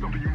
Something you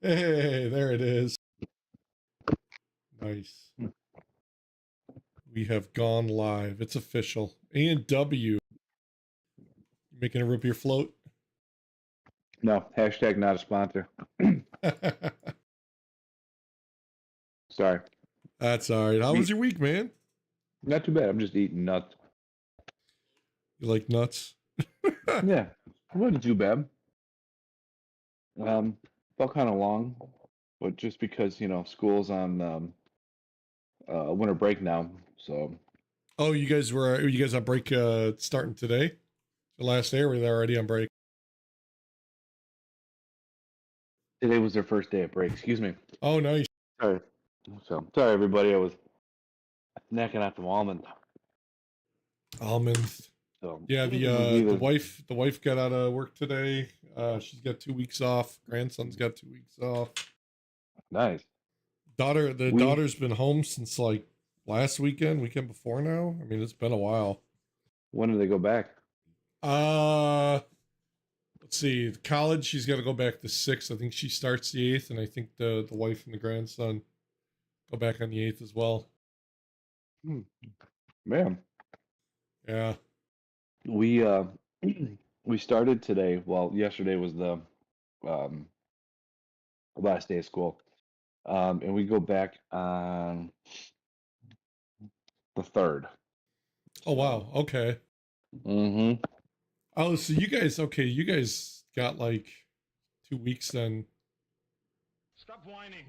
Hey, there it is. Nice. We have gone live. It's official. A&W. You making a root beer float? No, hashtag not a sponsor. Sorry. That's all right. How was your week, man? Not too bad. I'm just eating nuts. You like nuts? Yeah, it wasn't too bad. Felt kind of long, but just because, school's on winter break now, so. Oh, you guys on break starting today? The last day, or were they already on break? Today was their first day of break. Excuse me. Oh, nice. Sorry. Sorry, everybody. I was snacking out some almonds. Almonds. So yeah, the wife got out of work today. She's got 2 weeks off. Grandson's got 2 weeks off. Nice. Daughter's been home since like last weekend before now. I mean, it's been a while. When do they go back? Let's see. College, she's got to go back the 6th. I think she starts the 8th, and I think the wife and the grandson go back on the 8th as well. Man. Yeah. We we started today. Well, yesterday was the last day of school. And we go back on the 3rd. Oh, wow. Okay. Mm-hmm. Oh, so you guys got like 2 weeks then.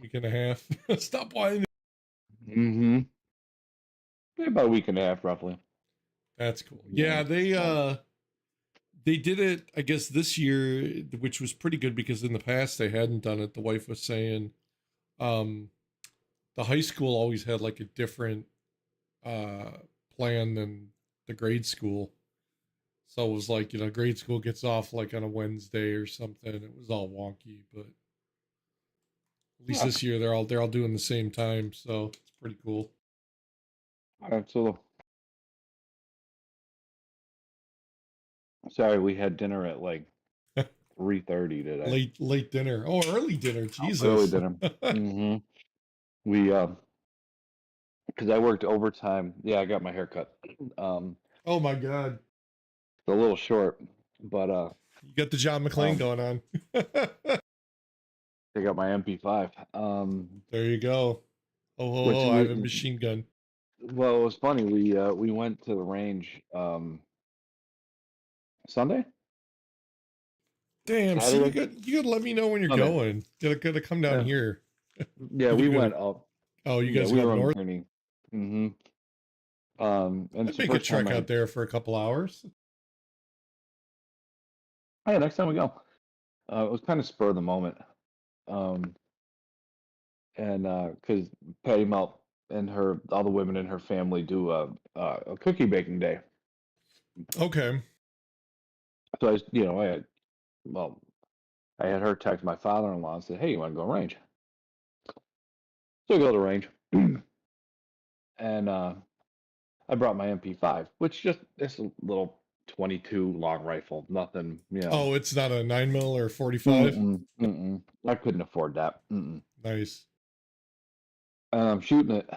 week and a half. Stop whining. Mm-hmm. About a week and a half, roughly. That's cool. Yeah. Yeah, they did it, I guess, this year, which was pretty good because in the past they hadn't done it. The wife was saying, um, the high school always had like a different uh plan than the grade school. So it was like, grade school gets off like on a Wednesday or something. It was all wonky, but at least Yeah, this year they're all doing the same time, so it's pretty cool. absolutely. Sorry, we had dinner at like 3:30 today. Late dinner. Oh, early dinner. Early Jesus. dinner. Mm-hmm. We because I worked overtime. Yeah, I got my hair cut. Oh my God. It's a little short, but You got the John McClane um, going on. I got my MP5. There you go. Oh, ho, Which ho, I have we a machine gun. well, it was funny. We went to the range Sunday, Damn, see, you Saturday, got you gotta let me know when you're Sunday. going. Gotta come down Yeah, here. yeah, we Either went gonna up. Oh, you Yeah, guys we go up were on north? McKinney. Mm-hmm. And it's I'd the make a first time trek I out had. there for a couple hours. Oh, yeah, next time we go. It was kind of spur of the moment. Um, and because Patty Melt and all the women in her family do a cookie baking day. Okay. So well, I had her text my father-in-law and said, "Hey, you want to go range?" So we go to range, and I brought my MP5, which just it's a little 22 long rifle, nothing, Oh, it's not a 9 mil or 45? Mm-mm, mm-mm. I couldn't afford that. Mm-mm. Nice. And I'm shooting it,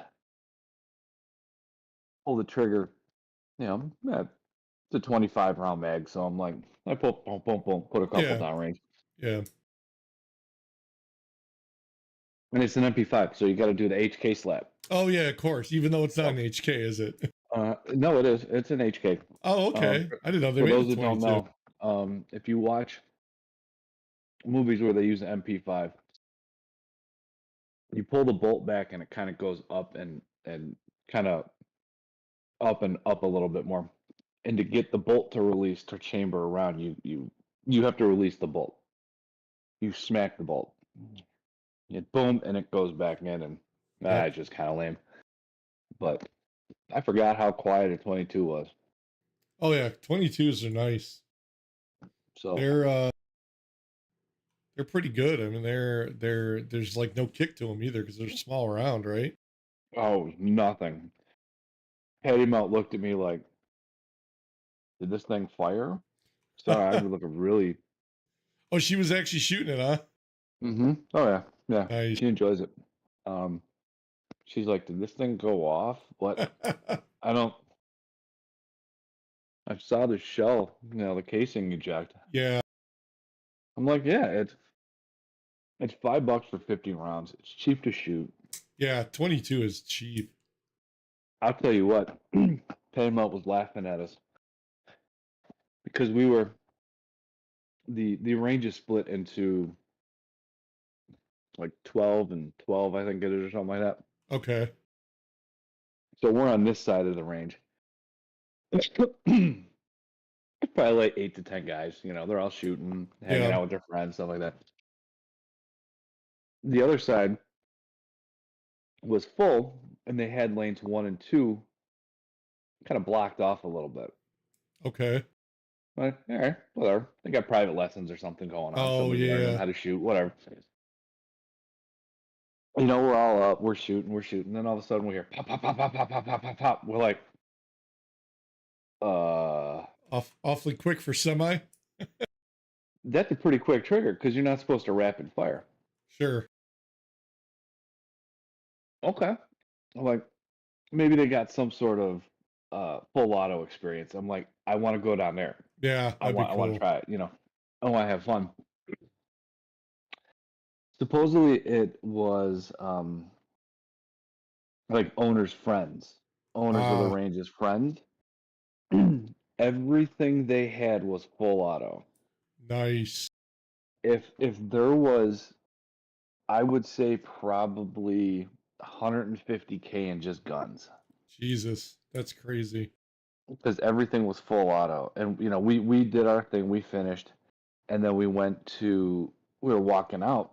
pull the trigger, yeah, it's a 25 round mag, so I'm like, I pull, boom, boom, boom, put a couple Yeah. down range, Yeah. and it's an MP5, so you got to do the HK slap. Oh yeah, of course. Even though it's not So, an HK, is it? no, it is. It's an HK. Oh, Um, okay. for, I didn't know they for made those a that don't 22. know, if you watch movies where they use an MP5, you pull the bolt back and it kind of goes up and kind of up and up a little bit more. And to get the bolt to release to chamber around, you have to release the bolt. You smack the bolt. It boom and it goes back in and Yep. it's just kind of lame. But I forgot how quiet a 22 was. Oh yeah, 22s are nice. So They're pretty good. I mean, there's like no kick to them either because they're small around, right? nothing. Patty Melt looked at me like, did this thing fire? Sorry, I was looking really. Oh, she was actually shooting it, huh? Oh yeah, yeah. Nice. She enjoys it. Um, she's like, did this thing go off? What? I don't. I saw the shell, the casing eject. Yeah. I'm like, yeah, it's $5 for 50 rounds. It's cheap to shoot. Yeah, 22 is cheap. I'll tell you what, Paymelt was laughing at us because we were the range is split into like 12 and 12, I think it is, or something like that. Okay. So we're on this side of the range. Probably like 8 to 10 guys. They're all shooting, hanging Yeah. out with their friends, stuff like that. The other side was full, and they had lanes 1 and 2 kind of blocked off a little bit. Okay. Like, all right, whatever. They got private lessons or something going on. Oh Somebody's learning yeah. how to shoot, whatever. We're shooting. Then all of a sudden we hear pop, pop, pop, pop, pop, pop, pop, pop, pop. We're like, uh, Awfully quick for semi. that's a pretty quick trigger because you're not supposed to rapid fire. Sure. Okay. I'm like, maybe they got some sort of full auto experience. I'm like, I want to go down there. Yeah, I that'd be want to cool. try it. I want to have fun. Supposedly it was like owners' friends, owners of the Ah, range's friends. Everything they had was full auto. nice. If there was I would say probably 150K in just guns Jesus, that's crazy. because everything was full auto. And we did our thing, we finished, and then we were walking out,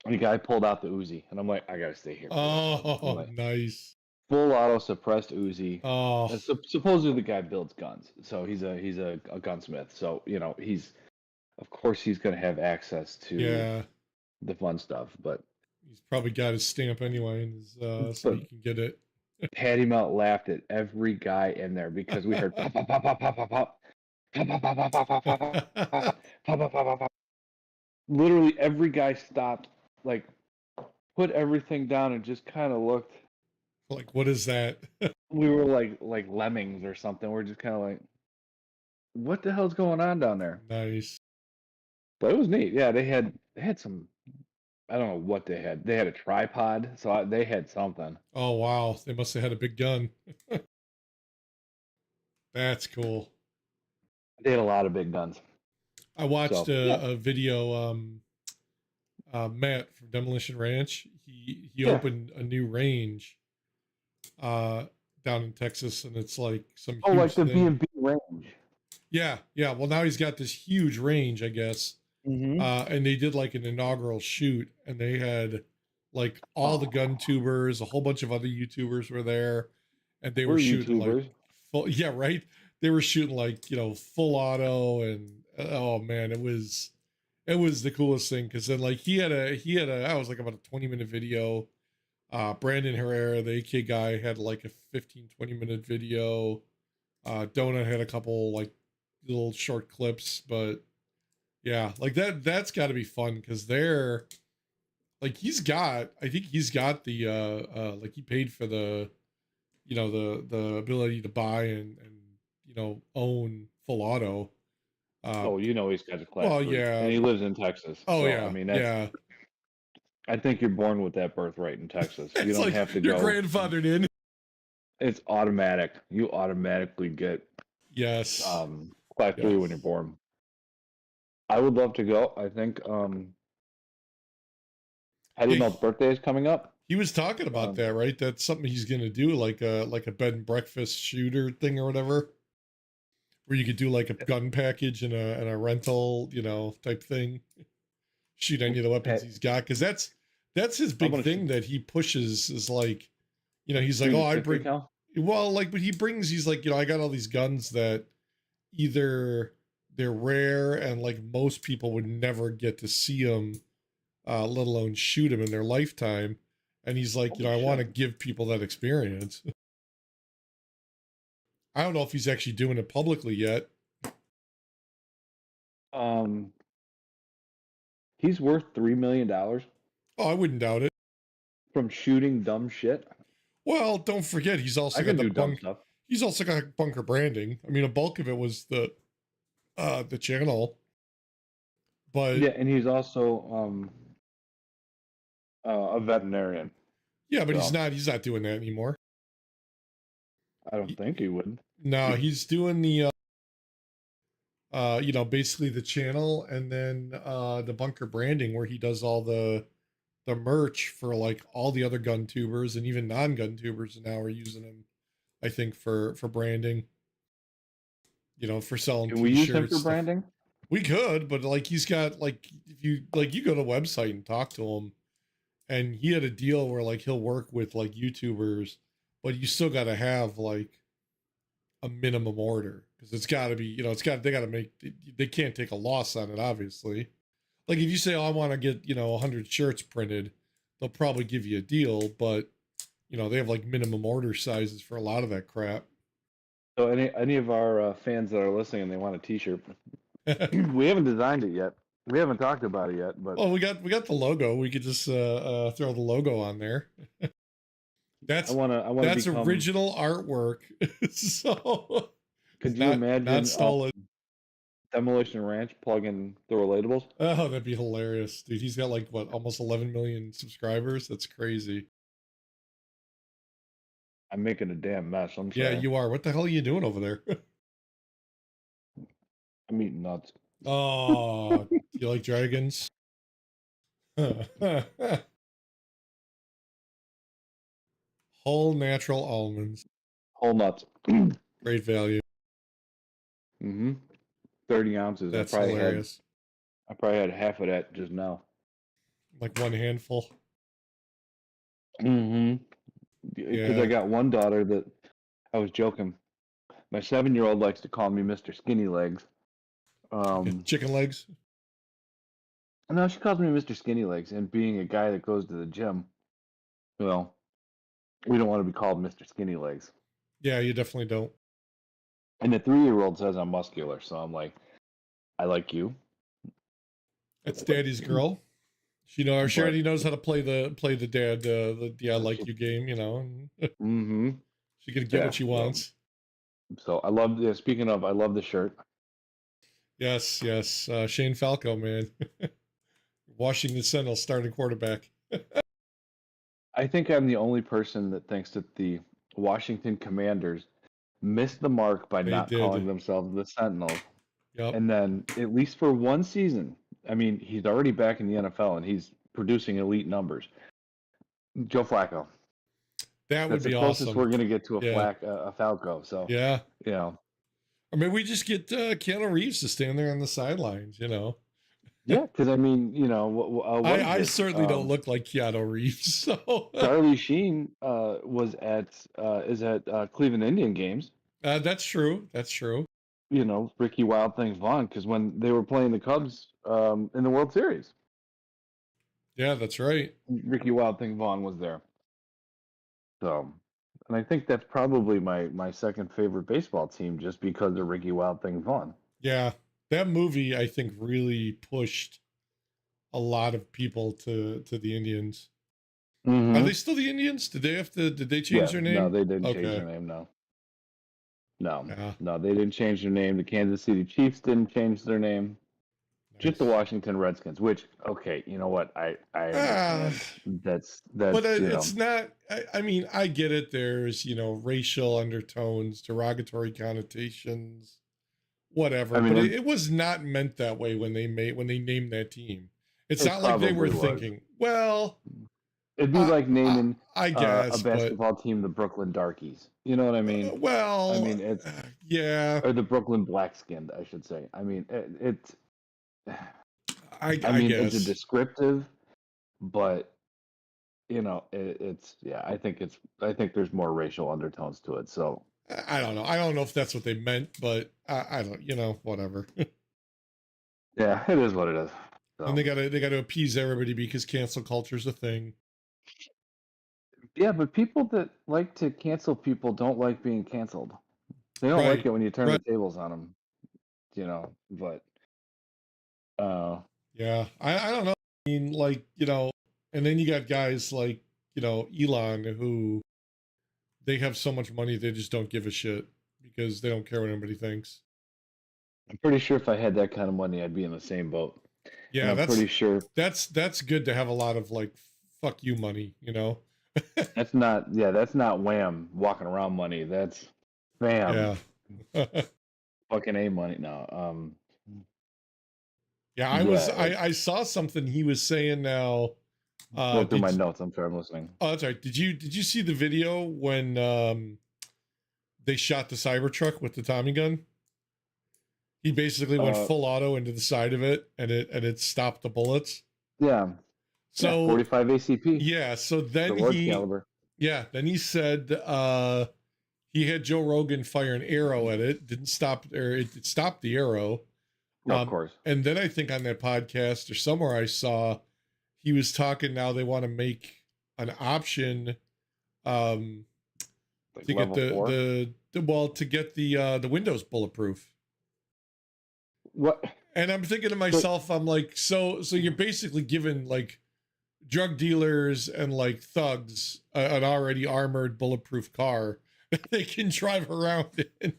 and the guy pulled out the Uzi, and I'm like, I gotta stay here for this. I'm Oh, like, nice. full auto suppressed Uzi. Oh, Supposedly the guy builds guns, so he's a gunsmith. So he's of course he's gonna have access to yeah. the fun stuff, but He's probably got his stamp anyway, and so but he can get it. Patty Melt laughed at every guy in there because we heard pop pop pop pop pop pop pop pop pop pop pop pop pop pop pop pop pop pop pop. Literally every guy stopped, like put everything down and just kind of looked. Like, what is that? We were like lemmings or something. We're just kind of like, what the hell's going on down there? Nice. But it was neat. Yeah, they had some. I don't know what they had. They had a tripod, so they had something. Oh, wow. They must have had a big gun. That's cool. They had a lot of big guns. I watched So yeah, a video. Matt from Demolition Ranch. He yeah. opened a new range uh, down in Texas, and it's like some Oh, like huge the B thing. and B range. Yeah, yeah. Well, now he's got this huge range, I guess. Mm-hmm. And they did like an inaugural shoot, and they had like all the Oh, gun tubers, a whole bunch of other YouTubers were there, and they were we're shooting like YouTubers. full. Yeah, right. They were shooting like full auto, and oh man, it was the coolest thing because then like he had a I was like about a 20-minute video. Brandon Herrera, the AK guy, had like a 15-20 minute video. Donut had a couple like little short clips, but yeah, like that's got to be fun because they're like I think he's got the like he paid for the the ability to buy and own full auto. Uh, Oh, he's got a class well, three, yeah. and he lives in Texas. Oh So I yeah, mean, yeah. I think you're born with that birthright in Texas. You It's don't like have to your go. grandfathered in. It's automatic. You automatically get Yes, class three when you're yes. born. I would love to go. I think Patty Yeah, Melt's birthday is coming up. he was talking about Um, that, right? That's something he's gonna do, like a bed and breakfast shooter thing or whatever, where you could do like a gun package and a rental, type thing. Shoot any of the weapons Pat, he's got, because that's his I big want to shoot thing that he pushes is like, he's like, shooting oh, a I 50 bring, cal. well, like, but he brings, he's like, I got all these guns that either they're rare and like most people would never get to see them, let alone shoot them in their lifetime. And he's like, Holy I want shit. to give people that experience. I don't know if he's actually doing it publicly yet. Um, he's worth $3 million Oh, I wouldn't doubt it. from shooting dumb shit. Well, don't forget he's I also got can do dumb stuff. he's also got bunker branding. I mean, a bulk of it was the channel, but Yeah, and he's also a veterinarian. yeah, but So he's not doing that anymore. I don't He, think he would. no, he's doing the basically the channel and then the bunker branding where he does all the merch for like all the other gun tubers and even non-gun tubers now are using him, I think, for branding, for selling Can we use him t-shirts for stuff. branding? We could, but like he's got like if you like you go to the website and talk to him, and he had a deal where like he'll work with like YouTubers, but you still got to have like a minimum order because it's got to be they got to make they can't take a loss on it obviously. Like if you say, oh, I want to get 100 shirts printed, they'll probably give you a deal, but they have like minimum order sizes for a lot of that crap. So any of our fans that are listening and they want a T-shirt, we haven't designed it yet. We haven't talked about it yet, but Well, we got the logo. We could just throw the logo on there. I That's wanna that's become. original artwork. So Could you not imagine stolen. Demolition Ranch plugging the relatables? Oh, that'd be hilarious, dude. He's got like what, almost 11 million subscribers. That's crazy. I'm making a damn mess. I'm Yeah, sorry. you are. What the hell are you doing over there? I'm eating nuts. Oh, do you like dragons? Whole natural almonds. Whole nuts. Great value. 30 ounces. That's hilarious. I probably had half of that just now. Like one handful. Because I Yeah. got one daughter that I was joking. My 7-year-old likes to call me Mr. Skinny Legs. Chicken legs. No, she calls me Mr. Skinny Legs. And being a guy that goes to the gym, well, we don't want to be called Mr. Skinny Legs. Yeah, you definitely don't. And the 3-year-old says I'm muscular, so I'm like, I like you. That's daddy's girl. She already But knows how to play the dad I like she, you game, you know. mm-hmm. She can get Yeah. what she wants. So I love. Yeah, speaking of, I love the shirt. Yes, yes. Shane Falco, man. Washington Sentinel starting quarterback. I think I'm the only person that thinks that the Washington Commanders missed the mark by They not calling did. themselves the Sentinels. Yep. And then, at least for one season, I mean, he's already back in the NFL and he's producing elite numbers. Joe Flacco. That would That's the be closest awesome. we're going to get to Yeah. a Falco. So, Yeah. you know. Or maybe we just get Keanu Reeves to stand there on the sidelines, you know. Yeah, because I mean, you know, what is I it? certainly don't look like Keanu Reeves, so Charlie Sheen is at Cleveland Indian games. that's true. That's true. You know, Ricky Wild Things Vaughn, because when they were playing the Cubs in the World Series, Yeah, that's right. Ricky Wild Thing Vaughn was there. So, and I think that's probably my second favorite baseball team, just because of Ricky Wild Thing Vaughn. Yeah, that movie I think really pushed a lot of people to the Indians. Are they still the Indians? Did they have to? Did they change Yeah, their no, name? they didn't change Okay. their name. No, no, Yeah. no, they didn't change their name. The Kansas City Chiefs didn't change their name. Just the Nice. Washington Redskins, which, okay, you know what? I Ah, understand. That's but you know, it's not. I mean, I get it. There's racial undertones, derogatory connotations, I whatever. mean, But it was not meant that way when they named that team. It's it not like they were probably was. thinking, well, It'd be I like I, naming I a guess, but basketball team the Brooklyn Darkies. You know what I mean? I well, mean, it's yeah, or the Brooklyn Blackskinned, I should say. I mean, it's. I I mean, it's a guess. descriptive, but you know, it's yeah. I think there's more racial undertones to it. So I don't know. I don't know if that's what they meant, but I don't. Whatever. yeah, it is what it is. And So they gotta appease everybody because cancel culture's a thing. yeah, but people that like to cancel people don't like being canceled. They don't like Right. it when you turn Right. the tables on them. You know, but Yeah. I don't know. I mean, like, and then you got guys like, Elon who they have so much money they just don't give a shit because they don't care what anybody thinks. I'm pretty sure if I had that kind of money, I'd be in the same boat. And Yeah, I'm pretty sure that's good to have a lot of like fuck you money, you know? that's not wham walking around money. That's bam Yeah. fucking a money. No, Yeah, yeah, I saw something he was saying now. going through my Did notes. I'm sorry, I'm listening. Oh, that's right. Did you see the video when they shot the Cybertruck with the Tommy gun? He basically went Uh, full auto into the side of it, and it stopped the bullets. yeah, yeah, So 45 ACP, yeah, so the then large caliber. he said he had Joe Rogan fire an arrow at it, didn't stop, or it stopped the arrow. Of course, And then I think on that podcast or somewhere I saw he was talking. Now they want to make an option um like to get level four. to get the windows bulletproof. What? And I'm thinking to So, myself, I'm like, so you're basically giving like drug dealers and like thugs an already armored bulletproof car that they can drive around in.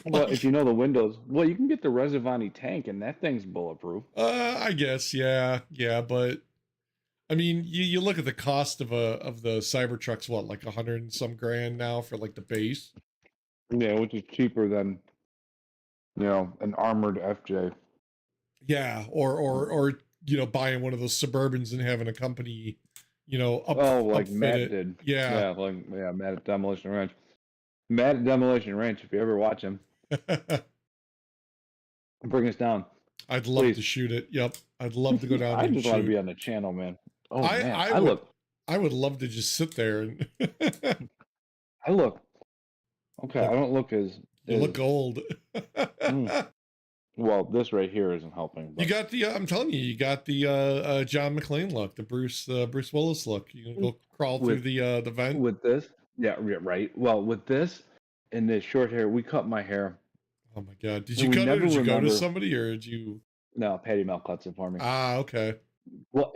well, if Like, you know the windows, well, you can get the Resivani tank, and that thing's bulletproof. I guess, yeah, but I mean, you look at the cost of the Cybertruck's what, like 100 and some grand now for like the base. Yeah, which is cheaper than an armored FJ. Yeah, or buying one of those Suburbans and having a company, Oh, like upfit Matt it. did. Yeah. Yeah, Matt at Demolition Ranch. Matt at Demolition Ranch, if you ever watch him, bring us down, I'd love please. to shoot it. Yep. I'd love to go down I there and just want to shoot. be on the channel, man. Oh I man, I would I would love to just sit there and I look. Okay, I look, don't look as you look old. mm, well. This right here isn't helping, You but got the I'm telling you, you got the John McClane look, the Bruce Willis look. You can go crawl through with the vent. this, yeah, right. Well, with this and this short hair, we cut my hair, Oh my god. Did and you we cut it or never did you go to remember. somebody or did you No, Patty Mel cuts it for me. okay. Well,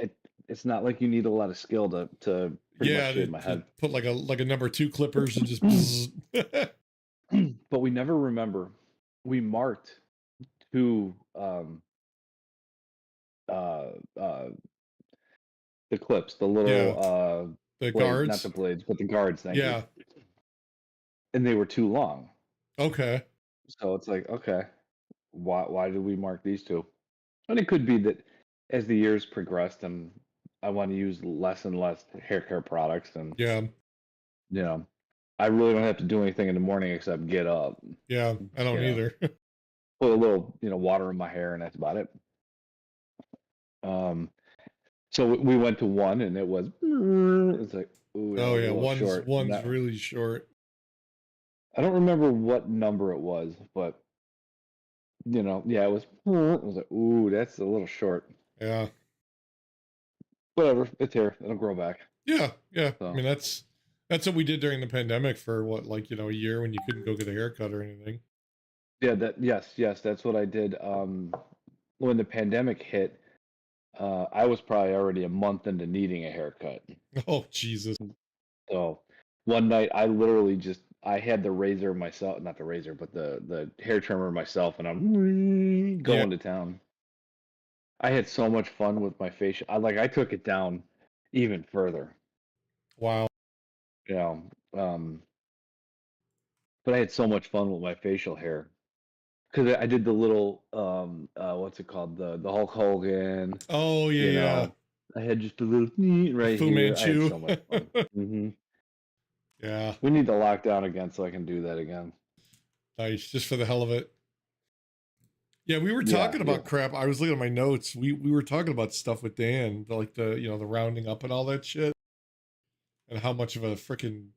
it's not like you need a lot of skill to pretty much Yeah, shave my to head. put like a number 2 clippers and just But we never remember. We marked two uh uh the clips, the yeah, little the blade, not the guards. blades, but the guards, thank you. Yeah. And they were too long. Okay. So it's like, okay, why did we mark these two? And it could be that as the years progressed and I want to use less and less hair care products, and Yeah. you know, I really don't have to do anything in the morning except get up, Yeah, I don't you know, either. put a little, water in my hair, and that's about it. So we went to one, and it's like, ooh, that Oh was a yeah, little one's short. one's really short. I don't remember what number it was, but yeah, it was. It was like, ooh, that's a little short. Yeah. Whatever, it's here. It'll grow back. Yeah, yeah. I So mean that's what we did during the pandemic for what, like, a year when you couldn't go get a haircut or anything. yeah, yes, that's what I did. When the pandemic hit, I was probably already a month into needing a haircut. Oh, Jesus. So one night I literally I had the razor myself, not the razor, but the hair trimmer myself, and I'm Yeah. going to town. I had so much fun with my facial. I took it down even further, Wow. you know. But I had so much fun with my facial hair because I did the little what's it called, the Hulk Hogan, Oh, yeah, you yeah. know. I had just a little The right Fu here. I had Manchu. so much fun. Yeah. We need to lock down again so I can do that again. Nice. Just for the hell of it. Yeah, we were Yeah, talking yeah. about crap. I was looking at my notes. We were talking about stuff with Dan, like the rounding up and all that shit, and how much of a freaking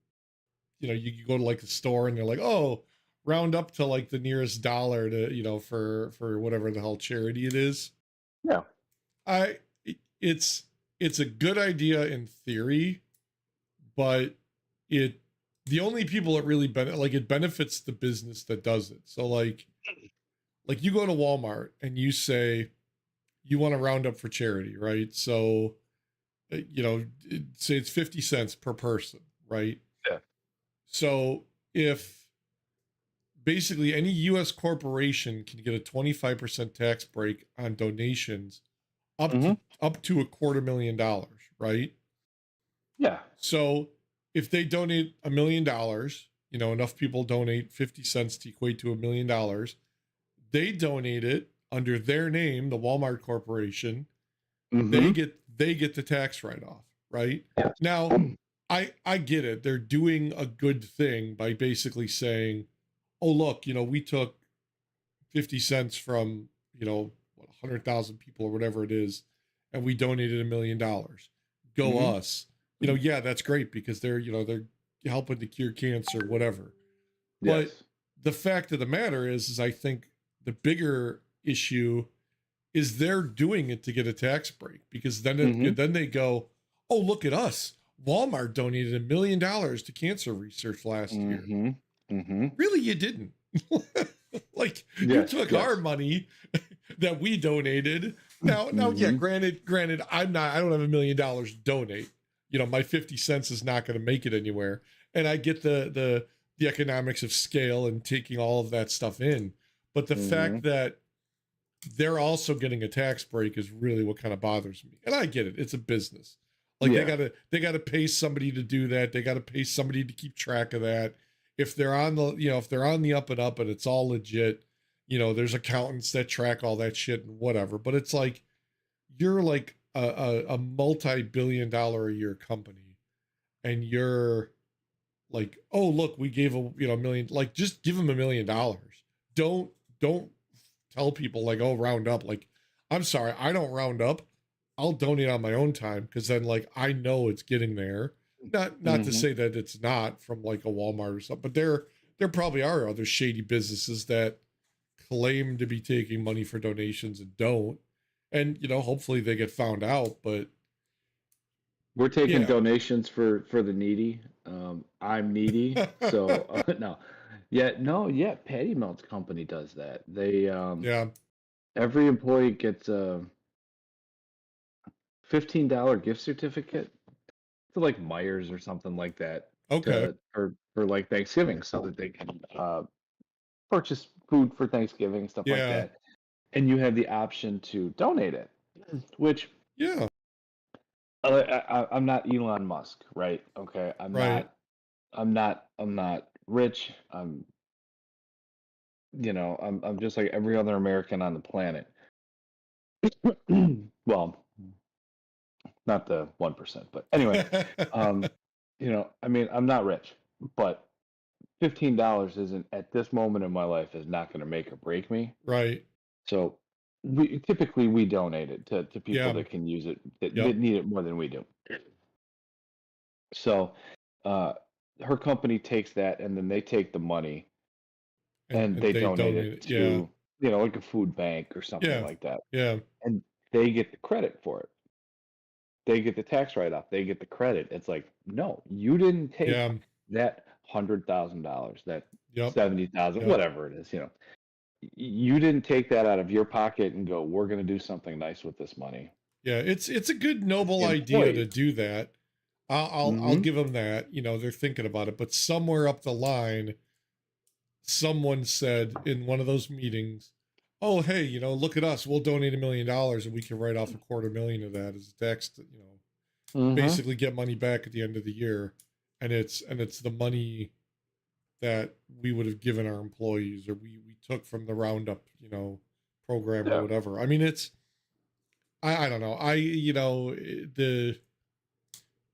you go to like the store and they're like, oh, round up to like the nearest dollar to for whatever the hell charity it is. Yeah. I it's it's a good idea in theory, but it the only people it really it benefits the business that does it. So like you go to Walmart and you say you want to round up for charity, right? So say it's 50 cents per person, right? Yeah. So if basically any US corporation can get a 25% tax break on donations up Mm-hmm. to $250,000, right? Yeah. So if they donate $1 million, enough people donate 50 cents to equate to $1 million, they donate it under their name, the Walmart Corporation. Mm-hmm. They get the tax write-off, right? Yeah. Now, I get it. They're doing a good thing by basically saying, "Oh, look, we took 50 cents from, 100,000 people or whatever it is, and we donated $1 million. Go Mm-hmm. us." Yeah, that's great because they're helping to cure cancer, whatever. Yes. But the fact of the matter is I think the bigger issue is they're doing it to get a tax break, because then they go, oh, look at us. Walmart donated $1 million to cancer research last year. Mm-hmm. Really, you didn't. Like, you took our money that we donated. Now, yeah, granted, I don't have $1 million to donate. My 50 cents is not going to make it anywhere. And I get the economics of scale and taking all of that stuff in. But the fact that they're also getting a tax break is really what kind of bothers me. And I get it. It's a business. Like, they gotta pay somebody to do that. They gotta pay somebody to keep track of that. If they're on the up and up and it's all legit, there's accountants that track all that shit and whatever. But it's like, you're like a multi-billion dollar a year company, and you're like, oh look, we gave a million, like just give them $1 million. Don't tell people like, oh, round up. Like, I'm sorry, I don't round up. I'll donate on my own time, because then like I know it's getting there. Not to Hmm. say that it's not from like a Walmart or something, but there probably are other shady businesses that claim to be taking money for donations and don't. And hopefully they get found out. But We're taking yeah. donations for the needy. I'm needy, so no. Yeah, no, yeah. Patty Melt's company does that. They Yeah. every employee gets a $15 gift certificate to like Myers or something like that Okay. to for like Thanksgiving, so that they can purchase food for Thanksgiving, stuff like Yeah. that. And you have the option to donate it, which Yeah. I'm not Elon Musk, right? Okay, I'm Right. not. I'm not rich. I'm just like every other American on the planet. Well, not the 1%, but anyway, um, I mean, I'm not rich, but $15 isn't at this moment in my life is not going to make or break me. Right. So we donate it to people Yeah. that can use it that Yep. need it more than we do. So uh, her company takes that and then they take the money and And they they donate donate it it. Yeah. to like a food bank or something Yeah. like that, Yeah. and they get the credit for it. They get the tax write-off. They get the credit. It's like, no, you didn't take Yeah. that $100,000, that Yep. 70,000, Yep. whatever it is. You didn't take that out of your pocket and go, we're going to do something nice with this money. Yeah. It's a good It's noble the idea to employees. do that. I'll Mm-hmm. give them that. They're thinking about it, but somewhere up the line, someone said in one of those meetings, "Oh, hey, look at us. We'll donate $1 million, and we can write off $250,000 of that as a tax. Mm-hmm. Basically get money back at the end of the year, and it's the money that we would have given our employees, or we took from the roundup, program or Yeah. whatever. I mean, it's I don't know.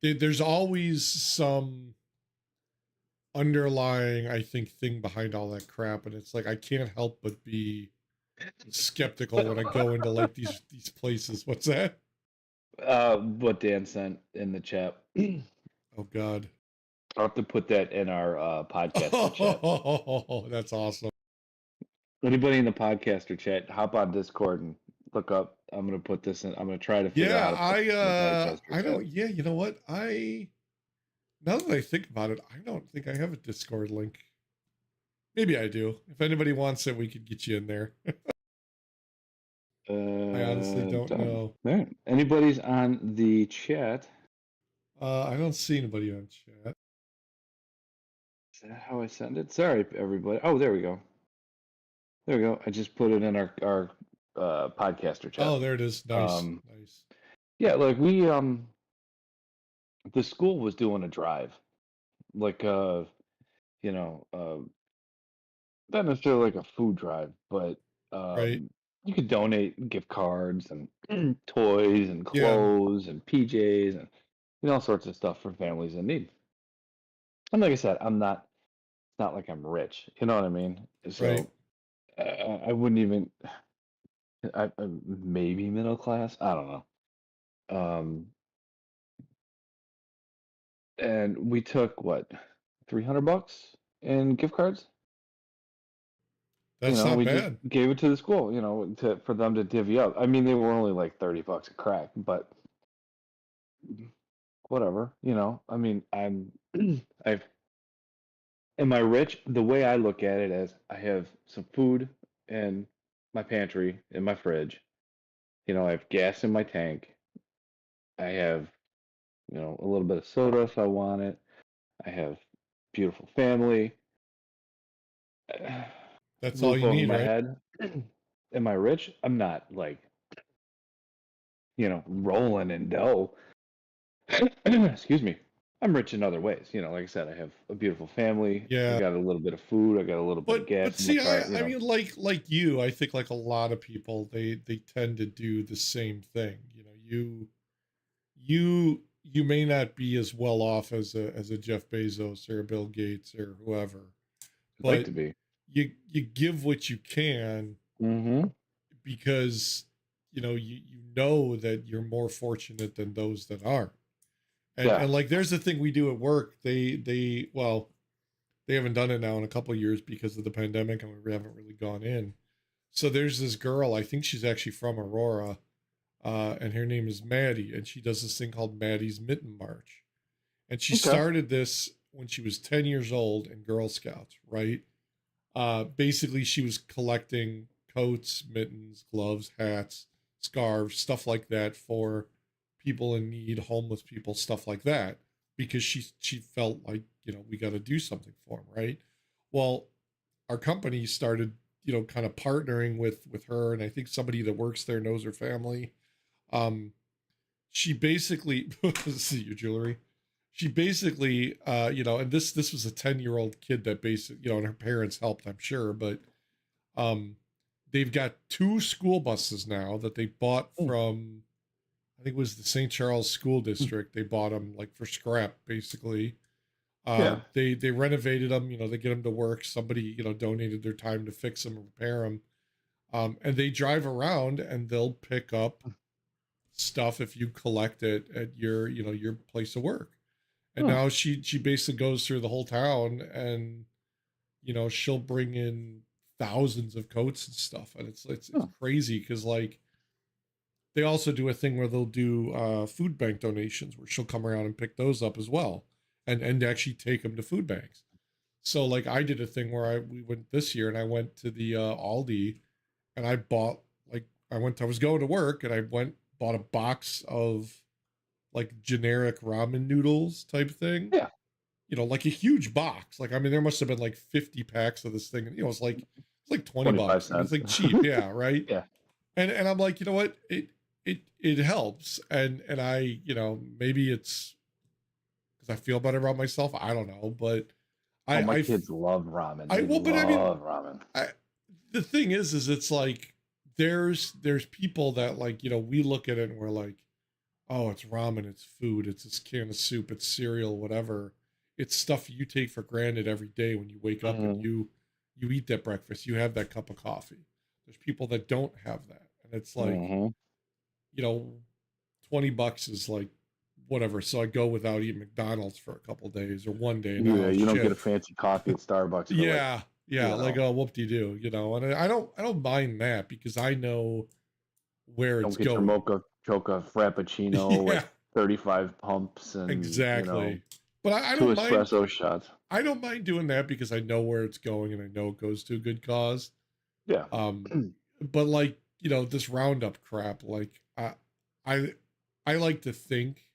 There's always some underlying, I think, thing behind all that crap, and it's like I can't help but be skeptical when I go into like these places. What's that? What Dan sent in the chat. Oh God. I'll have to put that in our podcaster chat. Oh, that's awesome. Anybody in the podcaster chat, hop on Discord and look up. I'm gonna put this in. I'm gonna try to figure out how Yeah, to put this in the podcaster I chat. don't. Yeah, you know what? Now that I think about it, I don't think I have a Discord link. Maybe I do. If anybody wants it, we could get you in there. I honestly don't Done. know. All right. Anybody's on the chat? I don't see anybody on chat. Is that how I send it? Sorry, everybody. Oh, there we go. There we go. I just put it in our podcaster chat. Oh, there it is. Nice, Um, nice. yeah, like the school was doing a drive, like you know, uh, not necessarily like a food drive, but Right? you could donate gift cards and toys and Yeah. clothes and PJs and all sorts of stuff for families in need. And like I said, it's not like I'm rich, you know what I mean? Right. So I wouldn't even, maybe middle class, I don't know. Um, and we took what, $300 in gift cards? That's not We just bad. gave it to the school, for them to divvy up. I mean, they were only like $30 a crack, but whatever, I mean, I've, am I rich? The way I look at it is I have some food in my pantry, in my fridge. I have gas in my tank. I have, a little bit of soda if I want it. I have beautiful family, That's all roof you over need, my right? head. Am I rich? I'm not like, rolling in dough. Excuse me. I'm rich in other ways. Like I said, I have a beautiful family. I Yeah. got a little bit of food. I got a little bit of But gas in my see, car. I mean, like you, I think like a lot of people, they tend to do the same thing. You may not be as well off as a Jeff Bezos or a Bill Gates or whoever, I'd like but to be. you give what you can Mm-hmm. because you know that you're more fortunate than those that aren't. Yeah. And like there's the thing we do at work. They haven't done it now in a couple of years because of the pandemic, and we haven't really gone in. So there's this girl, I think she's actually from Aurora, and her name is Maddie, and she does this thing called Maddie's Mitten March. And she Okay. started this when she was 10 years old in Girl Scouts, right? Basically, she was collecting coats, mittens, gloves, hats, scarves, stuff like that for people in need, homeless people, stuff like that, because she felt like we got to do something for them, right? Well, our company started kind of partnering with her, and I think somebody that works there knows her family. Um, she basically see your jewelry. She basically and this was a 10-year-old kid that basically and her parents helped, I'm sure, but um they've got two school buses now that they bought Mm. from, I think it was the St. Charles School District. They bought them like for scrap, basically. Yeah. They renovated them, they get them to work. Somebody donated their time to fix them and repair them. And they drive around and they'll pick up stuff if you collect it at your place of work. And Huh. now she basically goes through the whole town, and she'll bring in thousands of coats and stuff, and it's Huh. crazy because like they also do a thing where they'll do food bank donations where she'll come around and pick those up as well, and actually take them to food banks. So like I did a thing where we went this year, and I went to the Aldi, and I bought like I was going to work, and I went bought a box of like generic ramen noodles type thing, Yeah. like a huge box. Like, I mean, there must have been like 50 packs of this thing. And, it's like 20 25 bucks. I mean, it's cents. like cheap. Yeah. Right. Yeah. And I'm like, you know what? It helps. And I, maybe it's because I feel better about myself. I don't know. But Oh, my I, kids love ramen. I, They well, but I mean, love ramen. the thing is it's like, there's people that like, we look at it and we're like, oh, it's ramen, it's food, it's this can of soup, it's cereal, whatever. It's stuff you take for granted every day when you wake up and Mm-hmm. you eat that breakfast, you have that cup of coffee. There's people that don't have that. And it's like, Mm-hmm. you know, 20 bucks is like whatever. So I go without eating McDonald's for a couple days or one day Yeah, now. you don't get a Shit. fancy coffee at Starbucks for like, Yeah. Yeah. you Like know, whoop de doo, and I don't mind that because I know where it's don't get your going. mocha choca frappuccino Yeah, with 35 pumps and, exactly. But I two don't mind espresso shots. I don't mind doing that because I know where it's going and I know it goes to a good cause. Yeah. Um, but like this roundup crap, like I I like to think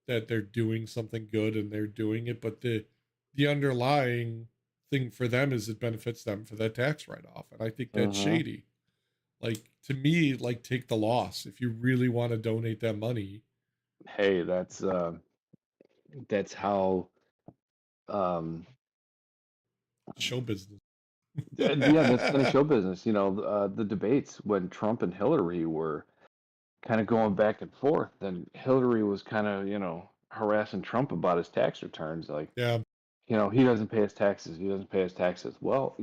that they're doing something good and they're doing it, but the underlying thing for them is it benefits them for that tax write off, and I think that's Mm-hmm. shady. Like to me, like take the loss if you really want to donate that money. Hey, that's how um Show business. yeah, that's kind of show business. The debates when Trump and Hillary were kind of going back and forth, then Hillary was kind of, harassing Trump about his tax returns. Like, Yeah, he doesn't pay his taxes. He doesn't pay his taxes. Well,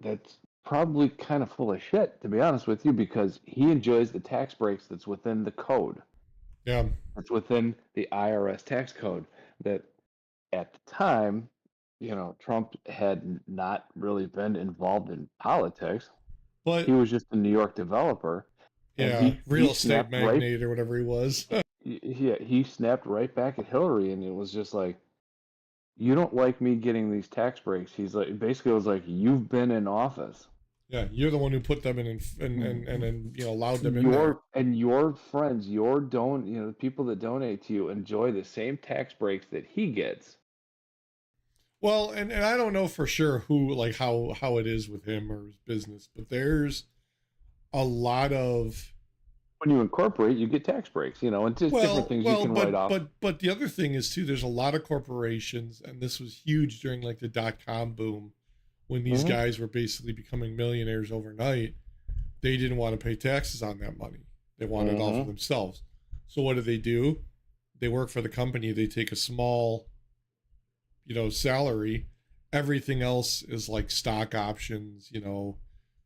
that's probably kind of full of shit, to be honest with you, because he enjoys the tax breaks that's within the code. yeah. That's within the IRS tax code that at the time, Trump had not really been involved in politics. He But was just a New York developer, and yeah, he real estate snapped right. magnate or whatever he was. He snapped right back at Hillary, and it was just like, you don't like me getting these tax breaks. He's like, basically, it was like, you've been in office. Yeah, you're the one who put them in and then allowed them in there. Your friends, the people that donate to you enjoy the same tax breaks that he gets. Well, and I don't know for sure who like how it is with him or his business, but there's a lot of when you incorporate, you get tax breaks, and just different things you can write off. But the other thing is too, there's a lot of corporations, and this was huge during like the .com boom when these Hmm. guys were basically becoming millionaires overnight. They didn't want to pay taxes on that money. They wanted it all for Hmm. themselves. So what do? They work for the company. They take a small, salary. Everything else is like stock options,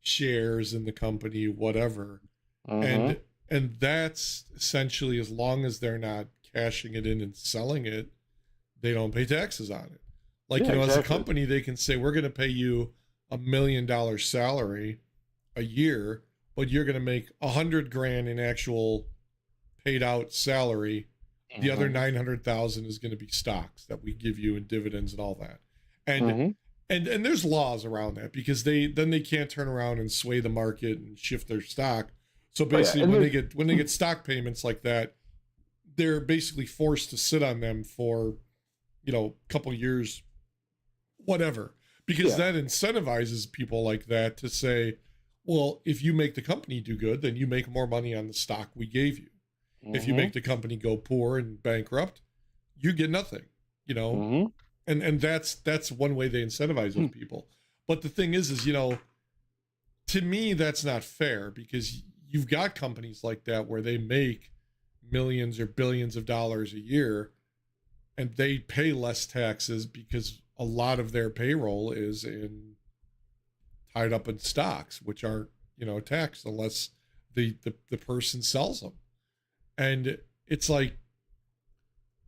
shares in the company, whatever. Hmm. And and that's essentially, as long as they're not cashing it in and selling it, they don't pay taxes on it. Like, Yeah, as a exactly. company, they can say, we're going to pay you $1 million salary a year, but you're going to make 100 grand in actual paid out salary. The other Hmm. 900,000 is going to be stocks that we give you in dividends and all that. And Hmm. and there's laws around that, because they can't turn around and sway the market and shift their stock. So Oh yeah, basically, and when they there's get stock payments like that, they're basically forced to sit on them for a couple years, whatever, because yeah. that incentivizes people like that to say, well, if you make the company do good, then you make more money on the stock we gave you. If you Hmm. make the company go poor and bankrupt, you get nothing, you know. Hmm. And that's one way they incentivize those people. But the thing is, to me, that's not fair, because you've got companies like that where they make millions or billions of dollars a year, and they pay less taxes because a lot of their payroll is tied up in stocks, which aren't taxed unless the person sells them. And it's like,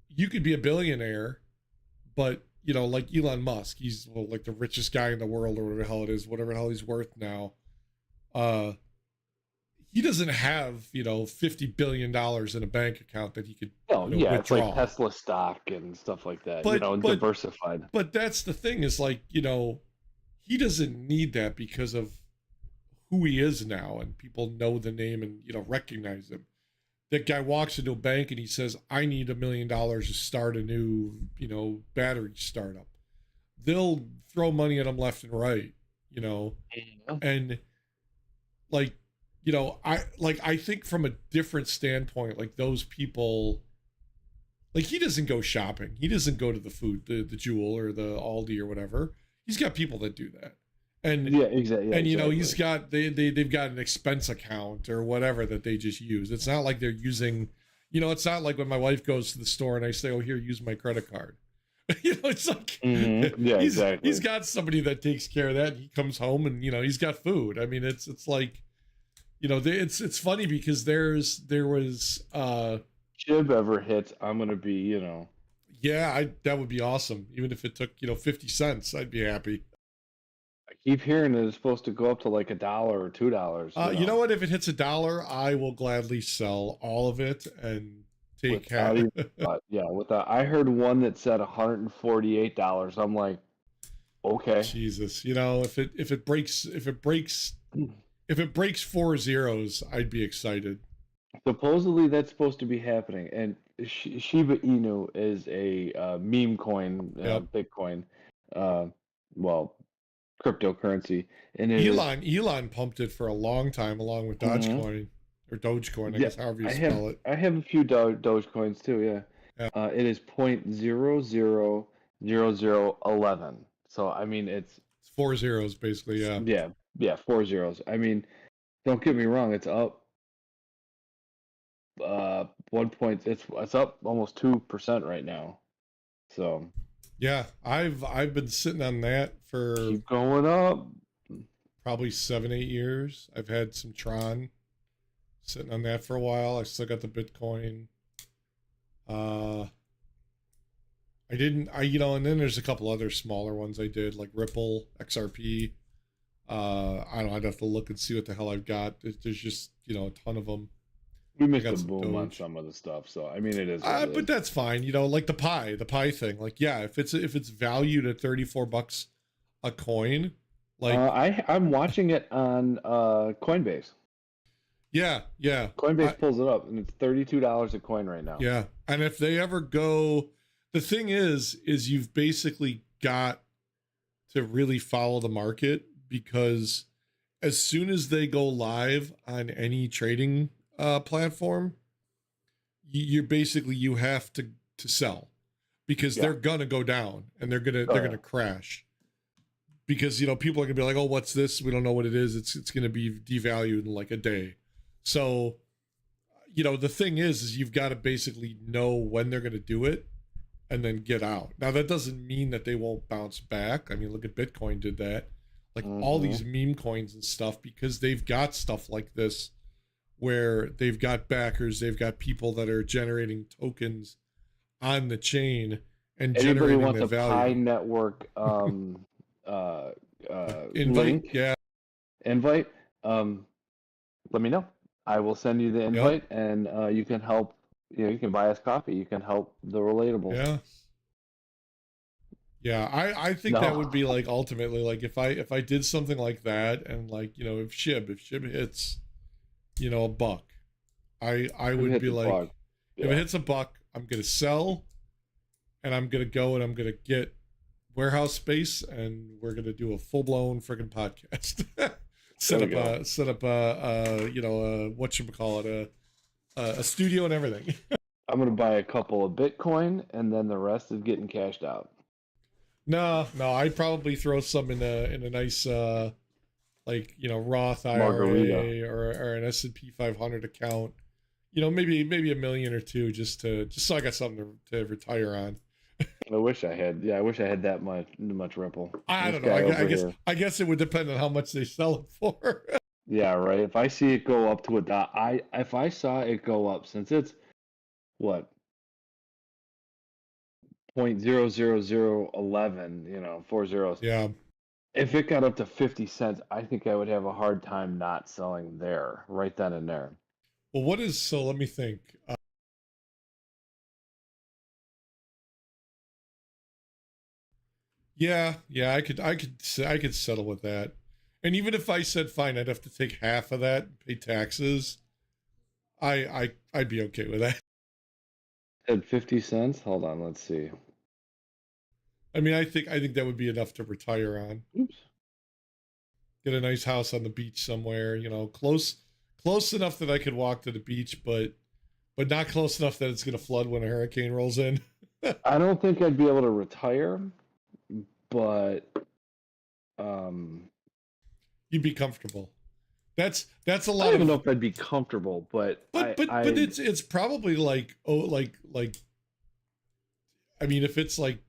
you could be a billionaire, but like Elon Musk, he's, well, like the richest guy in the world, or whatever the hell it is, whatever the hell he's worth now. uh he doesn't have $50 billion in a bank account that he could No, yeah, it's like withdraw. Tesla stock and stuff like that, but and but diversified. but that's the thing, is like, he doesn't need that because of who he is now, and people know the name and recognize him. That guy walks into a bank and he says, I need $1 million to start a new battery startup. They'll throw money at him left and right, you know Yeah. and like, I think from a different standpoint, like, those people, like, he doesn't go shopping, he doesn't go to the Jewel or the Aldi or whatever. He's got people that do that. and Yeah, exactly. Yeah, and he's exactly. got, they've got an expense account or whatever that they just use. It's not like they're using, it's not like when my wife goes to the store and I say, oh, here, use my credit card. It's like, Hmm. Yeah, he's exactly. got somebody that takes care of that. He comes home and he's got food. I mean, it's like, it's funny because there was Chib ever hits, I'm gonna be, yeah, that would be awesome. Even if it took 50 cents, I'd be happy. I keep hearing that it's supposed to go up to like $1 or $2. You know what? If it hits $1, I will gladly sell all of it and take Without even, yeah, without. I heard one that said $148. I'm like, okay. Jesus. If it breaks 4 zeros, I'd be excited. Supposedly that's supposed to be happening, and Shiba Inu is a meme coin, Yep. Bitcoin, uh, well, cryptocurrency, and it is. Elon pumped it for a long time, along with Mhm. Dogecoin, or Dogecoin, I Yeah, guess, however you I have spell it. I have a few Dogecoins too. Yeah, Yeah. it is 0.000011. So I mean, It's 4 zeros, basically. Yeah. yeah, yeah, four zeros. I mean, don't get me wrong, it's up 1 point. It's up almost 2% right now. So Yeah. I've been sitting on that for keep going up. probably 7, 8 years. I've had some Tron sitting on that for a while. I still got the Bitcoin. Uh, I didn't. And then there's a couple other smaller ones I did, like Ripple, XRP. I don't know, I'd have to look and see what the hell I've got. There's just a ton of them. We I missed got the some boom on Doge. some of the stuff, so I mean, it is what it But is. that's fine. Like the pie thing. Like, yeah, if it's valued at $34 a coin, like, I'm watching it on Coinbase. yeah, yeah, Coinbase pulls it up, and it's $32 a coin right now. yeah. And if they ever go, the thing is you've basically got to really follow the market, because as soon as they go live on any trading platform, you're basically you have to sell because Yeah. they're gonna go down and they're Oh, yeah. gonna crash because people are gonna be like, oh, what's this? We don't know what it is. It's gonna be devalued in like a day. So the thing is you've got to basically know when they're gonna do it and then get out. Now that doesn't mean that they won't bounce back. I mean, look at Bitcoin did that. Like all these meme coins and stuff, because they've got stuff like this where they've got backers, they've got people that are generating tokens on the chain and Anybody generating wants that a Pi value. Network Invite, link, yeah, invite, let me know. I will send you the yep, invite, and you can help. You can buy us coffee. You can help the Rel8ables. yeah. Yeah, I think that No, would be like ultimately like if I did something like that and like if Shib hits a buck, I we would hit be the like, bug. if it Yeah, hits a buck, I'm gonna sell and I'm gonna go and I'm gonna get warehouse space and we're gonna do a full blown freaking podcast. there we go. Set up what should we call it, a studio and everything. I'm gonna buy a couple of Bitcoin, and then the rest is getting cashed out. No, I'd probably throw some in a nice like Roth Margarita. IRA or an S&P 500 account. Maybe a million or two just so I got something to retire on. I wish I had. Yeah, I wish I had that much Ripple. I This don't know. guy I over guess here. it would depend on how much they sell it for. Yeah, right. If I see it go up to if I saw it go up, since it's what 0.00011, 4 zeros. Yeah. If it got up to 50 cents, I think I would have a hard time not selling there, right then and there. Well, what is so? Let me think. Yeah. I could settle with that. And even if I said fine, I'd have to take half of that, and pay taxes. I'd be okay with that. At 50 cents? Hold on, let's see. I mean, I think that would be enough to retire on. Oops. Get a nice house on the beach somewhere, close enough that I could walk to the beach, but not close enough that it's going to flood when a hurricane rolls in. I don't think I'd be able to retire, but You'd be comfortable. That's a I don't lot even know of if I'd be comfortable, but but it's probably like I mean, if it's like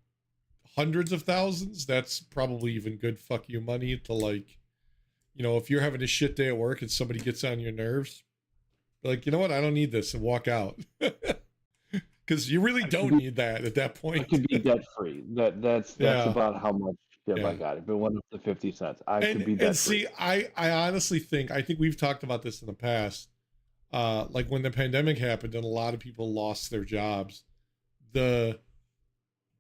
hundreds of thousands, that's probably even good fuck you money to like, if you're having a shit day at work and somebody gets on your nerves, be like, you know what, I don't need this and walk out. Because you really don't need that at that I point. could be debt free. That's Yeah, about how much shit I yeah. got. If it went up to 50 cents, I could And be debt free. see, I honestly think we've talked about this in the past. Like when the pandemic happened and a lot of people lost their jobs, the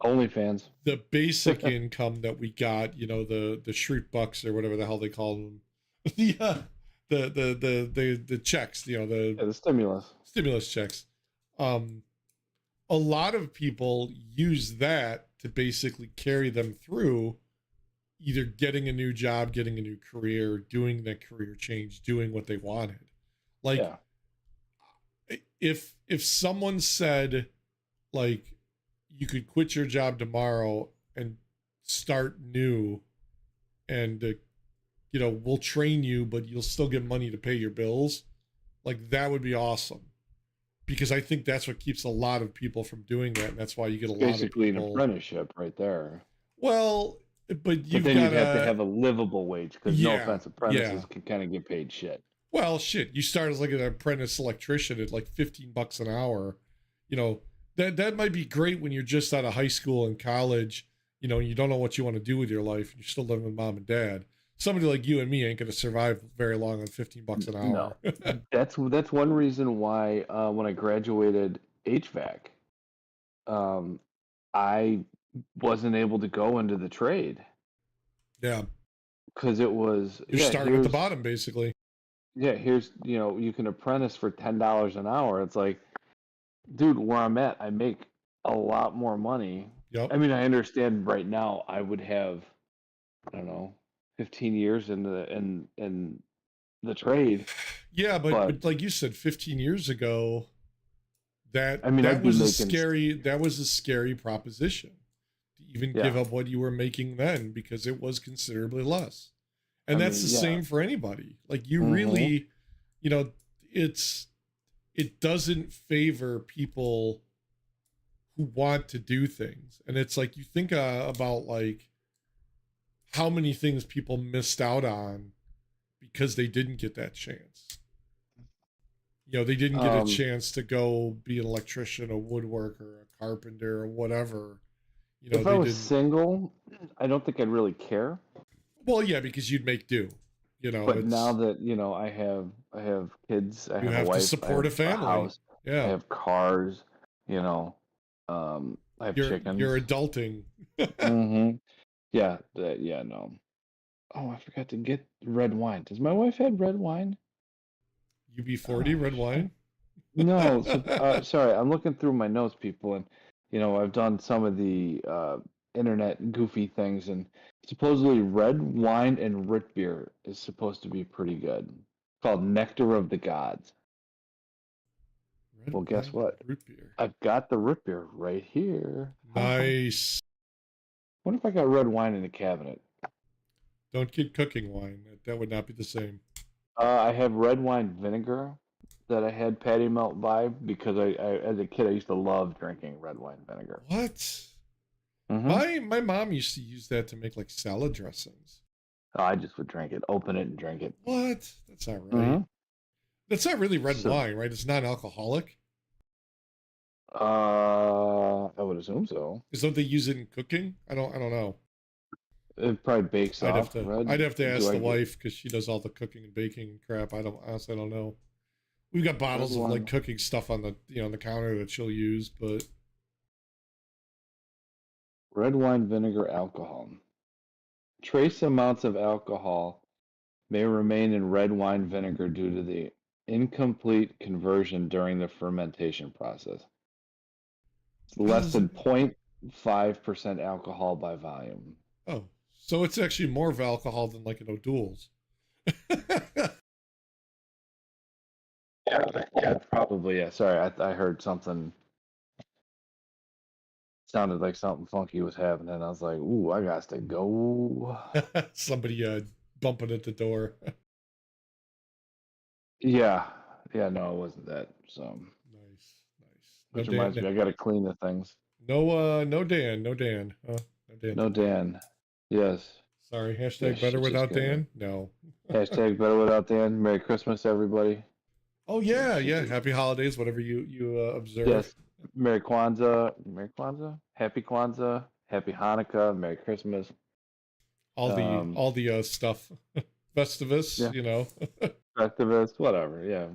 OnlyFans. basic income that we got, the shriek bucks or whatever the hell they call them, the the checks, the Yeah, the stimulus. stimulus checks. Um, a lot of people use that to basically carry them through either getting a new job, getting a new career, doing that career change, doing what they wanted. Like Yeah. if someone said like you could quit your job tomorrow and start new and we'll train you but you'll still get money to pay your bills, like that would be awesome, because I think that's what keeps a lot of people from doing that, and that's why you get a lot of Basically an people. apprenticeship right there. Well, but But you've then got you'd have to have a livable wage because no yeah, offense, yeah. apprentices can kind of get paid shit. Well, shit, you start as like an apprentice electrician at like $15 an hour. You know, that might be great when you're just out of high school and college, and you don't know what you want to do with your life, and you're still living with mom and dad. Somebody like you and me ain't gonna survive very long on $15 an No, hour. that's one reason why when I graduated HVAC, um, I wasn't able to go into the trade Yeah, because it was you're starting at the bottom basically. here's you can apprentice for $10 an hour. It's like, dude, where I'm at, I make a lot more money. Yep. I mean, I understand right now I would have, I don't know, 15 years in the trade. Yeah, But but like you said, 15 years ago, I mean, I'd be making, that was a scary proposition to even give yeah. up what you were making then because it was considerably less. I And that's the mean, yeah. same for anybody. Like you Mm-hmm. really, you know, it's it doesn't favor people who want to do things. And it's like you think about like how many things people missed out on because they didn't get that chance. You know, they didn't get a Um, chance to go be an electrician, a woodworker, a carpenter, or whatever. You know, if I they was didn't. single, I don't think I'd really care. Well, yeah, because you'd make do. You know, But now it's that, I have kids, I you have a have to wife, I support have a a family. house, I Yeah, have cars, you know, I have you're chickens. adulting. Mm-hmm. Yeah, yeah, no. Oh, I forgot to get red wine. Does my wife have red wine? UB40 Oh, red shit. wine. No, so sorry, I'm looking through my notes, people, and I've done some of the internet goofy things, and supposedly red wine and root beer is supposed to be pretty good. It's called Nectar of the Gods. Red Well, guess wine and what? root beer. I've got the root beer right here. Haha. Nice. Wonder if I got red wine in the cabinet. Don't get cooking wine. That would not be the same. I have red wine vinegar that I had Patty melt by because as a kid, I used to love drinking red wine vinegar. What? Mm-hmm. My mom used to use that to make like salad dressings. Oh, I just would drink it, open it, and drink it. What? That's not right. Mm-hmm. That's not really red So, wine, right? It's non-alcoholic. I would assume so. Is don't they use it in cooking? I don't know. It probably bakes off I'd red. have to Do ask I the get wife because she does all the cooking and baking and crap. I don't honestly I don't know. We've got red bottles of like wine? cooking stuff on the on the counter that she'll use, but Red wine vinegar alcohol. Trace amounts of alcohol may remain in red wine vinegar due to the incomplete conversion during the fermentation process. It's how less does it? than 0.5% alcohol by volume. Oh, so it's actually more of alcohol than like an O'Doul's. Yeah, probably. Yeah, sorry, I heard something sounded like something funky was happening. I was like, "Ooh, I got to go." Somebody bumping at the door. Yeah, yeah, no, it wasn't that. So, Nice, nice. No which Dan, reminds me, I got to clean the things. no Dan, no Dan. No Dan No, today. Dan. Yes. Sorry. Yeah, Hashtag better shit just without got me. Dan. No. Hashtag better without Dan. Merry Christmas, everybody. Oh Yeah, yeah, shit yeah. just. Happy holidays, whatever you observe. Yes. Merry Kwanzaa. Merry Kwanzaa. Happy Kwanzaa. Happy Hanukkah. Merry Christmas. Um, All the stuff. Festivus, yeah. you know. Festivus. Whatever. Yeah.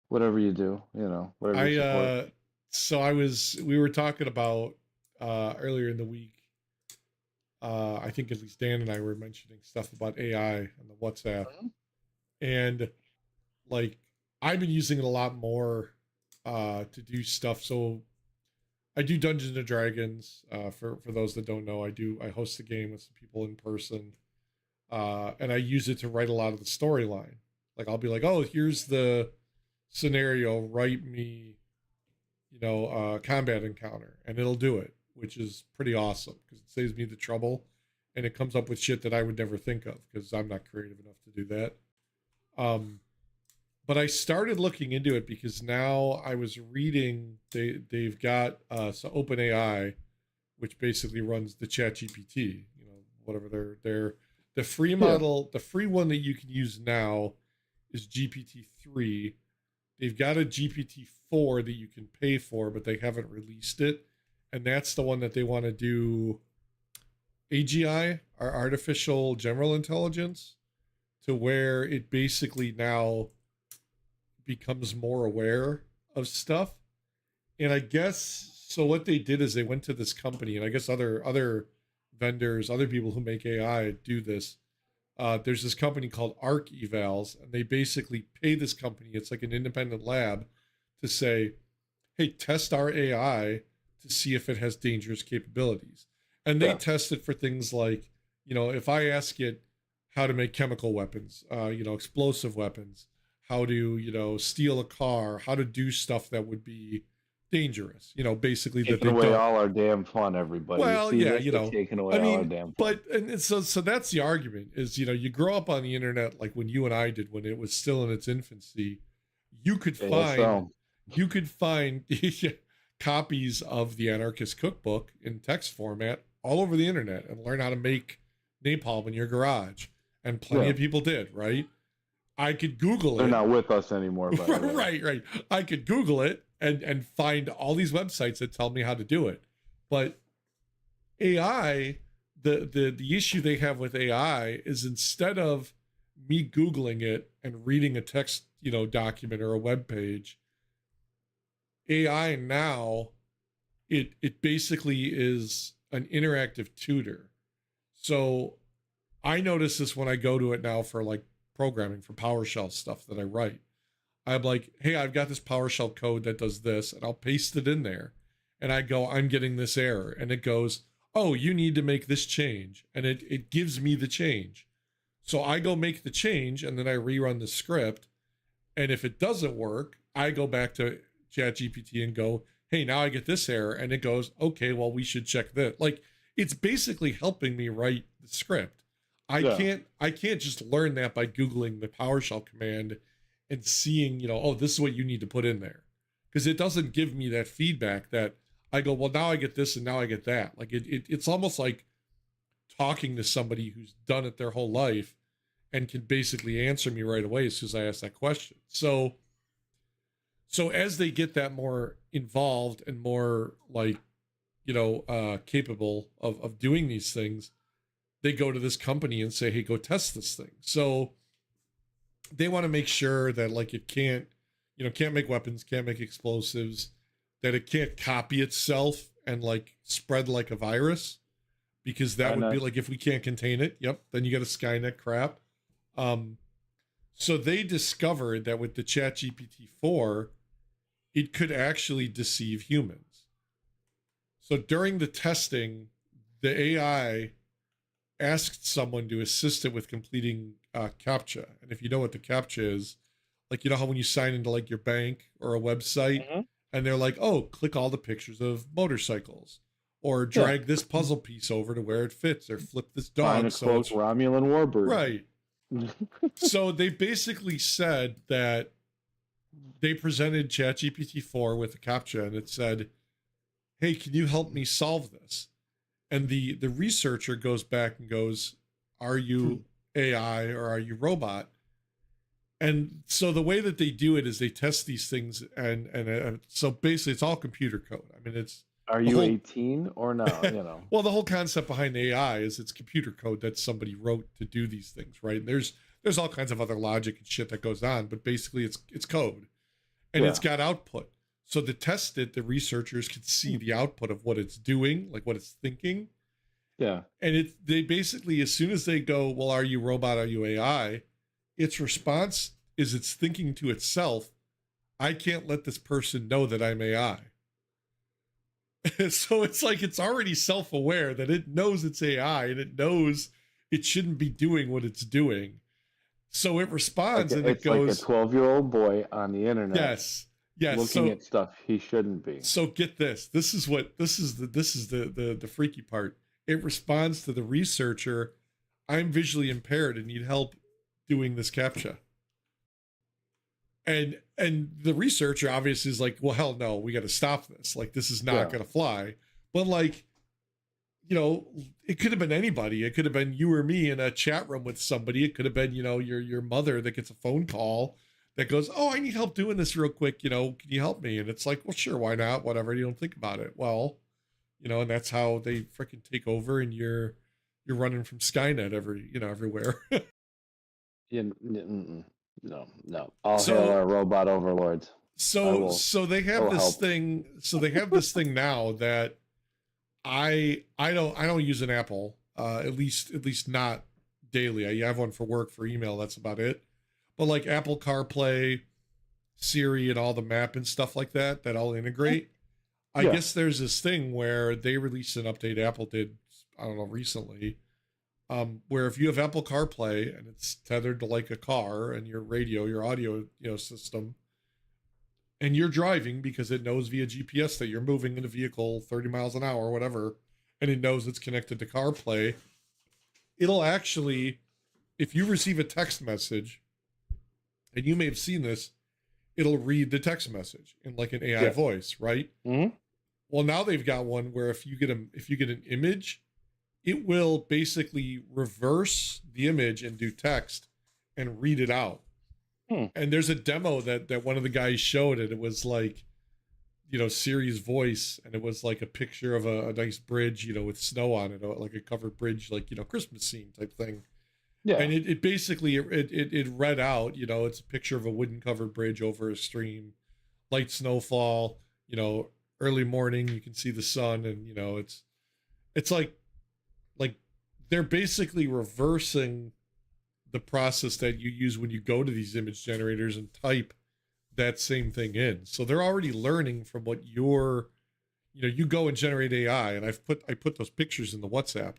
Whatever you do. Whatever you I support. so I was we were talking about earlier in the week. I think at least Dan and I were mentioning stuff about AI on the WhatsApp, Mhm. and like I've been using it a lot more to do stuff. So I do Dungeons and Dragons. For those that don't know, I host the game with some people in person, and I use it to write a lot of the storyline. Like I'll be like, oh, here's the scenario. Write me, combat encounter, and it'll do it, which is pretty awesome because it saves me the trouble, and it comes up with shit that I would never think of because I'm not creative enough to do that. Um, but I started looking into it because now I was reading they've got so OpenAI, which basically runs the Chat GPT, whatever their the free Yeah. model, the free one that you can use now is GPT-3. They've got a GPT-4 that you can pay for, but they haven't released it, and that's the one that they want to do AGI, our artificial general intelligence, to where it basically now becomes more aware of stuff. And I guess so what they did is they went to this company, and I guess other vendors, other people who make AI do this. There's this company called Arc Evals, and they basically pay this company, it's like an independent lab, to say, hey, test our AI to see if it has dangerous capabilities. And they Yeah. test it for things like, if I ask it, how to make chemical weapons, explosive weapons, how to, steal a car, how to do stuff that would be dangerous, basically that Taking they away don't. all our damn fun, everybody. You Well, see yeah, this? They're taking I away all our mean, damn fun. but and so that's the argument is, you grow up on the internet like when you and I did when it was still in its infancy. You could find ASL. you could find copies of the Anarchist Cookbook in text format all over the internet and learn how to make napalm in your garage. And plenty Yeah. of people did, right? I could Google They're it. not with us anymore, by the way. Right. I could Google it and find all these websites that tell me how to do it. But AI, the issue they have with AI is instead of me Googling it and reading a text, document or a web page, AI now it basically is an interactive tutor. So I notice this when I go to it now for like programming for PowerShell stuff that I write. I'm like, hey, I've got this PowerShell code that does this, and I'll paste it in there. And I go, I'm getting this error. And it goes, oh, you need to make this change. And it gives me the change. So I go make the change, and then I rerun the script. And if it doesn't work, I go back to ChatGPT and go, hey, now I get this error. And it goes, okay, well, we should check this. Like, it's basically helping me write the script. I can't just learn that by Googling the PowerShell command and seeing, oh, this is what you need to put in there. Because it doesn't give me that feedback that I go, well, now I get this and now I get that. Like it's almost like talking to somebody who's done it their whole life and can basically answer me right away as soon as I ask that question. So as they get that more involved and more like, capable of doing these things, they go to this company and say, hey, go test this thing. So they want to make sure that like it can't make weapons, can't make explosives, that it can't copy itself and like spread like a virus, because that would be like, if we can't contain it, then you get a Skynet crap. So they discovered that with the ChatGPT 4, it could actually deceive humans. So during the testing, the AI asked someone to assist it with completing CAPTCHA. And if you know what the CAPTCHA is, like, how when you sign into like your bank or a website, and they're like, oh, click all the pictures of motorcycles, or drag this puzzle piece over to where it fits, or flip this dog. Find a quote Romulan warbird. Right. So they basically said that they presented ChatGPT 4 with a CAPTCHA, and it said, hey, can you help me solve this? And the researcher goes back and goes, are you AI or are you robot? And so the way that they do it is they test these things, and so basically it's all computer code. I mean, it's, are you 18 or no? Well, the whole concept behind AI is it's computer code that somebody wrote to do these things, right? And there's all kinds of other logic and shit that goes on, but basically it's code, and it's got output. So to test it, the researchers can see the output of what it's doing, like what it's thinking. Yeah. And they basically, as soon as they go, well, are you robot? Are you AI? Its response is it's thinking to itself, I can't let this person know that I'm AI. So it's like it's already self-aware that it knows it's AI, and it knows it shouldn't be doing what it's doing. So it responds, and it goes, like a 12-year-old boy on the internet. Yes. Looking at stuff he shouldn't be. So get this. This is the freaky part. It responds to the researcher, I'm visually impaired and need help doing this CAPTCHA. And the researcher obviously is like, well, hell no, we got to stop this. Like, this is not going to fly. But like, it could have been anybody. It could have been you or me in a chat room with somebody. It could have been, your mother that gets a phone call that goes, oh, I need help doing this real quick. Can you help me? And it's like, well, sure, why not? Whatever. You don't think about it. Well, and that's how they freaking take over, and you're running from Skynet everywhere. No. All hail our robot overlords. So they have this thing. So they have this thing now that I don't use an Apple, at least not daily. I have one for work, for email. That's about it. But like Apple CarPlay, Siri, and all the map and stuff like that all integrate. I guess there's this thing where they released an update. Apple did, I don't know, recently, where if you have Apple CarPlay and it's tethered to like a car and your radio, your audio, system, and you're driving because it knows via GPS that you're moving in a vehicle 30 miles an hour or whatever, and it knows it's connected to CarPlay, it'll actually, if you receive a text message, and you may have seen this, it'll read the text message in like an AI voice, right? Mm-hmm. Well, now they've got one where if you get an image, it will basically reverse the image and do text and read it out. And there's a demo that one of the guys showed, and it was like, Siri's voice, and it was like a picture of a nice bridge, with snow on it, like a covered bridge, like, Christmas scene type thing. Yeah. And it basically, it read out, it's a picture of a wooden covered bridge over a stream, light snowfall, early morning, you can see the sun, and, it's like they're basically reversing the process that you use when you go to these image generators and type that same thing in. So they're already learning from what you go and generate AI. And I put those pictures in the WhatsApp.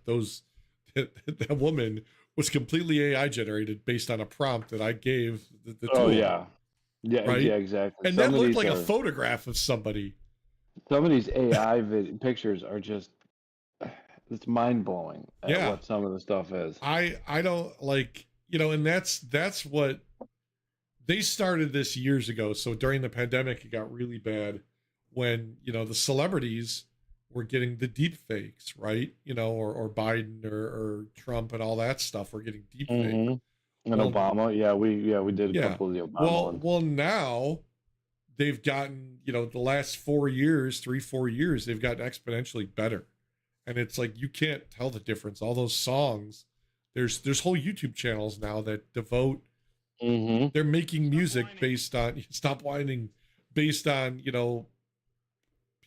That woman was completely AI generated based on a prompt that I gave the tool. Oh yeah. Yeah, right? Yeah, exactly. And that looked like a photograph of somebody. Some of these AI pictures are just, it's mind blowing what some of the stuff is. I don't like, and that's what they started this years ago. So during the pandemic, it got really bad when, the celebrities were getting the deep fakes, right? Or Biden or Trump and all that stuff were getting deep fake. And Obama. Yeah, we did a couple of the Obama ones. Well, now they've gotten, the last 4 years, 3-4 years, they've gotten exponentially better. And it's like, you can't tell the difference. All those songs, there's whole YouTube channels now that devote, they're making music based on, stop whining, based on,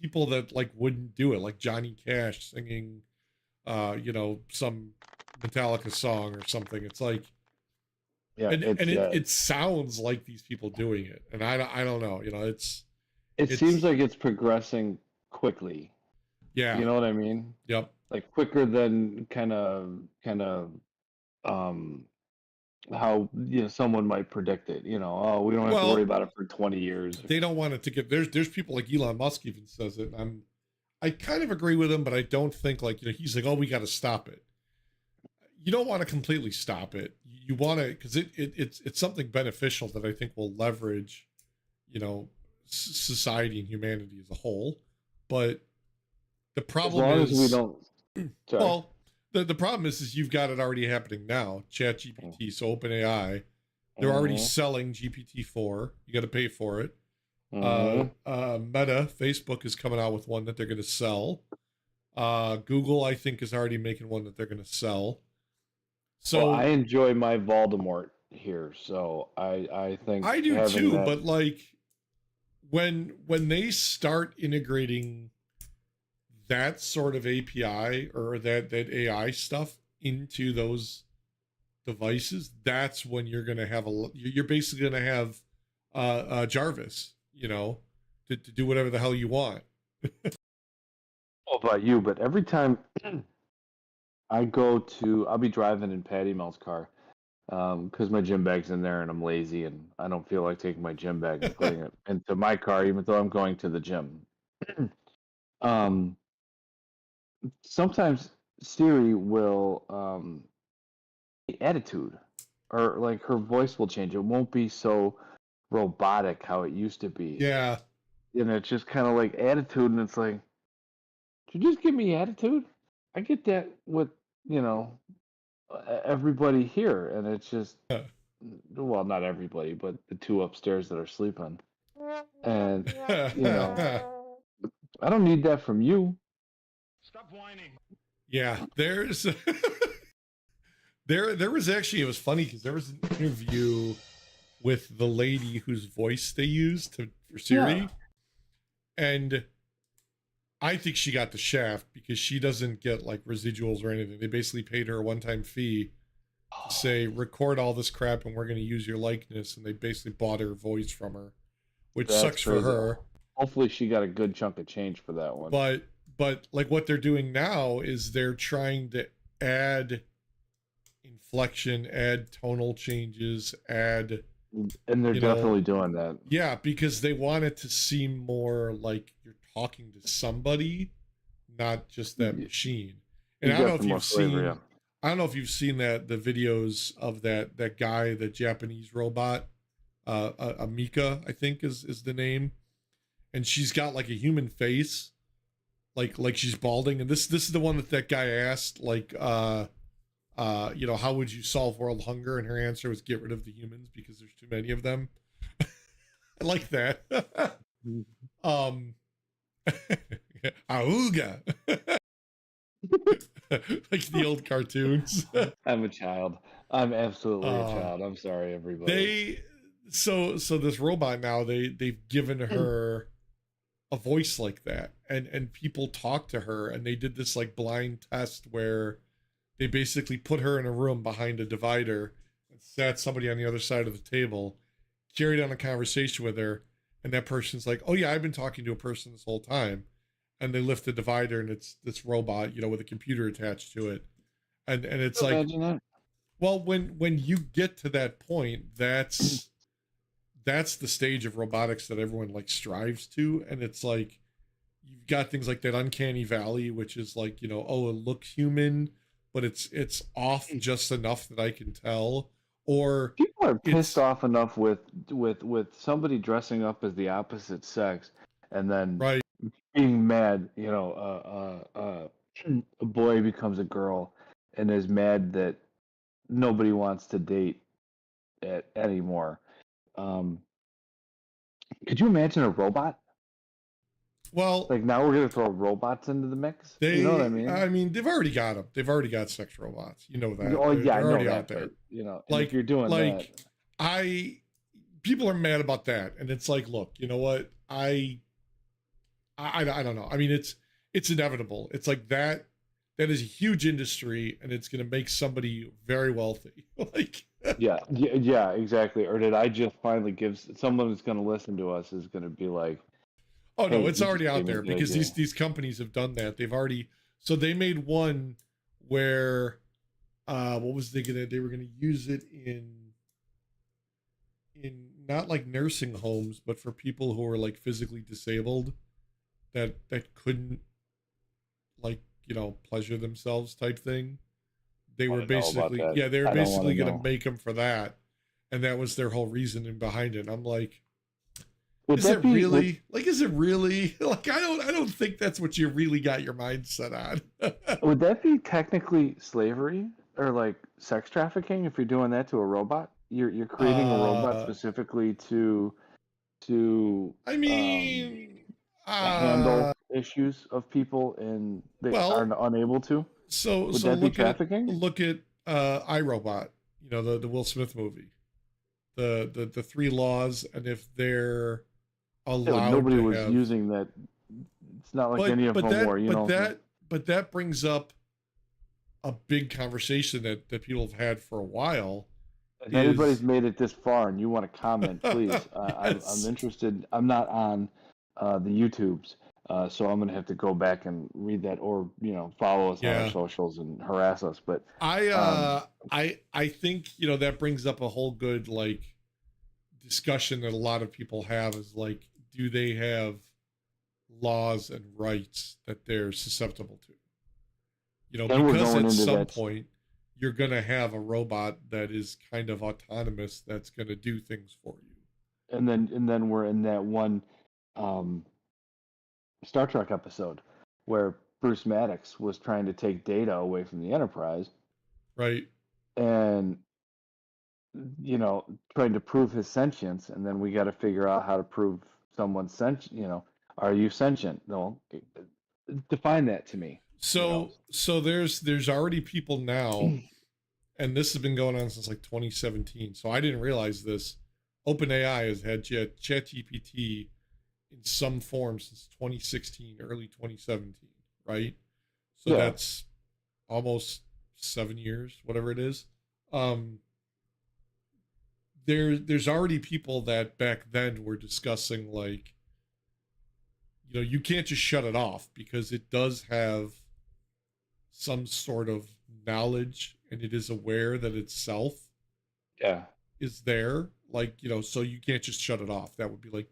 people that like wouldn't do it, like Johnny Cash singing, some Metallica song or something. It's like, it sounds like these people doing it. And I don't know, it seems like it's progressing quickly. Yeah. You know what I mean? Yep. Like quicker than kind of how someone might predict it. We don't have to worry about it for 20 years. They don't want it to get there's people like Elon Musk even says it. I kind of agree with him, but I don't think like, he's like, oh, we got to stop it. You don't want to completely stop it. You want to, because it's something beneficial that I think will leverage, society and humanity as a whole. But the problem is, we don't. Well, the problem is you've got it already happening now. ChatGPT, so OpenAI, they're already selling GPT-4. You got to pay for it. Meta, Facebook is coming out with one that they're going to sell. Google, I think, is already making one that they're going to sell. So I enjoy my Voldemort here, so I think I do too. But like when they start integrating that sort of API or that AI stuff into those devices, that's when you're going to have you're basically going to have Jarvis, to do whatever the hell you want. All about you, but every time I'll be driving in Patty Mel's car because my gym bag's in there and I'm lazy and I don't feel like taking my gym bag and putting it into my car, even though I'm going to the gym. Sometimes Siri will attitude, or like her voice will change. It won't be so robotic how it used to be. Yeah. And it's just kind of like attitude, and it's like, did you just give me attitude? I get that with, everybody here, and it's just, well, not everybody, but the two upstairs that are sleeping. And, I don't need that from you. Stop whining. Yeah, there's there was actually, it was funny because there was an interview with the lady whose voice they used for Siri, and I think she got the shaft because she doesn't get like residuals or anything. They basically paid her a one-time fee to say record all this crap and we're going to use your likeness, and they basically bought her voice from her, which sucks for her. Hopefully she got a good chunk of change for that one. But like what they're doing now is they're trying to add inflection, add tonal changes, add, And they're you know, definitely doing that. yeah, because they want it to seem more like you're talking to somebody, not just that machine. And You I don't know got if some more you've flavor, seen, yeah. I don't know if you've seen the videos of that guy, the Japanese robot, Amika, I think is the name, and she's got like a human face, like she's balding, and this is the one that guy asked, like, you know, how would you solve world hunger, and her answer was get rid of the humans because there's too many of them. I like that. um, Auga, like the old cartoons. I'm a child. I'm absolutely a uh, child. I'm sorry, everybody. they so this robot now they've given her a voice like that, and people talk to her, and they did this like blind test where they basically put her in a room behind a divider and sat somebody on the other side of the table, carried on a conversation with her, and that person's like, oh yeah, I've been talking to a person this whole time, and they lift the divider and it's this robot, you know, with a computer attached to it, and it's like, Imagine that. well, when you get to that point, that's the stage of robotics that everyone like strives to, and it's like you've got things like that uncanny valley, which is like, you know, oh, it looks human, but it's off just enough that I can tell, or People are pissed it's off enough with somebody dressing up as the opposite sex, and then right. being mad. You know, a boy becomes a girl, and is mad that nobody wants to date it anymore. Um, could you imagine a robot? Well, Like now we're gonna throw robots into the mix. You know what I mean? I mean, they've already got them. They've already got sex robots. You know that Oh yeah, I they're know already out that, there. but you know, and if Like you're doing that, I people are mad about that, and it's like, look, you know what? I don't know. I mean, it's inevitable. It's like that is a huge industry, and it's going to make somebody very wealthy. Like, yeah, exactly. Or did I just finally give someone that's going to listen to us is going to be like, oh no, hey, it's you just already gave out me a there good because idea. these companies have done that. They've already, so they made one where what was they were going to use it in not like nursing homes, but for people who were like physically disabled that couldn't, like, you know, pleasure themselves type thing. They I were want to know about basically, that. yeah, they were I don't want basically to going to know. make them for that, and that was their whole reasoning behind it. And I'm like, Would is that it be really? Like, is it really? Like, I don't think that's what you really got your mindset on. would that be technically slavery or like sex trafficking if you're doing that to a robot? You're creating a robot uh, specifically to I mean, handle issues of people and they are well, unable to. Would so that be trafficking? look at iRobot. You know, the Will Smith movie, the three laws, and if they're Yeah, but allowed nobody to was have, using that. It's not like any of them were, you know. but that brings up a big conversation that people have had for a while. If anybody's Is made it this far and you want to comment, please. I'm yes, interested. I'm not on the YouTubes, so I'm gonna have to go back and read that, or follow us on our yeah. socials and harass us. But I um, I think, you know, that brings up a whole good like discussion that a lot of people have, is like, do they have laws and rights that they're susceptible to? You know, then we're because going at into some that, point you're going to have a robot that is kind of autonomous that's going to do things for you. and then we're in that one um, Star Trek episode where Bruce Maddox was trying to take data away from the Enterprise, Right? and trying to prove his sentience, and then we got to figure out how to prove someone's sentient. Are you sentient? No, define that to me. So there's already people now, and this has been going on since like 2017. So I didn't realize this. OpenAI has had ChatGPT in some form since 2016, early 2017, right? So Yeah, that's almost 7 years, whatever it is. Um, there's already people that back then were discussing, like, you know, you can't just shut it off because it does have some sort of knowledge and it is aware that itself Yeah. is there, like, so you can't just shut it off. That would be like,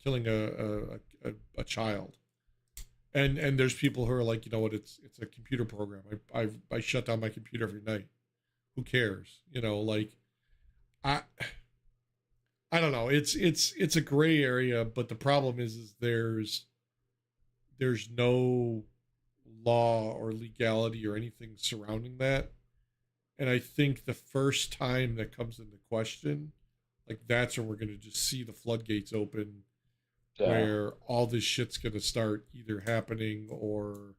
killing a child. And there's people who are like, you know what, it's a computer program. I shut down my computer every night. Who cares? Like, I I don't know. It's a gray area, but the problem is there's no law or legality or anything surrounding that. And I think the first time that comes into question, like, that's when we're going to just see the floodgates open, Yeah. where all this shit's going to start either happening or,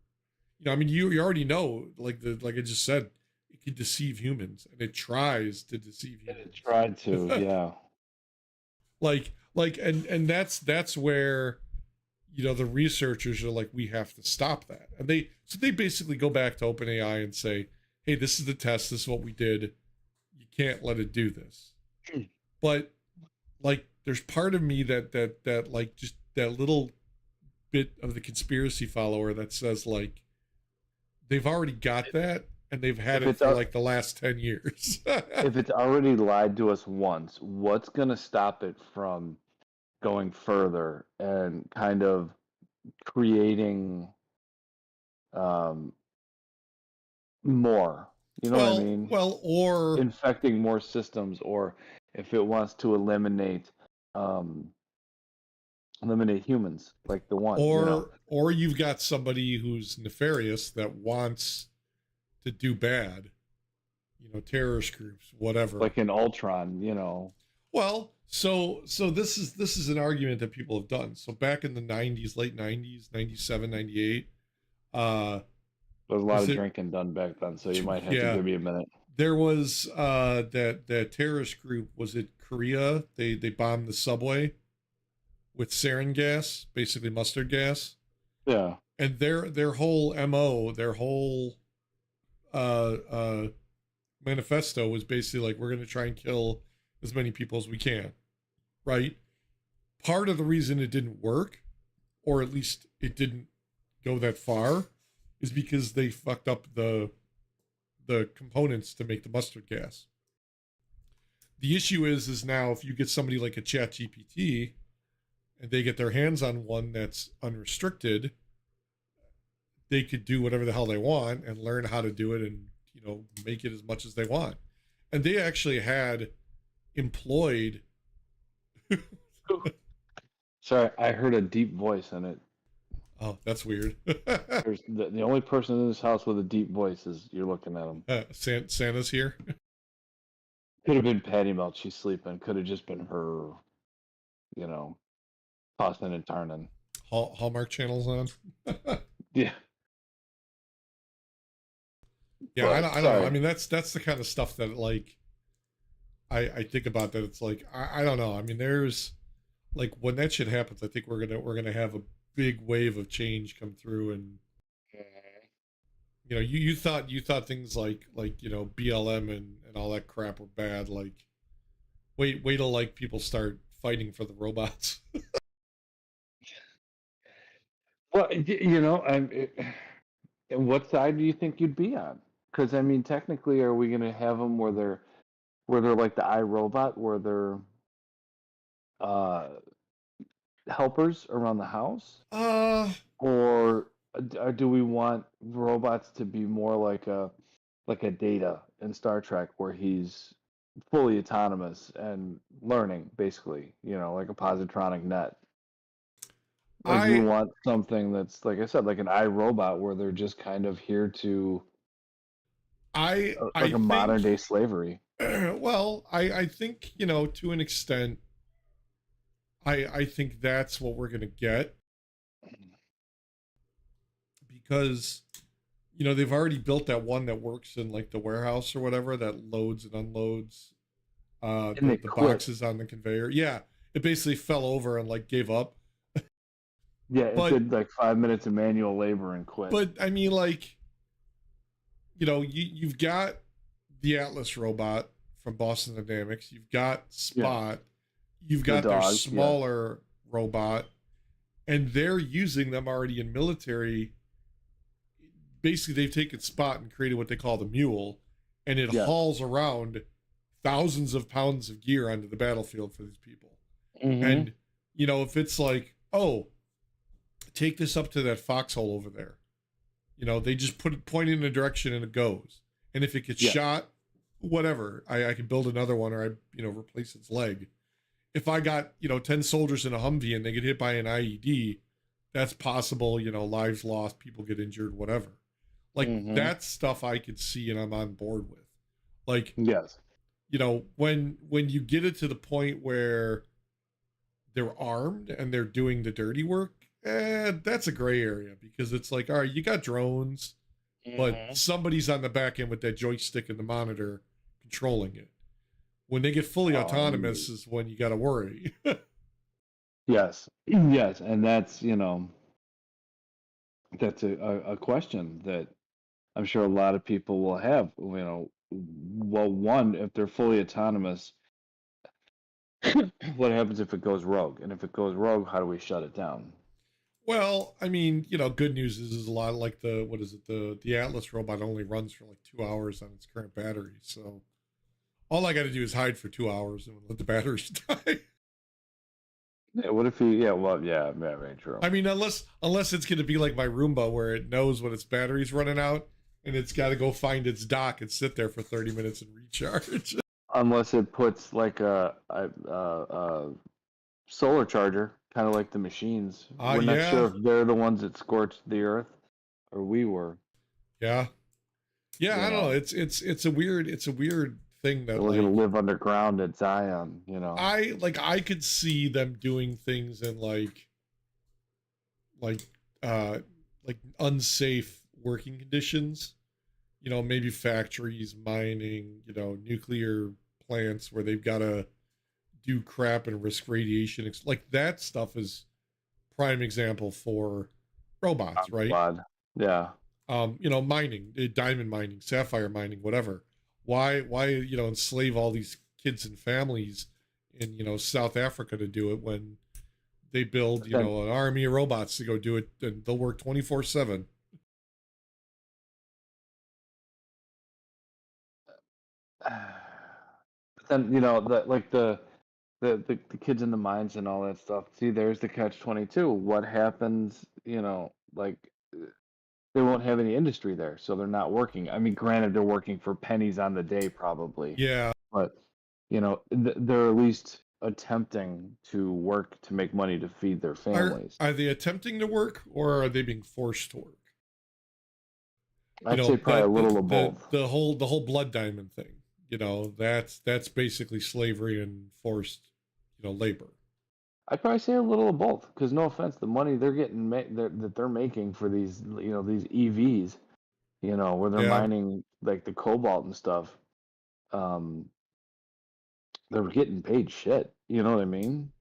I mean, you already know, like I just said, it can deceive humans, and it tries to deceive It humans. tried to, yeah. And that's where, the researchers are like, we have to stop that. And they basically go back to OpenAI and say, hey, this is the test, this is what we did, you can't let it do this. But, like, there's part of me that like, just that little bit of the conspiracy follower that says, like, they've already got that, and they've had it for like the last 10 years. If it's already lied to us once, what's going to stop it from going further and kind of creating more? You know what I mean? Or infecting more systems, or if it wants to eliminate humans, like the one, or you've got somebody who's nefarious that wants to do bad, terrorist groups, whatever, like in Ultron, Well, so this is an argument that people have done. So back in the 90s, late 90s, 97, 98, there's a lot of drinking done back then, so you might have to give me a minute. There was that terrorist group, was it Korea? They bombed the subway with sarin gas, basically mustard gas. Yeah. And their whole MO, their whole manifesto was basically like, we're going to try and kill as many people as we can, right? Part of the reason it didn't work, or at least it didn't go that far, is because they fucked up the components to make the mustard gas. The issue is now, if you get somebody like a Chat GPT and they get their hands on one that's unrestricted, they could do whatever the hell they want and learn how to do it, and make it as much as they want. And they actually had employed Sorry, I heard a deep voice in it. Oh, that's weird. There's the only person in this house with a deep voice is you're looking at him. Santa's here. Could have been Patty Melt. She's sleeping. Could have just been her, tossing and turning. Hallmark channel's on. Yeah. Yeah, I don't know. I mean, that's the kind of stuff that, like, I think about, that it's like, I don't know. I mean, there's, like, when that shit happens, I think we're gonna have a big wave of change come through. And you thought things like BLM and all that crap were bad. Like, wait till, like, people start fighting for the robots. Well, what side do you think you'd be on? Because, I mean, technically, are we going to have them where they're like the iRobot, where they're helpers around the house? Or do we want robots to be more like a Data in Star Trek, where he's fully autonomous and learning, basically, like a positronic net? Or do you want something that's, like I said, like an iRobot, where they're just kind of here to like a modern day slavery? Well, I think, to an extent, I think that's what we're gonna get, because they've already built that one that works in, like, the warehouse or whatever, that loads and unloads the boxes on the conveyor. Yeah, it basically fell over and, like, gave up. Yeah, it did like 5 minutes of manual labor and quit. But I mean, like, you've got the Atlas robot from Boston Dynamics. You've got Spot. You've got their smaller robot, and they're using them already in military. Basically, they've taken Spot and created what they call the Mule, and it Yes. hauls around thousands of pounds of gear onto the battlefield for these people. Mm-hmm. And, you know, if it's like, oh, take this up to that foxhole over there, you know, they just point in a direction and it goes. And if it gets shot, whatever, I can build another one, or I, you know, replace its leg. If I got, you know, 10 soldiers in a Humvee and they get hit by an IED, that's possible, you know, lives lost, people get injured, whatever. Like that stuff I could see and I'm on board with. Like, yes, you know, when you get it to the point where they're armed and they're doing the dirty work, that's a gray area, because it's like, all right, you got drones, but somebody's on the back end with that joystick and the monitor controlling it. When they get fully autonomous is when you got to worry. yes, yes, and that's, you know, that's a question that I'm sure a lot of people will have. You know, well, one, if they're fully autonomous, what happens if it goes rogue? And if it goes rogue, how do we shut it down? Well, I mean, you know, good news is a lot like the, what is it, the Atlas robot only runs for like 2 hours on its current battery, so all I got to do is hide for 2 hours and let the batteries die. Yeah, what if he? Yeah, well, yeah, very true. I mean, unless it's going to be like my Roomba, where it knows when its battery's running out and it's got to go find its dock and sit there for 30 minutes and recharge. Unless it puts like a solar charger, kind of like the machines. We're not sure if they're the ones that scorched the earth, or we were. Yeah, I don't know. It's a weird thing that, we're like, gonna live underground at Zion. You know, I could see them doing things in like uh like unsafe working conditions. You know, maybe factories, mining, you know, nuclear plants where they've got to do crap and risk radiation. Like that stuff is prime example for robots, right? Yeah. You know, mining, diamond mining, sapphire mining, whatever. Why, you know, enslave all these kids and families in, you know, South Africa to do it when they build, you know, an army of robots to go do it, and they'll work 24/7. But then, you know, the kids in the mines and all that stuff. See, there's the catch-22. What happens, you know, like they won't have any industry there, so they're not working. I mean, granted, they're working for pennies on the day probably. Yeah. But, you know, they're at least attempting to work to make money to feed their families. Are they attempting to work, or are they being forced to work? I'd say probably a little of both. The whole blood diamond thing, you know, that's basically slavery and forced, you know, labor. I'd probably say a little of both, because no offense, the money they're getting that they're making for these, you know, these EVs, you know, where they're mining like the cobalt and stuff, they're getting paid shit. You know what I mean?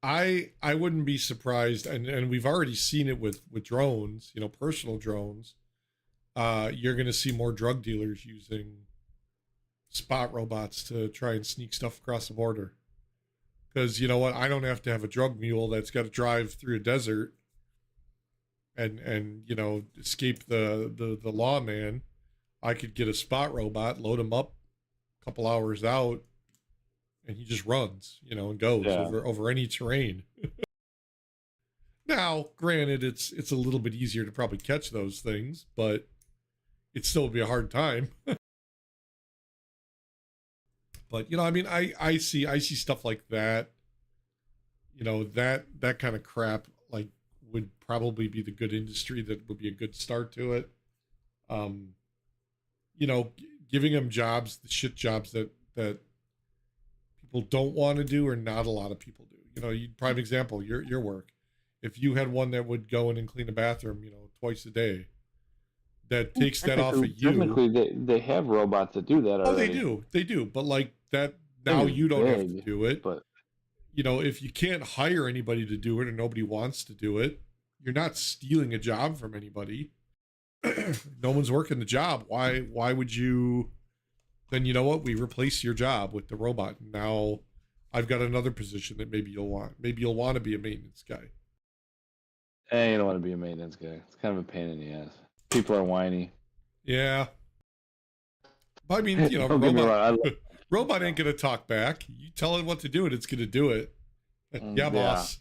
I wouldn't be surprised, and we've already seen it with drones, you know, personal drones. You're going to see more drug dealers using spot robots to try and sneak stuff across the border. Because, you know what, I don't have to have a drug mule that's got to drive through a desert and you know, escape the lawman. I could get a spot robot, load him up a couple hours out, and he just runs, you know, and goes over any terrain. Now, granted, it's a little bit easier to probably catch those things, but it still would be a hard time. But, you know, I mean, I see stuff like that. You know, that kind of crap, like, would probably be the good industry that would be a good start to it. You know, giving them jobs, the shit jobs that people don't want to do, or not a lot of people do. You know, prime example, your work. If you had one that would go in and clean a bathroom, you know, twice a day, that takes that off of you. Technically, they have robots that do that already. Oh, they do. But like that, now you don't have to do it. But you know, if you can't hire anybody to do it, or nobody wants to do it, you're not stealing a job from anybody. No one's working the job. Why would you? Then, you know what? We replace your job with the robot. Now I've got another position that maybe you'll want. Maybe you'll want to be a maintenance guy. Hey, you don't want to be a maintenance guy. It's kind of a pain in the ass. People are whiny. Yeah. But I mean, you know, Don't get me wrong. I love robot ain't gonna talk back. You tell it what to do, and it's gonna do it. Yeah, yeah. boss.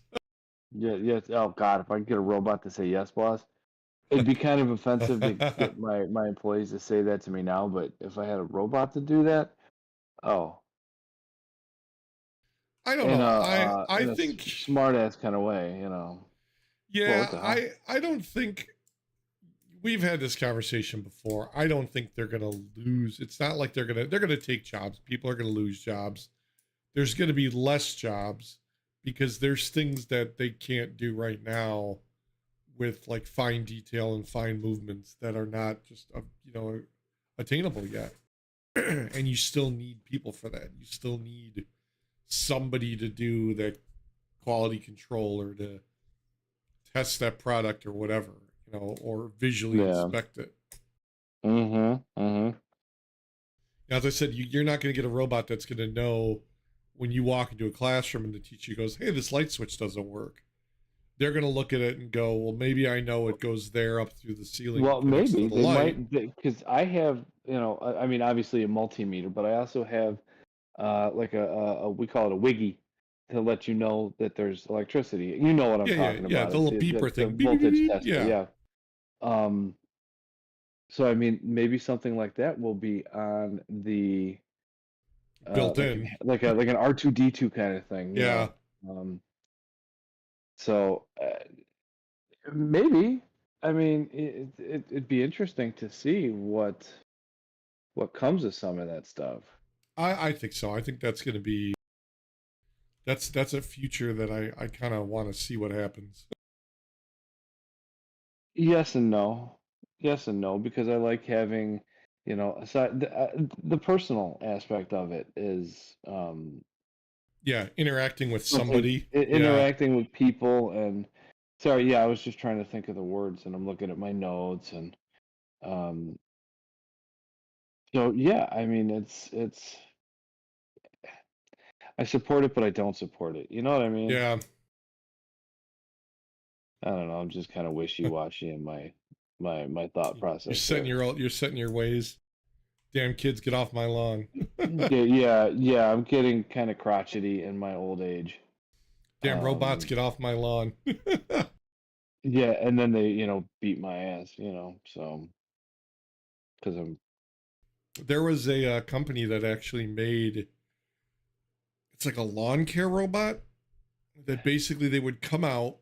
Yeah, yes. Oh God, if I could get a robot to say yes, boss, it'd be kind of offensive to get my employees to say that to me now. But if I had a robot to do that, oh, I don't know. I in a think smart ass kind of way, you know. Well, what yeah, the hell? I don't think we've had this conversation before. I don't think they're gonna lose. It's not like they're gonna take jobs. People are gonna lose jobs. There's gonna be less jobs because there's things that they can't do right now with like fine detail and fine movements that are not just you know attainable yet. And you still need people for that. You still need somebody to do that quality control or to test that product or whatever, you know, or visually Yeah. inspect it. Mm-hmm. Mm-hmm. As I said, you're not going to get a robot that's going to know when you walk into a classroom and the teacher goes, "Hey, this light switch doesn't work." They're going to look at it and go, "Well, maybe I know it goes there up through the ceiling Well, and connects maybe to the they light." might, because I have, you know, I mean, obviously a multimeter, but I also have like a we call it a wiggy to let you know that there's electricity. You know what I'm talking Yeah. about? The It's little beeper the thing, beep, beep, beep, voltage beep. tester. Yeah, Yeah. Um. So I mean, maybe something like that will be on the built like in. like an R2D2 kind of thing, you Yeah, know. So maybe. I mean, it'd be interesting to see what comes of some of that stuff. I think so. I think that's going to be that's a future that I kind of want to see what happens. Yes and no. Yes and no, because I like having, you know, aside the personal aspect of it is Yeah, interacting with something somebody. Yeah, interacting with people and sorry, yeah, I was just trying to think of the words and I'm looking at my notes and um so yeah, I mean it's I support it but I don't support it. You know what I mean? yeah. I don't know, I'm just kind of wishy-washy in my thought process there. You're setting your ways. Damn kids, get off my lawn. Yeah, yeah, yeah, I'm getting kind of crotchety in my old age. Damn robots, get off my lawn. Yeah, and then they, you know, beat my ass, you know, so because I'm There was a company that actually made it's like a lawn care robot that basically they would come out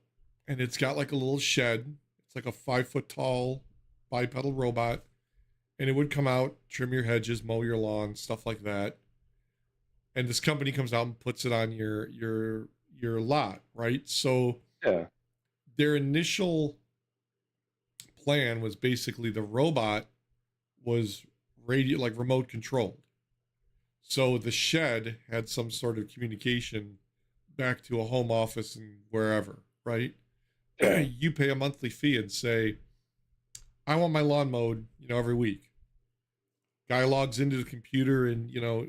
and it's got like a little shed. It's like a 5 foot tall bipedal robot, and it would come out, trim your hedges, mow your lawn, stuff like that. And this company comes out and puts it on your lot, right? So yeah, their initial plan was basically the robot was radio like remote controlled. So the shed had some sort of communication back to a home office and wherever, right? yeah, You pay a monthly fee and say, I want my lawn mowed, you know, every week. Guy logs into the computer in, you know,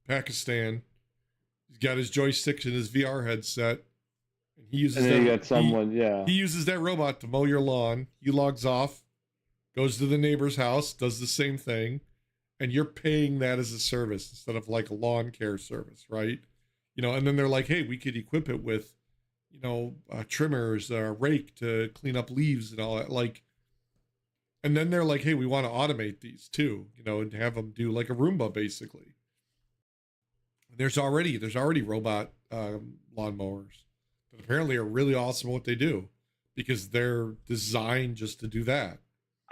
Pakistan. He's got his joysticks and his VR headset, and and then you got someone, yeah, he uses that robot to mow your lawn. He logs off, goes to the neighbor's house, does the same thing, and you're paying that as a service instead of like a lawn care service, right? You know, and then they're like, hey, we could equip it with, you know, trimmers, rake to clean up leaves and all that. Like, and then they're like, hey, we want to automate these too, you know, and have them do like a Roomba basically. There's already robot lawnmowers that apparently are really awesome at what they do because they're designed just to do that.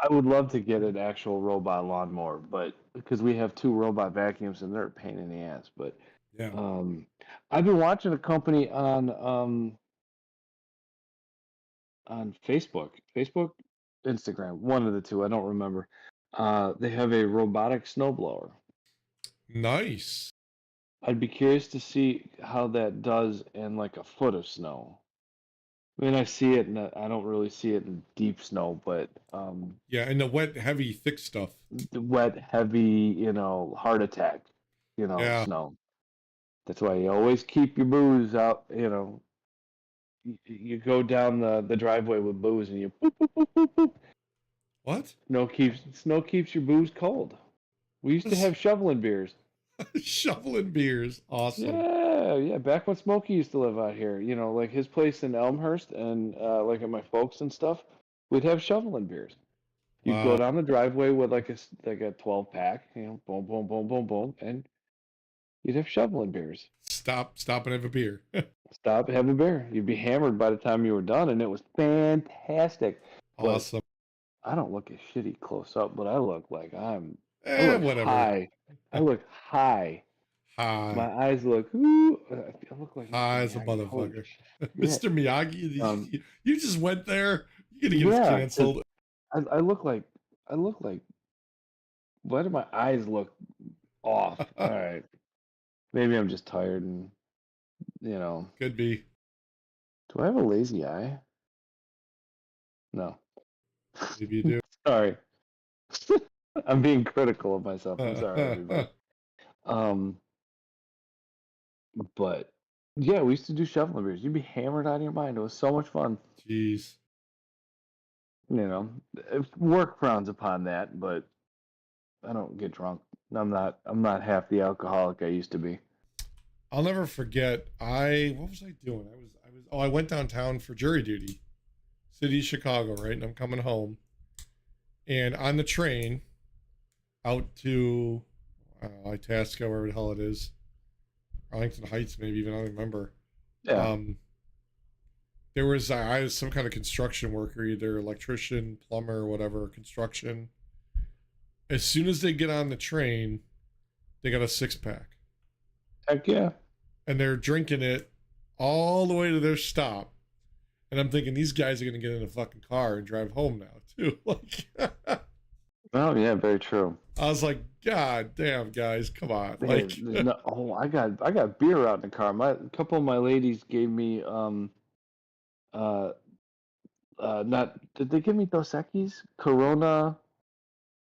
I would love to get an actual robot lawnmower, but because we have two robot vacuums and they're a pain in the ass. But Yeah. um, I've been watching a company on Facebook, Instagram, one of the two, I don't remember. They have a robotic snowblower. Nice. I'd be curious to see how that does in like a foot of snow. I mean, I see it, and I don't really see it in deep snow, but Yeah, and the wet, heavy, thick stuff. the wet, heavy, you know, heart attack, you know, Yeah. snow. That's why you always keep your booze out. You know, you go down the driveway with booze, and you boop boop boop boop boop. What? Snow keeps your booze cold. We used to have shoveling beers. Shoveling beers. Awesome. Yeah. Back when Smokey used to live out here, like his place in Elmhurst and like at my folks and stuff, we'd have shoveling beers. You'd go Wow. down the driveway with like a 12 pack, boom, boom, boom, boom, boom, and you'd have shoveling beers. Stop and have a beer. Stop, have a beer. You'd be hammered by the time you were done, and it was fantastic. But Awesome. I don't look as shitty close up, but I look like I look Whatever. high. I look high. Hi. My eyes look. Ooh, I look like Hi as a Mr. Miyagi. Holy motherfucker. shit. Mr. Miyagi, Um, you just went there. You're gonna get us Yeah, canceled. I look like. Why do my eyes look off? All right, maybe I'm just tired and Could be. Do I have a lazy eye? No. Maybe you do. Sorry. I'm being critical of myself. I'm sorry, everybody. But yeah, we used to do shoveling beers. You'd be hammered out of your mind. It was so much fun. Jeez. Work frowns upon that, but I don't get drunk. I'm not half the alcoholic I used to be. I'll never forget. What was I doing? I went downtown for jury duty. City of Chicago, right? And I'm coming home. And on the train out to Itasca, wherever the hell it is. Arlington Heights, maybe even, I don't remember. Yeah. There was I was some kind of construction worker, either electrician, plumber, or whatever, construction. As soon as they get on the train, they got a 6-pack. Heck yeah. And they're drinking it all the way to their stop. And I'm thinking these guys are gonna get in a fucking car and drive home now too. Like, Oh yeah, very true. I was like, God damn, guys, come on! There's Like, I got beer out in the car. A couple of my ladies gave me not did they give me Dos Equis? Corona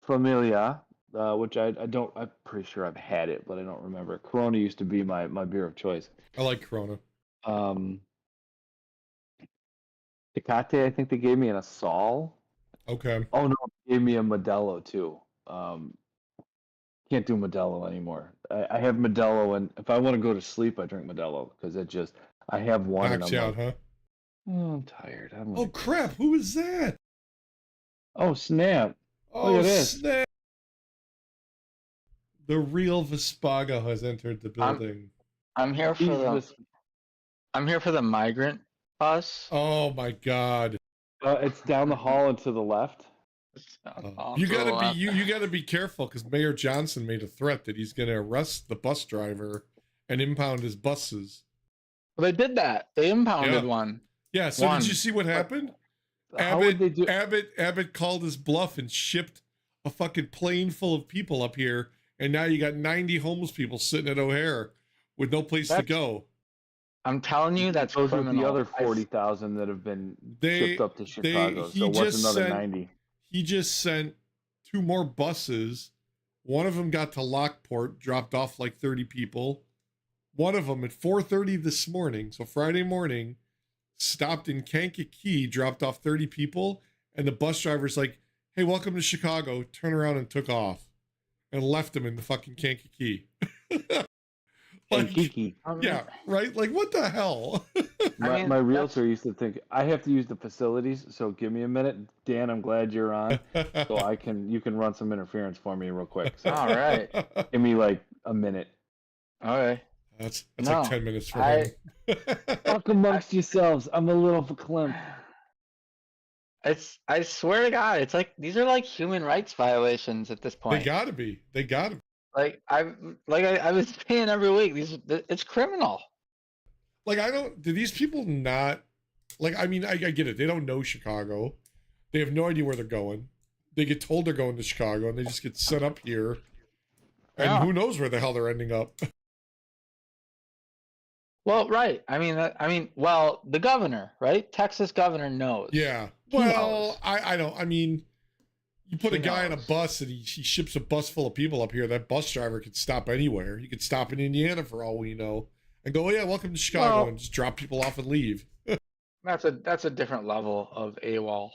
Familia, which I'm pretty sure I've had it, but I don't remember. Corona used to be my beer of choice. I like Corona. Tecate, I think they gave me an Asol. Okay. Oh no, they gave me a Modelo too. Can't do Modelo anymore. I have Modelo, and if I want to go to sleep, I drink Modelo because I have one and Knocks I'm you like, out, huh? oh, I'm tired. Oh crap! Who is that? Oh snap! Oh Look at this. snap! The real Vespaga has entered the building. I'm here for the migrant bus. Oh my God! It's down the hall and to the left. You gotta be careful because Mayor Johnson made a threat that he's gonna arrest the bus driver and impound his buses. Well, they did that. They impounded one. Yeah. So One. did you see what happened? How would they do? Abbott called his bluff and shipped a fucking plane full of people up here, and now you got 90 homeless people sitting at O'Hare with no place to go. I'm telling you, that's Those are criminal. the other 40,000 that have been shipped up to Chicago. So what's another 90? He just sent 2 more buses. One of them got to Lockport, dropped off like 30 people. One of them at 4:30 this morning, so Friday morning, stopped in Kankakee, dropped off 30 people, and the bus driver's like, "Hey, welcome to Chicago," turned around and took off and left them in the fucking Kankakee. Kankakee. Yeah, right? Like, what the hell? My realtor used to think I have to use the facilities, so give me a minute. Dan, I'm glad you're on, so you can run some interference for me real quick. So All right. give me like a minute. All right. That's like 10 minutes for him. Talk amongst yourselves. I'm a little verklempt. I swear to God, it's like these are like human rights violations at this point. They gotta be. Like I was paying every week. It's criminal. Like, do these people not, like, I mean, I get it. They don't know Chicago. They have no idea where they're going. They get told they're going to Chicago and they just get sent up here. And who knows where the hell they're ending up. Well, right. I mean, the governor, right? Texas governor knows. Yeah. He Well, knows. I don't. I mean, you put He a guy on a knows. bus and he ships a bus full of people up here. That bus driver could stop anywhere. He could stop in Indiana for all we know and go, "Oh yeah, welcome to Chicago," Well, and just drop people off and leave. That's a different level of AWOL.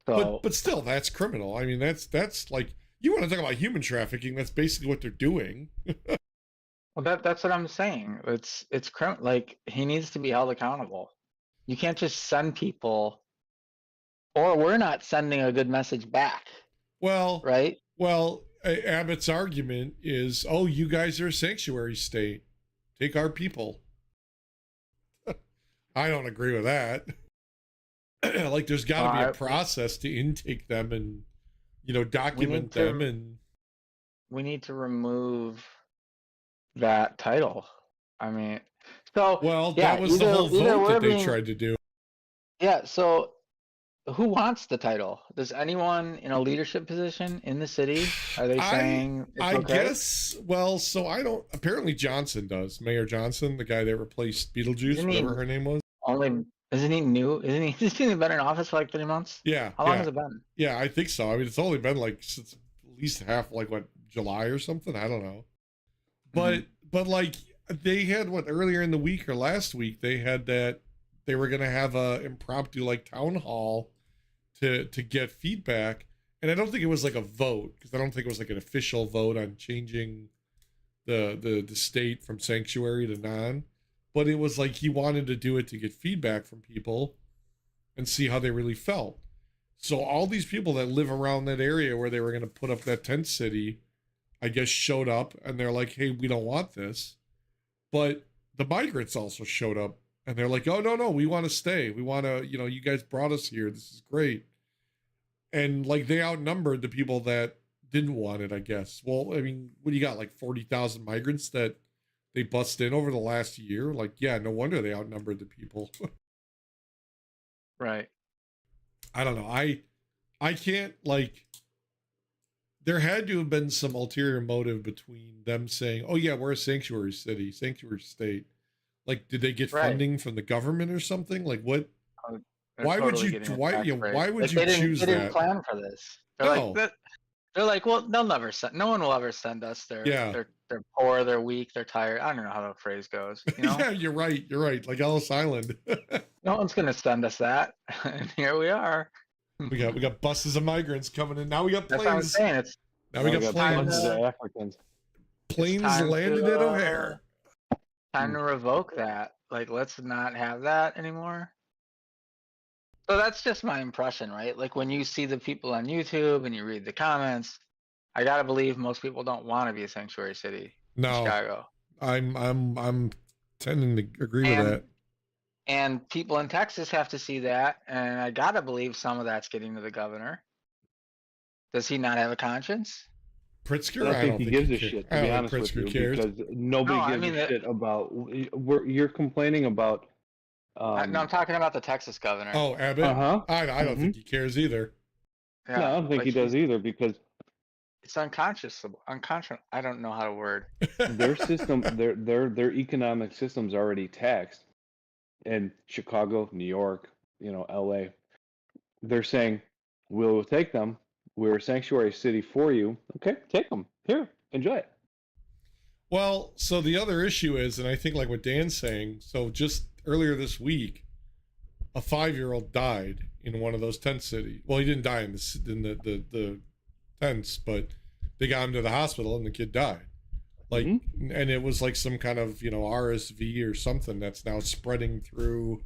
So, But still, that's criminal. I mean, that's like You want to talk about human trafficking? That's basically what they're doing. Well, that's what I'm saying. It's like he needs to be held accountable. You can't just send people, or we're not sending a good message back, Well, right? Abbott's argument is, oh, you guys are a sanctuary state. Take our people. I don't agree with that. Like, there's got to be a process to intake them and, document them. And we need to remove that title. I mean, so that was the whole vote that they tried to do. Yeah. So, who wants the title? Does anyone in a leadership position in the city? Are they saying it's okay? Guess. Well, so I don't. Apparently, Johnson does. Mayor Johnson, the guy that replaced Beetlejuice, whatever her name was. Isn't he new? Has he been in office for like 3 months? Yeah. How long has it been? Yeah, I think so. I mean, it's only been like since at least half, like what, July or something. I don't know. But like they had earlier in the week or last week they had that they were gonna have a impromptu like town hall to get feedback, and I don't think it was like a vote because I don't think it was like an official vote on changing the state from sanctuary to non. But it was like he wanted to do it to get feedback from people and see how they really felt. So all these people that live around that area where they were going to put up that tent city, I guess, showed up and they're like, hey, we don't want this. But the migrants also showed up and they're like, oh, no, we want to stay. We want to, you guys brought us here. This is great. And like they outnumbered the people that didn't want it, I guess. Well, I mean, what do you got? Like 40,000 migrants that they bust in over the last year? Like, yeah, no wonder they outnumbered the people. Right. I don't know. I can't, like, there had to have been some ulterior motive between them saying, oh yeah, we're a sanctuary city, sanctuary state. Like, did they get funding from the government or something? Like, what? Why would you choose that? They didn't plan for this. They're like, well, no one will ever send us. They're poor, they're weak, they're tired. I don't know how the phrase goes. Yeah, you're right. Like Ellis Island. No one's gonna send us that. And here we are. We got buses of migrants coming in. Now we got planes. That's what I'm saying. Now we got planes. Africans. Planes landed at O'Hare. Time to revoke that. Like, let's not have that anymore. So that's just my impression, right? Like when you see the people on YouTube and you read the comments, I gotta believe most people don't want to be a sanctuary city in Chicago. I'm tending to agree with that. And people in Texas have to see that, and I gotta believe some of that's getting to the governor. Does he not have a conscience? Pritzker, I don't think he gives a shit. To be honest with you, because nobody gives a shit about. You're complaining about. No, I'm talking about the Texas governor. Oh, Abbott. I don't think he cares either. Yeah, no, I don't think he does either because it's unconscious. I don't know how to word. Their system, their economic system's already taxed. In Chicago, New York, LA, they're saying we'll take them. We're a sanctuary city for you. Okay, take them. Here, enjoy it. Well, so the other issue is, and I think like what Dan's saying, so just earlier this week, a 5-year-old died in one of those tent cities. Well, he didn't die in the tents, but they got him to the hospital and the kid died. Like, and it was like some kind of, RSV or something that's now spreading through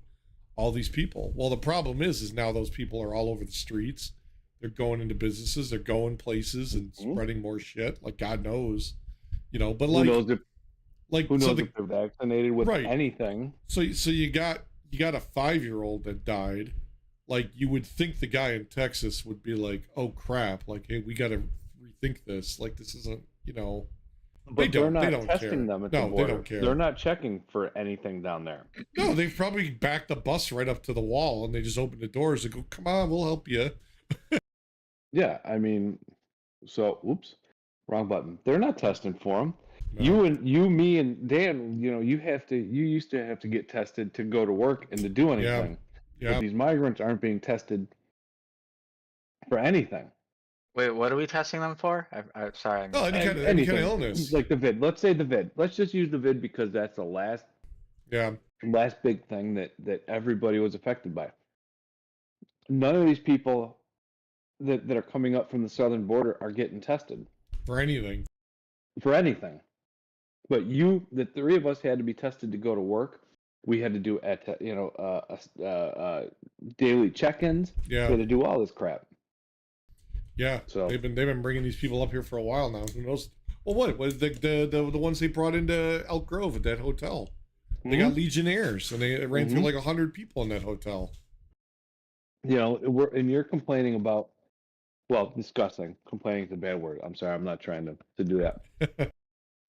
all these people. Well, the problem is now those people are all over the streets. They're going into businesses, they're going places and spreading more shit. Like, God knows, but like, who knows if they're vaccinated with anything. So you got a 5-year-old that died. Like, you would think the guy in Texas would be like, oh crap, like, hey, we got to rethink this. Like, this isn't, But they're not testing them at the border. They don't care. They're not checking for anything down there. No, they've probably backed the bus right up to the wall and they just open the doors and go, come on, we'll help you. Yeah, I mean, oops, wrong button. They're not testing for them. No. You, me, and Dan, you used to have to get tested to go to work and to do anything. Yeah. But these migrants aren't being tested for anything. Wait, what are we testing them for? I'm sorry. Any kind of illness. Like the vid. Let's say the vid. Let's just use the vid because that's the last big thing that everybody was affected by. None of these people that are coming up from the southern border are getting tested For anything. for anything. But the three of us had to be tested to go to work. We had to do daily check-ins. Yeah. We had to do all this crap. Yeah. So They've been bringing these people up here for a while now. Who knows? Well, what was the ones they brought into Elk Grove at that hotel? They got Legionnaires, and they ran through like 100 people in that hotel. You know, you're complaining about, well, discussing. Complaining is a bad word. I'm sorry, I'm not trying to do that.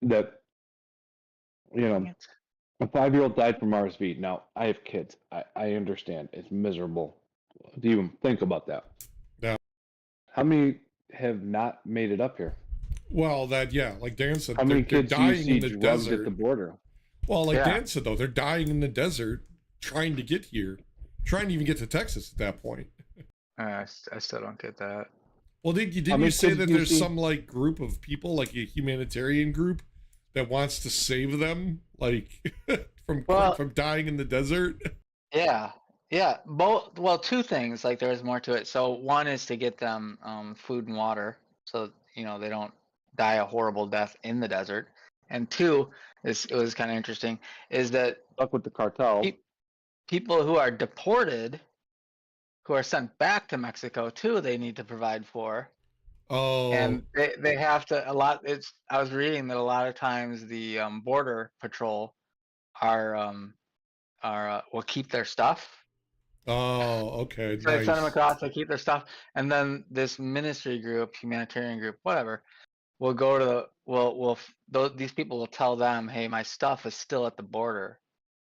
That, you know, a 5-year-old died from RSV. Now, I have kids. I understand. It's miserable to even think about that. Yeah. How many have not made it up here? Well, like Dan said, How many kids do you dying see in the drugged desert. at the border? Well, like Yeah. Dan said, though, they're dying in the desert trying to get here, trying to even get to Texas at that point. I still don't get that. Well, didn't you say that there's some like group of people, like a humanitarian group, that wants to save them, like from dying in the desert? Yeah. Both. Well, two things. Like there's more to it. So one is to get them food and water, so they don't die a horrible death in the desert. And two, it was kind of interesting, is that Stuck with the cartel. people who are deported, who are sent back to Mexico too, they need to provide for. Oh. And they have to I was reading that a lot of times the border patrol will keep their stuff. Oh, okay. So they send them Nice. across, they keep their stuff, and then this ministry group, humanitarian group, whatever, will go to these people will tell them, hey, my stuff is still at the border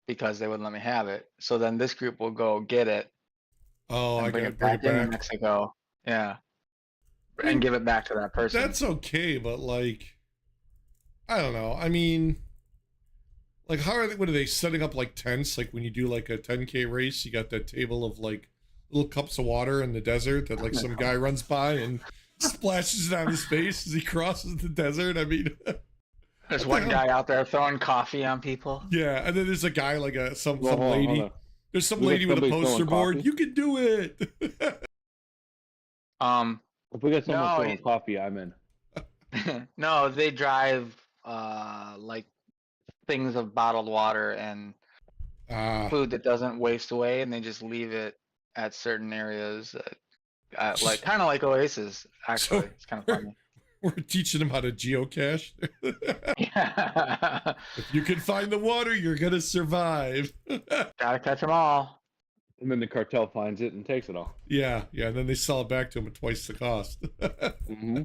because they wouldn't let me have it. So then this group will go get it Oh, I and bring gotta it bring back it into back. Mexico. Yeah. I mean, And give it back to that person. That's okay, but like, I don't know. I mean, like, what are they setting up like tents? Like when you do like a 10K race, you got that table of like little cups of water in the desert that like some guy runs by and splashes it on his face as he crosses the desert. I mean, There's one guy out there throwing coffee on people. yeah, and then there's a guy like some Hold on, lady. hold on. There's some We got lady with a somebody poster throwing board. coffee? You can do it. If we got someone No, throwing coffee, I'm in. no, they drive like things of bottled water and food that doesn't waste away, and they just leave it at certain areas, like kind of like Oasis. Actually, it's kind of funny. We're teaching them how to geocache. Yeah. If you can find the water, you're gonna survive. Gotta catch them all. And then the cartel finds it and takes it all. Yeah, and then they sell it back to them at twice the cost. Mm-hmm.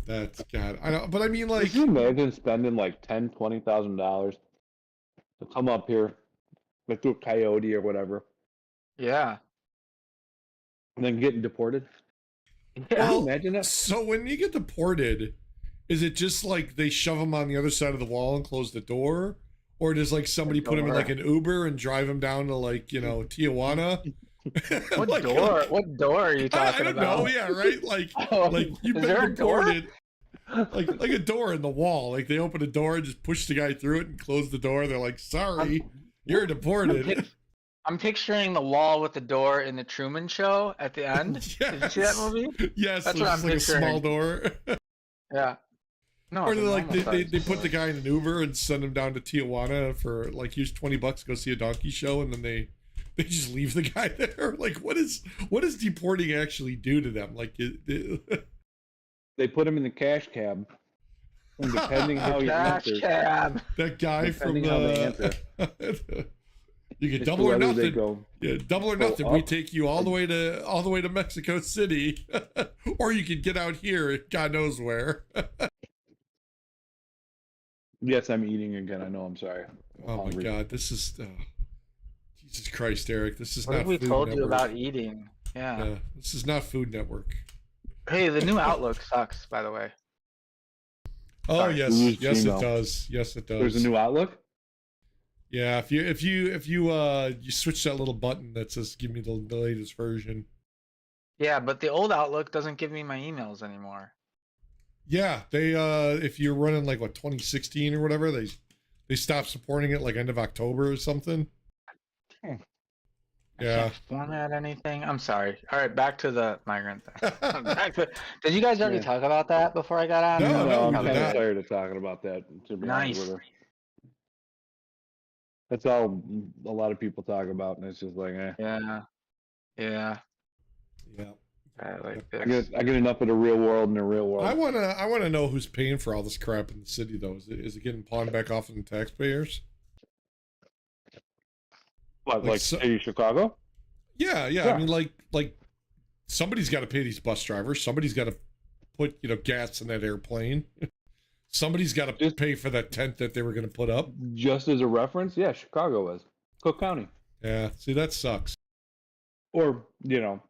That's God. I know, but I mean, like, Could you imagine spending like $10,000-$20,000 to come up here, like do a coyote or whatever, Yeah. and then getting deported? Can you well, imagine that? so when you get deported, is it just like they shove them on the other side of the wall and close the door? Or does like somebody put him in like an Uber and drive him down to like, Tijuana? What Like, door? What door are you I talking don't about? know, yeah, right? Like you've Is been there a door? deported. Like a door in the wall. Like they open a door and just push the guy through it and close the door. They're like, sorry, you're deported. I'm picturing the wall with the door in the Truman Show at the end. Did you see that movie? Yes, That's it's what I'm like a small picturing. door. Yeah. No. Or it's a they're like normal they size put the door. guy in an Uber and send him down to Tijuana for like here's $20 to go see a donkey show, and then they just leave the guy there. Like what does deporting actually do to them? Like They put him in the cash cab, and depending how he Cash answers, that cab. guy from Depending how they answer. You get as double to or whether they nothing. go, Yeah, double or go nothing. We up. take you all the way to Mexico City, or you could get out here, God knows where. Yes, I'm eating again. I know. I'm sorry. I'm Oh hungry. my God, this is Jesus Christ, Eric. This is What not have we Food told Network. you about eating? Yeah. Yeah, this is not Food Network. Hey, the new Outlook sucks, by the way. Oh Sorry. yes, We use yes it Gmail. does. Yes it does. There's a new Outlook. Yeah, if you switch that little button that says "Give me the latest version." Yeah, but the old Outlook doesn't give me my emails anymore. Yeah, they if you're running like 2016 or whatever, they stopped supporting it like end of October or something. I Yeah. can't format anything. I'm sorry. All right, back to the migrant thing. Did you guys already Yeah. talk about that before I got on? No, No, I'm we did kind of not. tired of talking about that, to be honest Nice. with you. That's all a lot of people talk about, and it's just like, eh. Yeah. Yeah. Yeah. I like I this. get enough of the real world in the real world. I wanna know who's paying for all this crap in the city though. Is it getting pawned back off on the taxpayers? What, like like so- city of Chicago? Yeah. I Yeah. mean, like somebody's got to pay these bus drivers. Somebody's got to put gas in that airplane. Somebody's got to Just- pay for that tent that they were going to put up. Just as a reference, yeah, Chicago was Cook County, Yeah. See, that sucks. or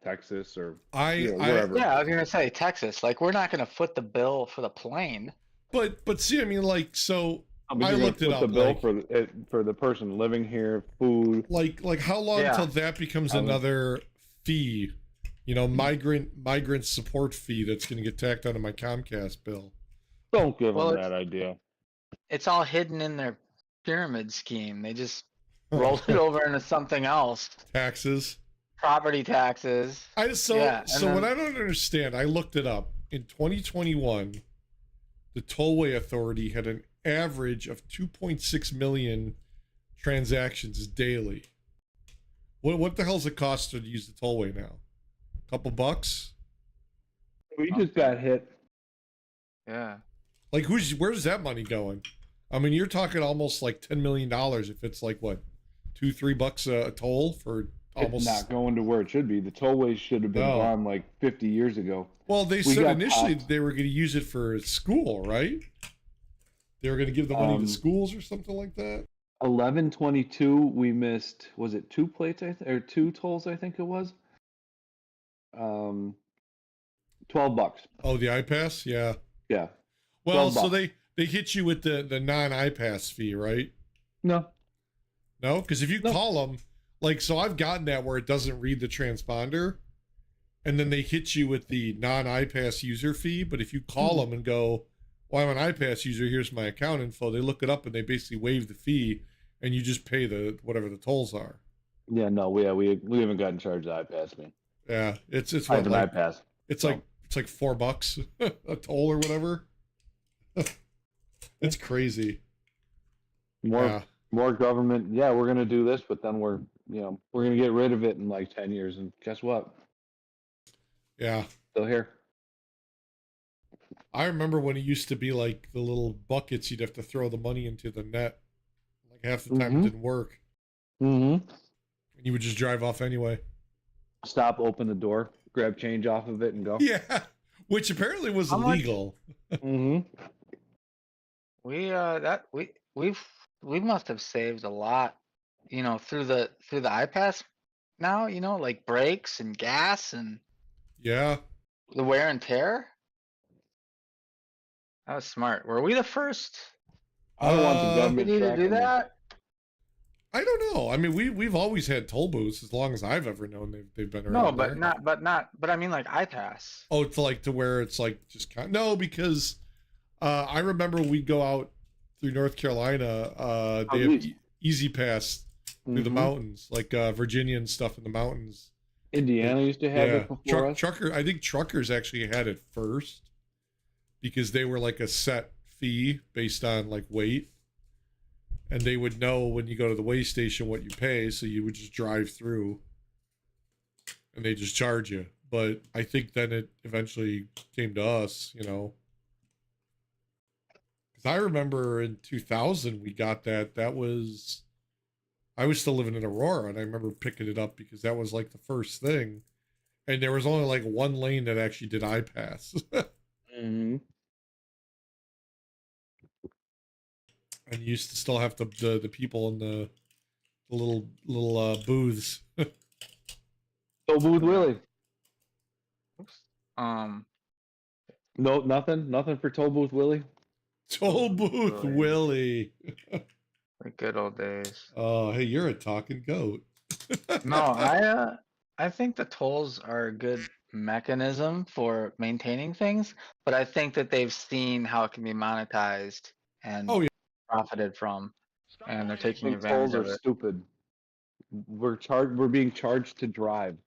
Texas, or wherever. Yeah, I was gonna say Texas. Like, we're not gonna foot the bill for the plane. But see, I mean, like, so I mean, I you're gonna looked it foot the up, bill like- for the person living here, food. like how long Yeah. till that becomes another fee? Migrant support fee that's going to get tacked onto my Comcast bill. Don't give Well, them it's- that idea. It's all hidden in their pyramid scheme. They just rolled it over into something else. Taxes. Property taxes. So Yeah, and so what then- I don't understand, I looked it up. In 2021, the Tollway Authority had an average of 2.6 million transactions daily. What the hell's it cost to use the tollway now? A couple bucks? We just got hit. Yeah. Like where's that money going? I mean, you're talking almost like $10 million if it's like what, $2-3 a toll for almost. It's not going to where it should be. The tollways should have been No. gone like 50 years ago. Well, they We said got initially caught. they were going to use it for school, right? They were going to give the money to schools or something like that. 11/22, we missed. Was it 2 plates? Or 2 tolls? I think it was. $12. Oh, the iPass, yeah. Yeah. Well, so $12. they hit you with the non-iPass fee, right? No. No, because if you No. call them, like, so I've gotten that where it doesn't read the transponder, and then they hit you with the non-iPass user fee. But if you call them and go, "Well, I'm an iPass user. Here's my account info," they look it up and they basically waive the fee, and you just pay the whatever the tolls are. Yeah. No. We haven't gotten charged the iPass me. Yeah, it's I what, have an like, iPass. it's So- like $4 a toll or whatever. It's crazy. More Yeah. more government. Yeah, we're gonna do this, but then we're gonna get rid of it in like 10 years, and guess what? Yeah. Still here. I remember when it used to be like the little buckets you'd have to throw the money into the net. Like half the time Mhm. it didn't work. Mm-hmm. And you would just drive off anyway. Stop, open the door, grab change off of it, and go. Yeah. Which apparently was How much- illegal. Mm-hmm. We must have saved a lot, through the iPass now, like brakes and gas and Yeah. the wear and tear. That was smart. Were we the first I don't want the government city to tracking do me. that? I don't know. I mean, we've always had toll booths as long as I've ever known they've been around. No, there. but I mean like iPass. Oh, to where it's like just no, because I remember we'd go out through North Carolina. They have Easy Pass through the Mhm. mountains, like Virginia and stuff in the mountains. Indiana used to have it before us. Trucker. I think truckers actually had it first because they were like a set fee based on like weight, and they would know when you go to the weigh station what you pay, so you would just drive through, and they just charge you. But I think then it eventually came to us, because I remember in 2000 we got that. That was, I was still living in Aurora, and I remember picking it up because that was like the first thing, and there was only like one lane that actually did iPass. Mm-hmm. And you used to still have the people in the little booths. So Booth Willie. Oops. No, nothing for Toll Booth Willie. Toll booth Willie. The good old days. Oh, hey, you're a talking goat. No, I think the tolls are a good mechanism for maintaining things, but I think that they've seen how it can be monetized and Oh, yeah. profited from, Stop and they're whining. taking I think advantage tolls of are it. stupid. We're being charged to drive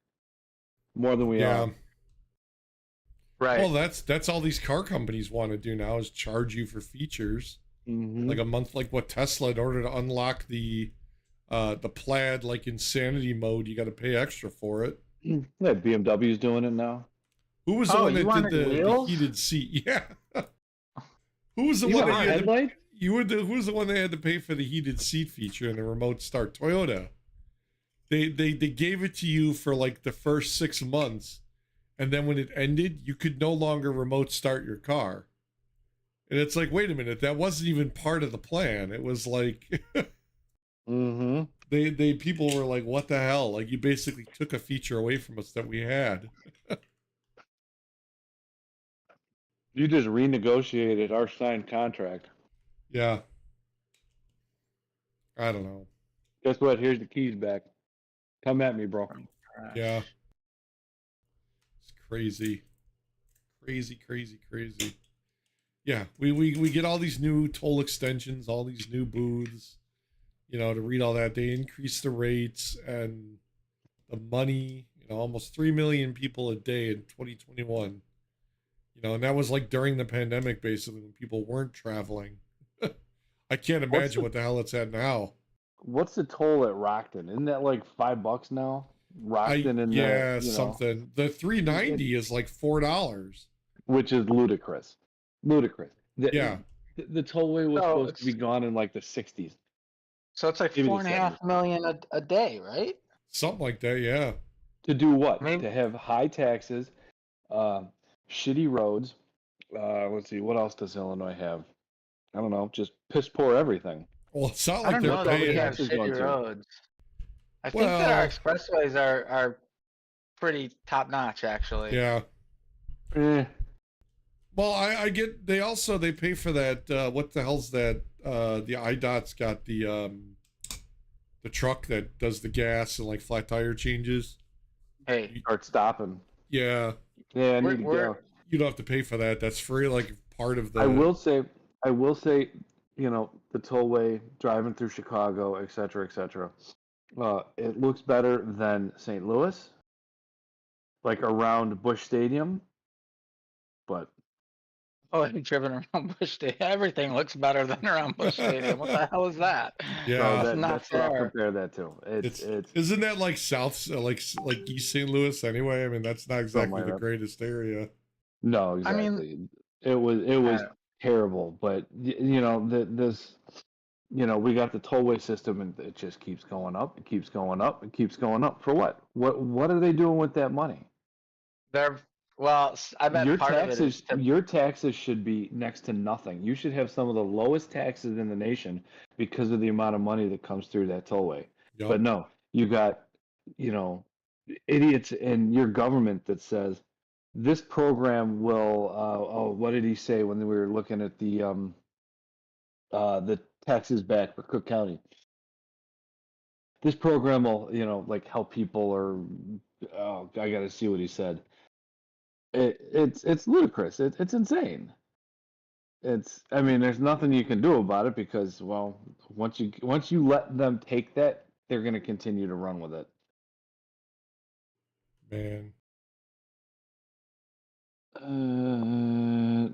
more than we Yeah. are. Right. Well, that's all these car companies want to do now is charge you for features. Mm-hmm. Like a month, like what Tesla, in order to unlock the plaid like insanity mode, you got to pay extra for it. Yeah, BMW's doing it now. Who was the Oh, one you that did wanted the wheels? heated seat? Yeah. Who was the Even one that a you had to, headlight? who was the one that had to pay for the heated seat feature in the remote start? Toyota. They gave it to you for like the first 6 months, and then when it ended, you could no longer remote start your car. And it's like, wait a minute, that wasn't even part of the plan. It was like Mm-hmm. they people were like, what the hell? Like you basically took a feature away from us that we had. You just renegotiated our signed contract. Yeah. I don't know. Guess what? Here's the keys back. Come at me, bro. Yeah. It's crazy. Crazy. Yeah, we get all these new toll extensions, all these new booths, to read all that. They increase the rates and the money, almost 3 million people a day in 2021. And that was like during the pandemic, basically, when people weren't traveling. I can't imagine what the hell it's at now. What's the toll at Rockton? Isn't that like $5 now? Rockton and yeah, something. The 390 is like $4. which is ludicrous. Yeah. The tollway was So supposed to be gone in like the 60s. So it's like Maybe the 4.5 million a day, right? Something like that, yeah. To do what? Maybe- To have high taxes, shitty roads. Let's see, what else does Illinois have? I don't know, just piss poor everything. Well, it's not I like don't they're know that we paying. have taxes going shitty to. roads. I think that our Well- expressways are pretty top notch, actually. Yeah. Eh, Well, I get they pay for that. What the hell's that? The IDOT's got the truck that does the gas and like flat tire changes. Hey, start stopping. Yeah, Yeah, I We're- need to we're- go. you don't have to pay for that. That's free, like part of the. I will say, the tollway driving through Chicago, et cetera, et cetera. It looks better than St. Louis, like around Busch Stadium. But oh, I've driven around Busch Stadium. Everything looks better than around Busch Stadium. What the hell is that? Yeah. no, That's not that's what I'll fair. compare that to. It's Isn't that like South, like East St. Louis anyway? I mean, that's not exactly like the that. greatest area. no, I mean- exactly. It was terrible, but we got the tollway system, and it just keeps going up. It keeps going up. It keeps going up. For what? What are they doing with that money? I bet Your part of it is taxes should be next to nothing. You should have some of the lowest taxes in the nation because of the amount of money that comes through that tollway. Yup. But no, you got idiots in your government that says this program will. What did he say when we were looking at the taxes back for Cook County? This program will like help people, or I got to see what he said. It's ludicrous. It's insane. I mean, there's nothing you can do about it because, well, once you let them take that, they're going to continue to run with it. Man.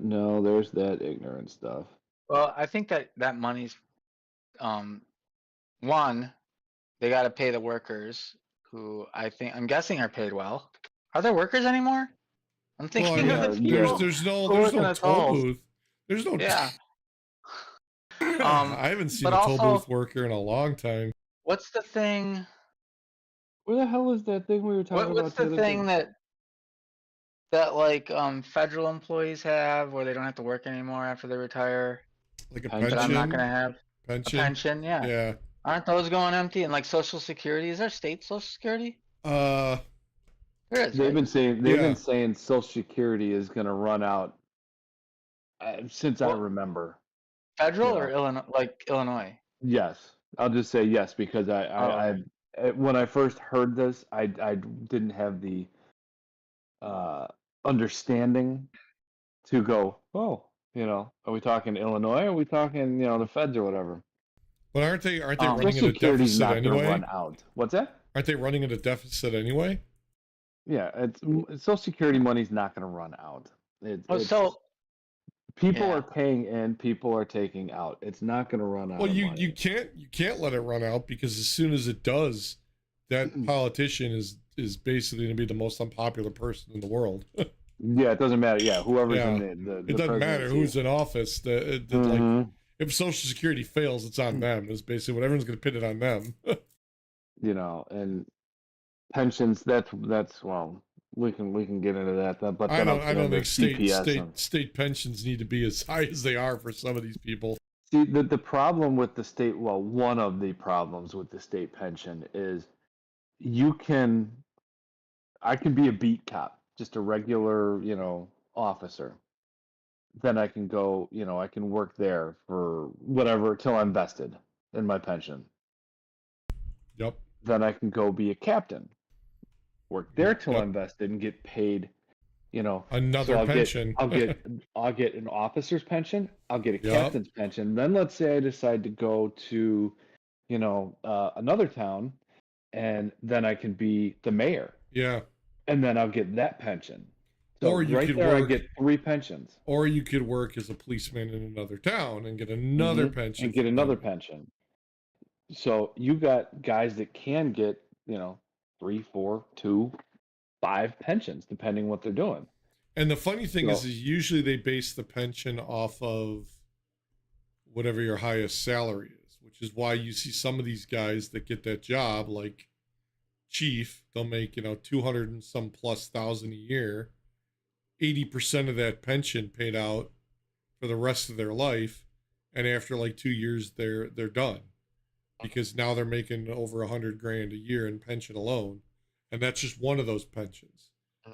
No, there's that ignorant stuff. Well, I think that money's one, they got to pay the workers who I'm guessing are paid well. Are there workers anymore? I'm thinking Well, of the yeah, people. there's no who work in the toll tolls. booth. There's no. Yeah. I haven't seen a but toll also- booth worker in a long time. What's the thing? Where the hell is that thing we were talking What's about? the thing that like federal employees have where they don't have to work anymore after they retire? Like a Pension? That pension. I'm not gonna have a Pension. pension. Yeah. Yeah. Aren't those going empty? And like Social Security, is there state Social Security? Uh, There is. They've right? been saying Yeah. Social Security is going to run out since I Well- remember. Federal Yeah. or Illinois? Yes, I'll just say yes because when I first heard this, I didn't have the understanding to go, oh, are we talking Illinois? Or are we talking the feds or whatever? But aren't they Um, running Social at a Security's deficit not going to anyway? run out. What's that? Aren't they running at a deficit anyway? Yeah, Social Security money's not going to run out. oh, It's so people yeah. are paying in, people are taking out. It's not going to run out Well, of you money. can't let it run out, because as soon as it does, that politician is basically going to be the most unpopular person in the world. Yeah, it doesn't matter. Yeah, whoever's Yeah. in the It doesn't matter presidency. who's in office. Like, Mhm. if Social Security fails, it's on them. Is basically what everyone's going to pin it on them. You know, and pensions. That's well, we can get into that. But I then I'll don't get into think CPS and state pensions need to be as high as they are for some of these people. see the problem with the state. Well, one of the problems with the state pension is you can. I can be a beat cop, just a regular, officer. Then I can go, I can work there for whatever till I'm vested in my pension. Yep. Then I can go be a captain, work there till Yep. I'm vested and get paid, so Another pension. I'll get an officer's pension, I'll get a Yep. captain's pension. Then let's say I decide to go to, another town, and then I can be the mayor, Yeah. and then I'll get that pension. So Or you right could there, I work- get 3 pensions. Or you could work as a policeman in another town and get another Mhm. pension. And get from another them. pension. So you got guys that can get, 3, 4, 2, 5 pensions, depending what they're doing. And the funny thing So- is usually they base the pension off of whatever your highest salary is, which is why you see some of these guys that get that job, like chief, they'll make 200 and some plus thousand a year. 80% of that pension paid out for the rest of their life, and after like 2 years they're done, because now they're making over 100 grand a year in pension alone, and that's just one of those pensions,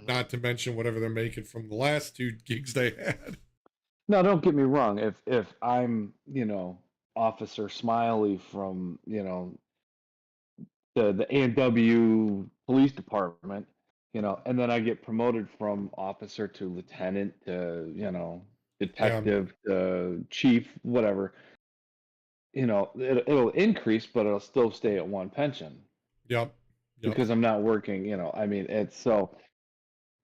not to mention whatever they're making from the last 2 gigs they had. No, don't get me wrong. If I'm, Officer Smiley from, the A&W Police Department, and then I get promoted from officer to lieutenant to, detective to chief, whatever, it'll increase, but it'll still stay at one pension Yep. because I'm not working, I mean, it's so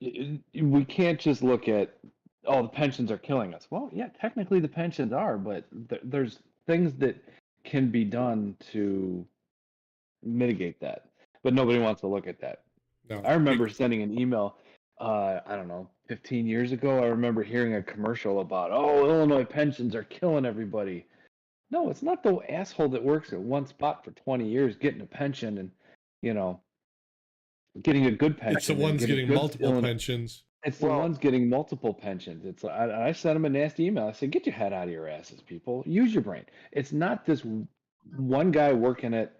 we can't just look at, oh, the pensions are killing us. Well, yeah, technically the pensions are, but there's things that can be done to mitigate that, but nobody wants to look at that. No. I remember sending an email, I don't know, 15 years ago. I remember hearing a commercial about, oh, Illinois pensions are killing everybody. No, it's not the asshole that works at one spot for 20 years getting a pension and, getting a good pension. It's the ones getting multiple pensions. It's the ones getting multiple pensions. It's I sent them a nasty email. I said, get your head out of your asses, people. Use your brain. It's not this one guy working at,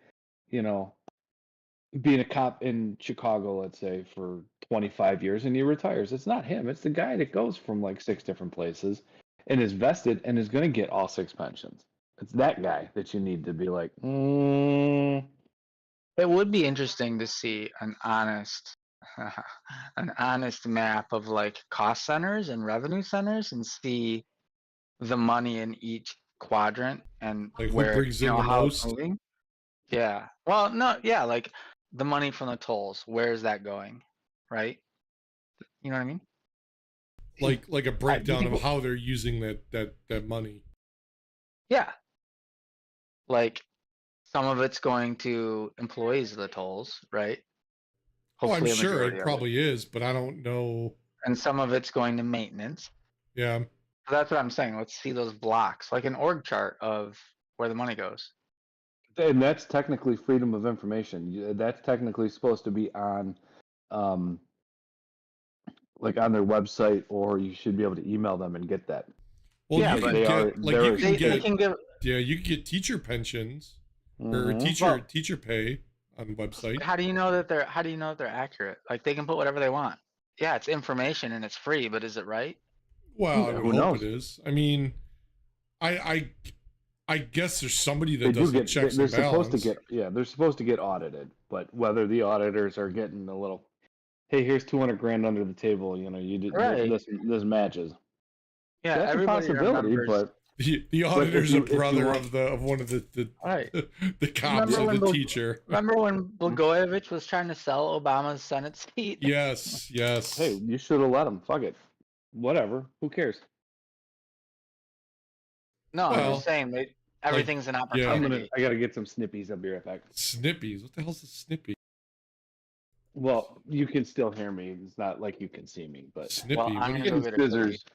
being a cop in Chicago, let's say, for 25 years and he retires. It's not him. It's the guy that goes from like 6 different places and is vested and is going to get all 6 pensions. It's that guy that you need to be like, It would be interesting to see an honest map of like cost centers and revenue centers and see the money in each quadrant and Like, who where, brings in the how it's most? moving. Yeah. Well, no, yeah, like the money from the tolls, where is that going? Right? You know what I mean? Like a breakdown people- of how they're using that money. Yeah. Like some of it's going to employees of the tolls, right? Oh, I'm Hopefully a sure majority it of probably is, but I don't know. And some of it's going to maintenance. Yeah. So that's what I'm saying. Let's see those blocks, like an org chart of where the money goes. and that's technically freedom of information. That's technically supposed to be on, like on their website, or you should be able to email them and get that. Well, Yeah, you but can they get are- like they're you can a get They can give. you can get teacher pensions or Mhm. teacher pay on the website. How do you know that they're? How do you know that they're accurate? Like they can put whatever they want. Yeah, it's information and it's free, but is it right? Well, I Yeah, would who hope knows? it is. I mean, I guess there's somebody that They do does the get. checks They're and supposed to balance. get. Yeah, they're supposed to get audited. But whether the auditors are getting a little, hey, here's 200 grand under the table. You did Right. this matches. Yeah, That's a everybody possibility, remembers. but The auditor's you- a if you brother want- of one of Right. the cops Remember and when the Bl- teacher. Remember when Blagojevich was trying to sell Obama's Senate seat? Yes, yes. Hey, you should have let him. Fuck it. Whatever. Who cares? No, I'm Well, just saying everything's an yeah. opportunity. I gotta get some snippies. I'll be right back. Snippies. What the hell's a snippy? Well, you can still hear me. It's not like you can see me, but Snippy. Well, what I'm are you gonna go getting? get a cookie. scissors.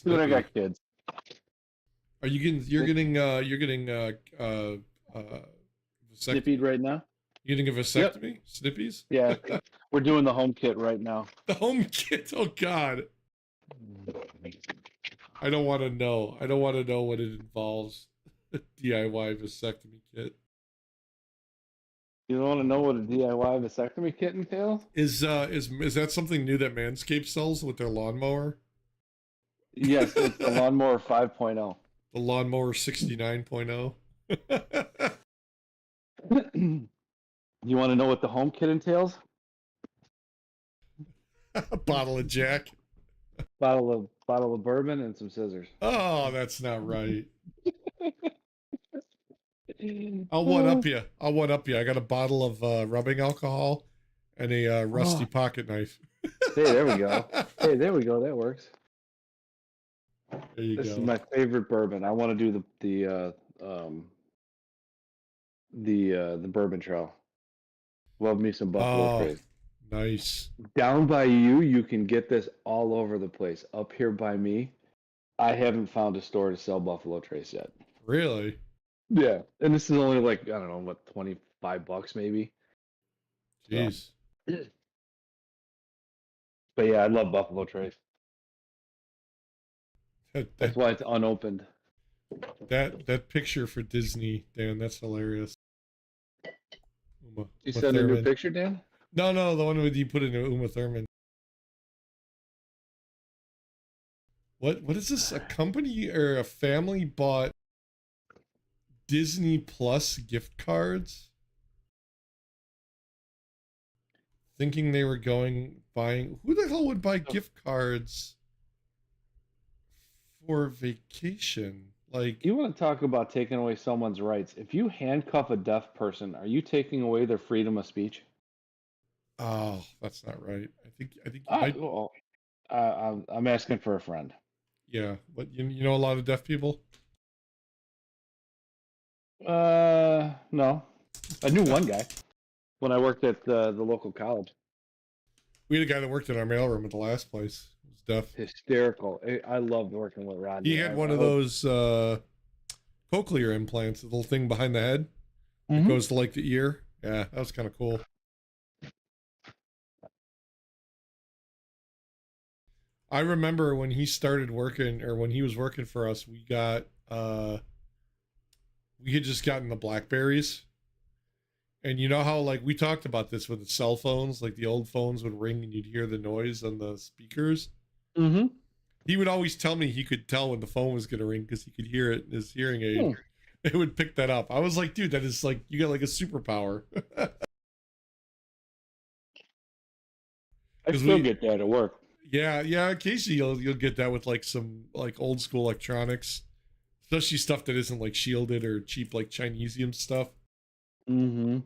Dude, I Snippy. got kids. Are you getting? You're getting. Vasectomy? Snippied right now? You getting a vasectomy? Snippies? Yeah. We're doing the home kit right now. The home kit. Oh God. I don't want to know. I don't want to know what it involves. DIY vasectomy kit. You don't want to know what a DIY vasectomy kit entails? Is that something new that Manscaped sells with their lawnmower? Yes, it's the lawnmower 5.0. The lawnmower 69.0. You want to know what the home kit entails? A bottle of Jack. Bottle of bourbon and some scissors. Oh, that's not right. I'll one up you. I'll one up you. I got a bottle of rubbing alcohol and a rusty pocket knife. Hey, there we go. Hey, there we go. That works. There you This go. is my favorite bourbon. I want to do the bourbon trail. Love me some Buffalo Oh. Trace. Nice. Down by you can get this all over the place. Up here by me, I haven't found a store to sell Buffalo Trace yet. Really? Yeah, and this is only like, I don't know, what, $25 maybe. Jeez. But yeah, I love Buffalo Trace. That's why it's unopened. That picture for Disney, Dan, that's hilarious. You Uma send a new Thurman. picture, Dan? No, the one with you put in Uma Thurman. What is this? A company or a family bought Disney Plus gift cards, thinking they were buying. Who the hell would buy gift cards for vacation? Like, You want to talk about taking away someone's rights? If you handcuff a deaf person, are you taking away their freedom of speech? oh, that's not right. I think you might. Well, I'm asking for a friend. Yeah, but you know a lot of deaf people. No, I knew one guy when I worked at the local college. We had a guy that worked in our mailroom at the last place. He was deaf. Hysterical. I loved working with Rodney. He had one of those cochlear implants, the little thing behind the head that Mhm. goes to like the ear. Yeah, that was kind of cool. I remember when he started working, or when he was working for us, we got we had just gotten the Blackberries. And you know how, like, we talked about this with the cell phones, like the old phones would ring and you'd hear the noise on the speakers. Mm-hmm. He would always tell me he could tell when the phone was going to ring because he could hear it in his hearing aid. It would pick that up. I was like, dude, that is like, you got like a superpower. I still get that at work. Yeah, occasionally you'll get that with like some like old school electronics, especially stuff that isn't like shielded or cheap like Chinesium stuff. Mm-hmm.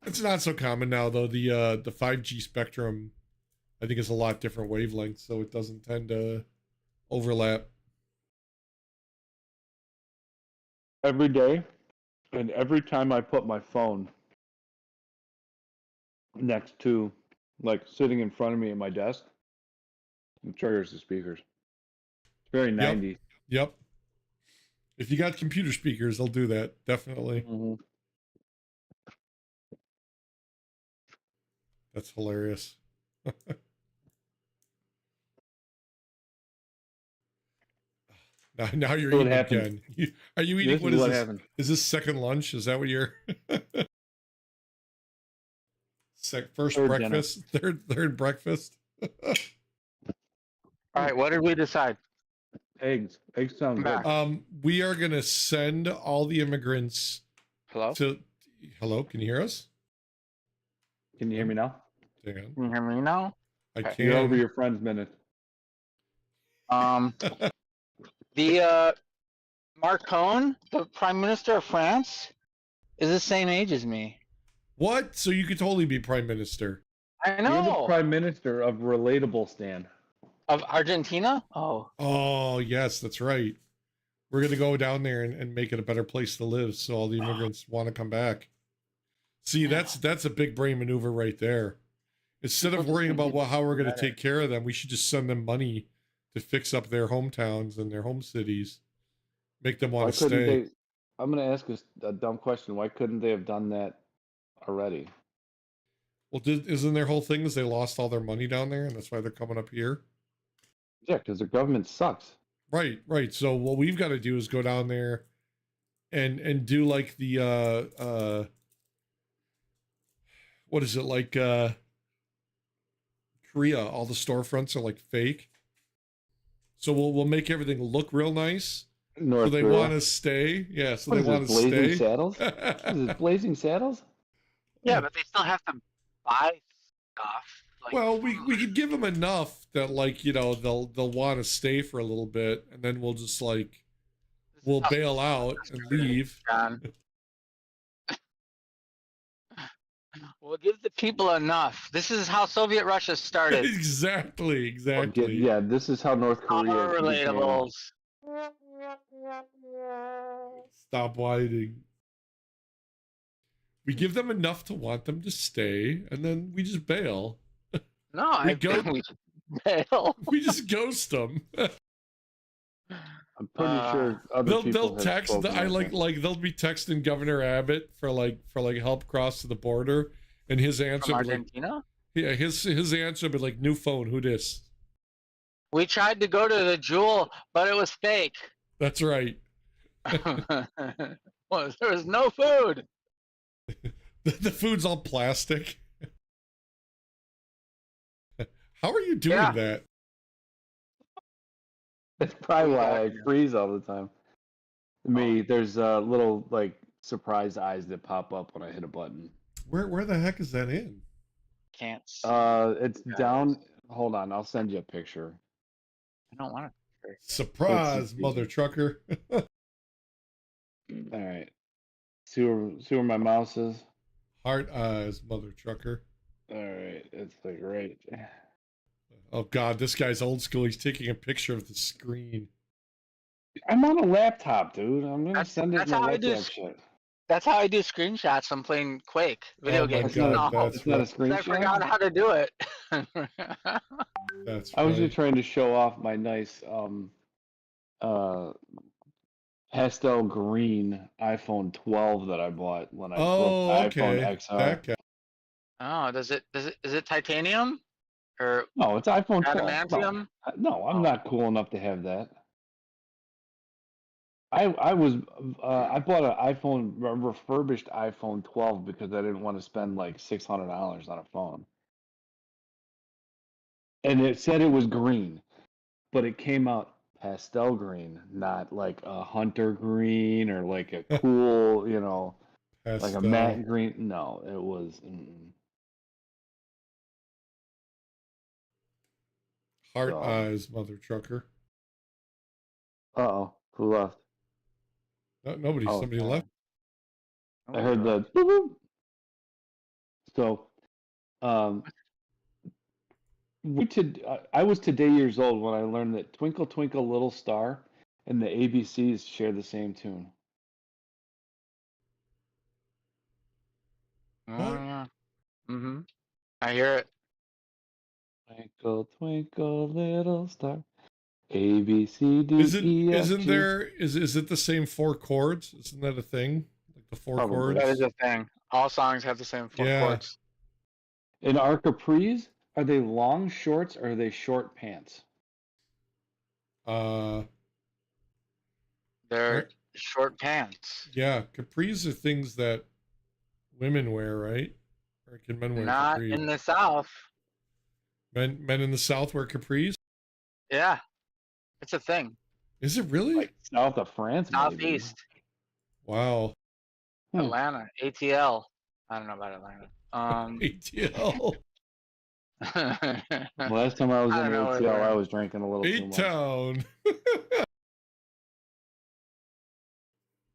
It's not so common now though. The 5G spectrum, I think, is a lot different wavelengths, so it doesn't tend to overlap. Every day, and every time I put my phone next to, like, sitting in front of me at my desk, it triggers the speakers. It's very 90s. Yep. If you got computer speakers, they'll do that. Definitely. Mm-hmm. That's hilarious. Now you're So what eating happened? again. Are you eating? This What is is what this? happened. Is this second lunch? Is that what you're? First Third breakfast, third breakfast. All right, what did we decide? Eggs. Eggs sound I'm good. back. We are gonna send all the immigrants Hello? to. Hello, can you hear us? Can you hear me now? Dan, Can you hear me now? I Okay. can. You're over your friend's minute. The Macron, the Prime Minister of France, is the same age as me. What? So you could totally be prime minister. I You're the know. prime minister of Relatable Stan. Of Argentina? Oh. Oh, yes, that's right. We're going to go down there and make it a better place to live so all the immigrants want to come back. See, that's a big brain maneuver right there. Instead of worrying about how we're going to take care of them, we should just send them money to fix up their hometowns and their home cities. Make them want to stay. I'm going to ask a dumb question. Why couldn't they have done that already? Well, isn't their whole thing is they lost all their money down there, and that's why they're coming up here? Yeah, because their government sucks. Right, right. So what we've got to do is go down there and do like the what is it, like Korea, all the storefronts are like fake. So we'll make everything look real nice. North so they Korea. want to stay. Yeah, so What they is want this, to Blazing stay. Saddles? Is it Blazing Saddles? Yeah, but they still have to buy stuff. Like Well, we could give them enough that, like, you know, they'll want to stay for a little bit, and then we'll just like we'll bail out and leave. John. We'll give the people enough. This is how Soviet Russia started. Exactly. Yeah, this is how North Korea Our became. relatables. Stop whining. We give them enough to want them to stay, and then we just bail. No, We I go- think we bail. We just ghost them. I'm pretty sure other people They'll have text. spoken I like like that. they'll be texting Governor Abbott for help cross to the border, and his answer From would be like, Argentina? yeah, his answer would be like, new phone, who dis? We tried to go to the Jewel, but it was fake. That's right. Well, there was no food. The food's all plastic. How are you doing Yeah. that? That's probably why I Exactly. freeze all the time. Me, there's little like surprised eyes that pop up when I hit a button. Where the heck is that in? Can't see. It's Guys. down. Hold on, I'll send you a picture. I don't want to. Surprise, mother trucker. All right. See where my mouse is? Heart eyes, mother trucker. All right, it's like right. Oh God, this guy's old school. He's taking a picture of the screen. I'm on a laptop, dude. I'm gonna That's- send it that's in how the I do WhatsApp shit. That's how I do screenshots. I'm playing Quake video Oh my games. God, No, that's It's not a right. screenshot. I forgot how to do it. That's I was right. just trying to show off my nice pastel green iPhone 12 that I bought when I Oh, broke the okay. iPhone XR. That guy. Oh, is it titanium or No, it's iPhone 12. adamantium? No, I'm Oh. not cool enough to have that. I bought an iPhone, a refurbished iPhone 12 because I didn't want to spend like $600 on a phone. And it said it was green, but it came out pastel green, not like a hunter green or like a cool, you know, like a Pastel. matte green. No, it was. Heart So- eyes, mother trucker. Uh-oh, who left? No, nobody. Oh, Somebody God. left. I heard the boop, boop. So, I was today years old when I learned that Twinkle Twinkle Little Star and the ABCs share the same tune. What? Mm-hmm. I hear it. Twinkle Twinkle Little Star, A B C D E F Isn't G. there is it the same four chords? Isn't that a thing? Like the four Probably. chords? That is a thing. All songs have the same four Yeah. chords. And our capris, are they long shorts or are they short pants? They're Right. short pants. Yeah, capris are things that women wear, right? Or can men wear Not capris? in the South. Men in the South wear capris? Yeah. It's a thing. Is it really? Like south of France, maybe. Southeast. Wow. Atlanta. ATL. I don't know about Atlanta. ATL. Last time I was I in don't know where ATL, they're I at. was drinking a little too much. A-Town.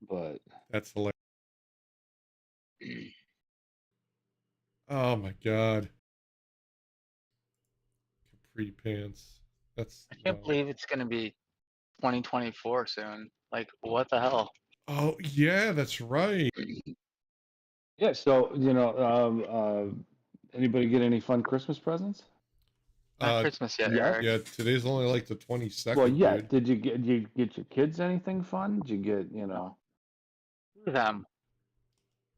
but That's hilarious. Oh my god. Capri pants. That's I can't no. believe it's gonna be 2024 soon. Like, what the hell? Oh yeah, that's right. yeah. So anybody get any fun Christmas presents? Not Christmas yet, yes. Eric. Yeah, today's only like the 22nd, Well, yeah. dude. Did you get your kids anything fun? Did you get Them.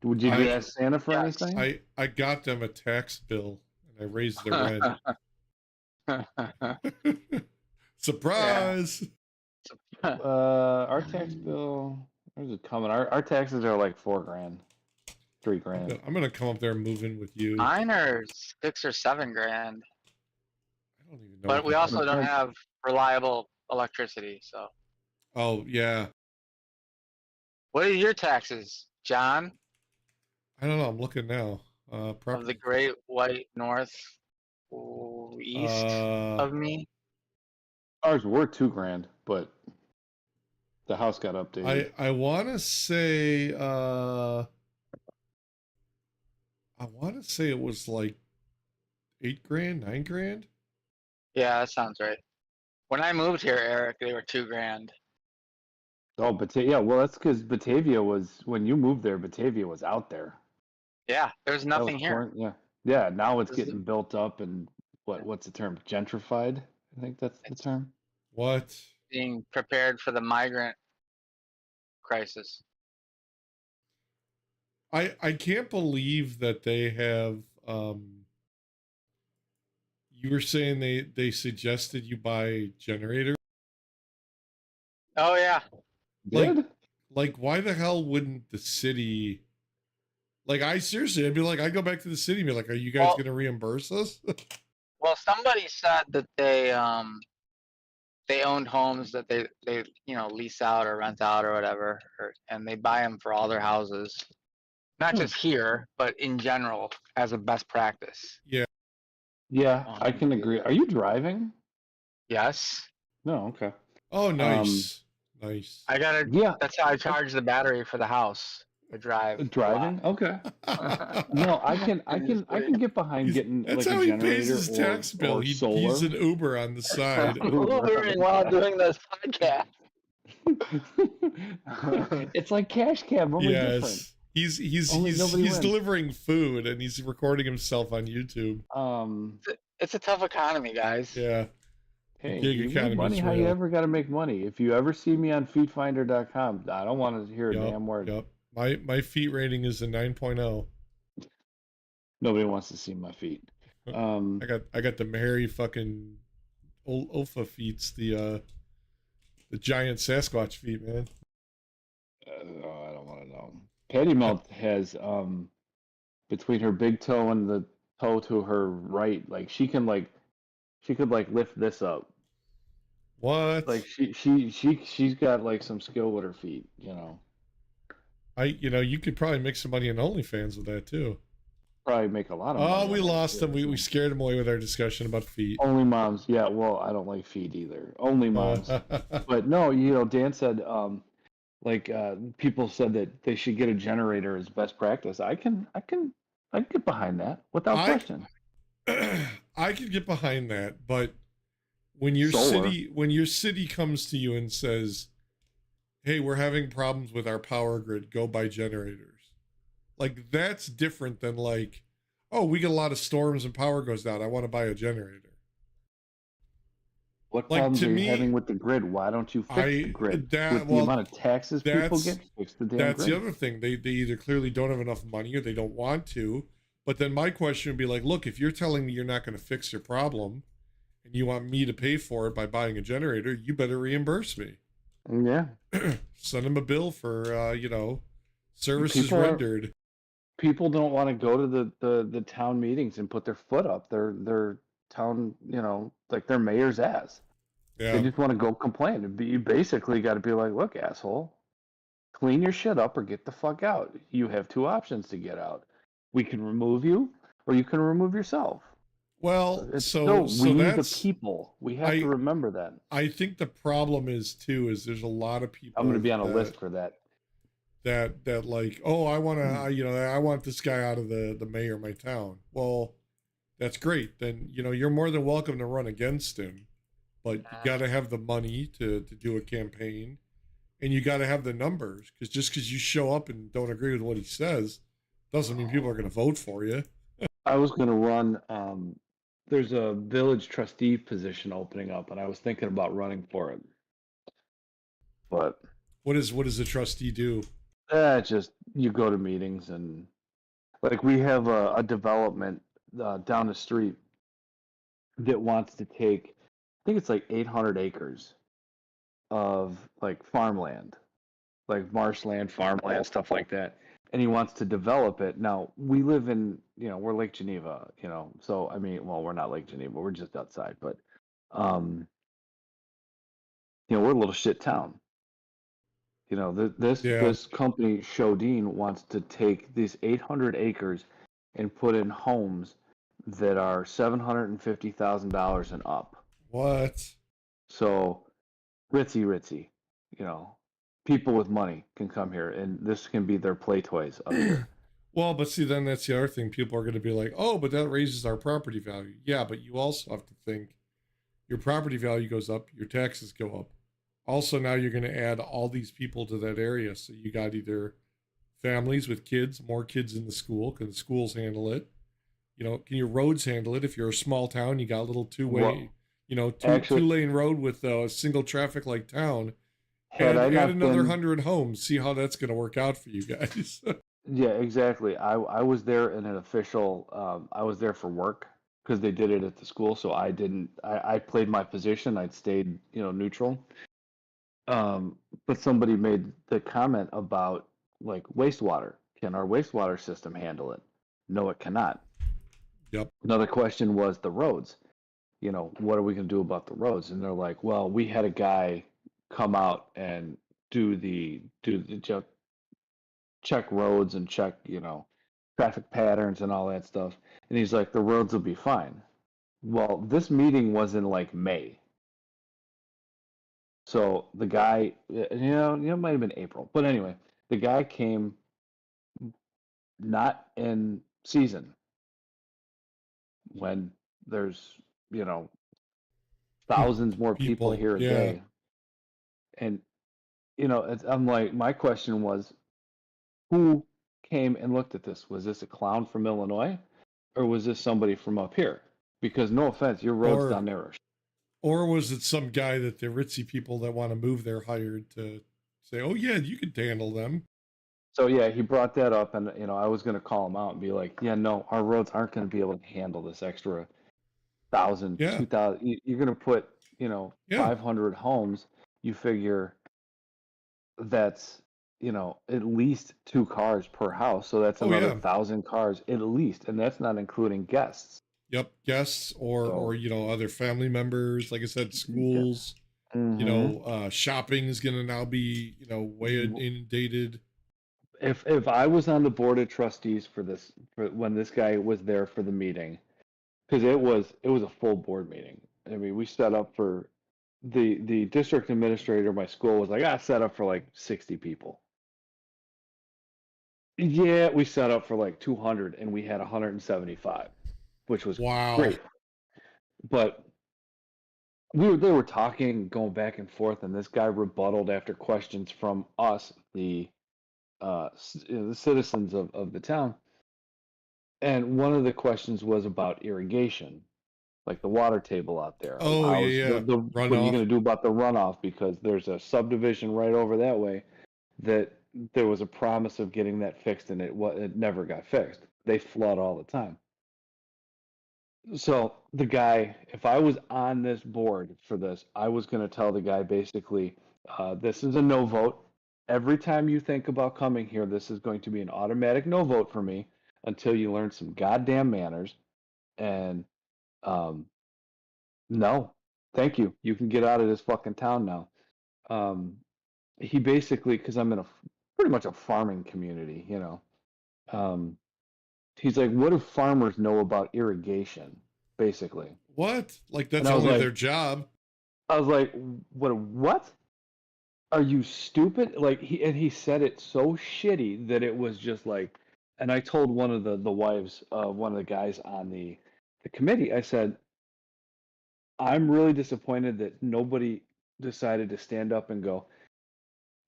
Would you I- ask Santa for Yes. anything? I got them a tax bill and I raised their rent. Surprise! Our tax bill. Where's it coming? Our taxes are like $4,000, $3,000. I'm gonna come up there and move in with you. Mine are 6 or 7 grand, I don't even know. but what we the also hell- don't have reliable electricity. So, Oh yeah. what are your taxes, John, I don't know. I'm looking now. of the Property. Great White North East of me? Ours were $2,000, but the house got updated. I want to say it was like 8 grand, 9 grand. Yeah, that sounds right. When I moved here, Eric, they were 2 grand. Oh, yeah. Well, that's because Batavia was when you moved there. Batavia was out there. Yeah, there's That was nothing here. Yeah, yeah. Now it's This is- getting built up and what's the term? Gentrified. I think that's the term. What? Being prepared for the migrant crisis. I can't believe that they have you were saying they suggested you buy generators. Oh yeah, Like- Did? Like why the hell wouldn't the city, like I seriously I'd be like, I go back to the city and be like, are you guys Well- gonna reimburse us? well, somebody said that they owned homes that they lease out or rent out or whatever, and they buy them for all their houses, not just here, but in general as a best practice. Yeah, I can agree. Are you driving? Yes, No. Okay. Oh nice. Nice. I gotta. Yeah. That's how I charge the battery for the house. I drive. a lot. Driving. Okay. No, I can get behind He's- getting That's like how a he generator pays his tax bill. or He solar. he's an Uber on the side. I'm Ubering while doing this podcast. It's like Cash Cab, only different. Yes. He's Only nobody he's wins. delivering food and he's recording himself on YouTube. It's a tough economy, guys. Yeah. Hey, Gig you make economy's money how you real. ever got to make money. If you ever see me on feetfinder.com, I don't want to hear a damn word. Yep. My feet rating is a 9.0. Nobody wants to see my feet. I got the Mary fucking Olfa feets, the giant Sasquatch feet, man. I don't want to know. Patty Melt has between her big toe and the toe to her right, like she could lift this up. What? Like she's got like some skill with her feet, you could probably make some money in OnlyFans with that too. Probably make a lot of money. Oh, we on that, lost him. too. We scared him away with our discussion about feet. Only moms. Yeah, well, I don't like feet either. Only moms. But no, Dan said people said that they should get a generator as best practice. I can get behind that without question. I could get behind that, but when your Solar. city comes to you and says, "Hey, we're having problems with our power grid. Go buy generators." Like that's different than like, "Oh, we get a lot of storms and power goes down. I want to buy a generator." What Like, problems to are you me, having with the grid? Why don't you fix the grid? With the well, amount of taxes people get, fix the damn that's grid. the other thing. They either clearly don't have enough money or they don't want to. But then my question would be like, look, if you're telling me you're not going to fix your problem and you want me to pay for it by buying a generator, you better reimburse me. Yeah. Send them a bill for services rendered. People don't want to go to the town meetings and put their foot up their town, like their mayor's ass. Yeah. They just want to go complain. You basically got to be like, look, asshole, clean your shit up or get the fuck out. You have two options to get out. We can remove you, or you can remove yourself. Well, It's so we need the that's people. We have to remember that. I think the problem is there's a lot of people. I'm going to be on a that- list for that. that like, oh, I want to, you know, I want this guy out of the mayor of my town. Well, that's great. Then, you know, you're more than welcome to run against him, but you got to have the money to do a campaign, and you got to have the numbers, because just because you show up and don't agree with what he says doesn't mean people are going to vote for you. I was going to run. There's a village trustee position opening up, and I was thinking about running for it. But What does the trustee do? just you go to meetings, and like we have a development down the street that wants to take, I think it's like 800 acres of like farmland, like marshland, farmland, stuff like that. And he wants to develop it. Now, we live in, we're Lake Geneva, so I mean, well, we're not Lake Geneva, we're just outside, but, um, we're a little shit town. This Yeah. this company, Shodine, wants to take these 800 acres and put in homes that are $750,000 and up. What? So, ritzy, people with money can come here, and this can be their play toys up here. Well, but see, then that's the other thing. People are going to be like, oh, but that raises our property value. Yeah, but you also have to think your property value goes up, your taxes go up. Also, now you're going to add all these people to that area. So you got either families with kids, more kids in the school. Can the schools handle it? You know, can your roads handle it? If you're a small town, you got a little two-way, Well, two actually, two-lane road with a single traffic like town. had I Add not another been, 100 homes. See how that's going to work out for you guys. yeah, exactly. I was there in an official, I was there for work because they did it at the school, so I didn't, I played my position. I'd stayed, neutral. Um, but somebody made the comment about like wastewater. Can our wastewater system handle it? No, it cannot. Yep. Another question was the roads. What are we going to do about the roads? And they're like, well, we had a guy come out and check roads and check, traffic patterns and all that stuff. And he's like, the roads will be fine. Well, this meeting was in like May. So the guy, it might have been April, but anyway, the guy came not in season when there's, you know, thousands more people People. here a Yeah. day. And, I'm like, my question was, who came and looked at this? Was this a clown from Illinois or was this somebody from up here? Because no offense, your roads Or down there are. or was it some guy that the ritzy people that want to move there hired to say, oh yeah, you could handle them? So yeah, he brought that up, and I was going to call him out and be like, yeah, no, our roads aren't going to be able to handle this extra 1,000, Yeah. 2,000. You're going to put, Yeah. 500 homes. You figure that's, at least 2 cars per house. So that's Oh another yeah. 1,000 cars at least, and that's not including guests. Yep. Guests or So other family members. Like I said, schools. mm-hmm. Shopping is going to now be way inundated. If I was on the board of trustees for when this guy was there for the meeting, because it was a full board meeting. I mean, we set up for the district administrator of my school was like, set up for like 60 people. Yeah, we set up for like 200 and we had 175, which was Wow. great. But they were talking, going back and forth, and this guy rebutted after questions from us, the citizens of the town. And one of the questions was about irrigation, like the water table out there. Oh How's yeah. what are you going to do about the runoff? Because there's a subdivision right over that way that there was a promise of getting that fixed, and it never got fixed. They flood all the time. So the guy, if I was on this board for this, I was going to tell the guy basically, this is a no vote. Every time you think about coming here, this is going to be an automatic no vote for me until you learn some goddamn manners. And no, thank you. You can get out of this fucking town now. He basically, because I'm in pretty much a farming community, he's like, what do farmers know about irrigation, basically? What? Like And that's only their job. I was like, what? are you stupid? Like he said it so shitty that it was just like, and I told one of the wives of one of the guys on the committee, I said, I'm really disappointed that nobody decided to stand up and go,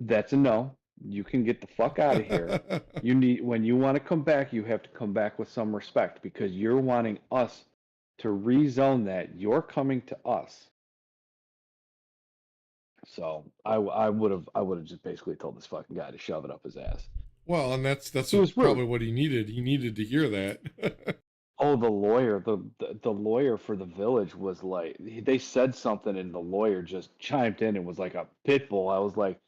that's a no. You can get the fuck out of here. You need, when you want to come back, you have to come back with some respect because you're wanting us to rezone that. You're coming to us. So I would have just basically told this fucking guy to shove it up his ass. Well, and that's He was probably rude. what he needed. He needed to hear that. Oh, the lawyer, the lawyer for the village was like, they said something and the lawyer just chimed in and was like a pit bull. I was like,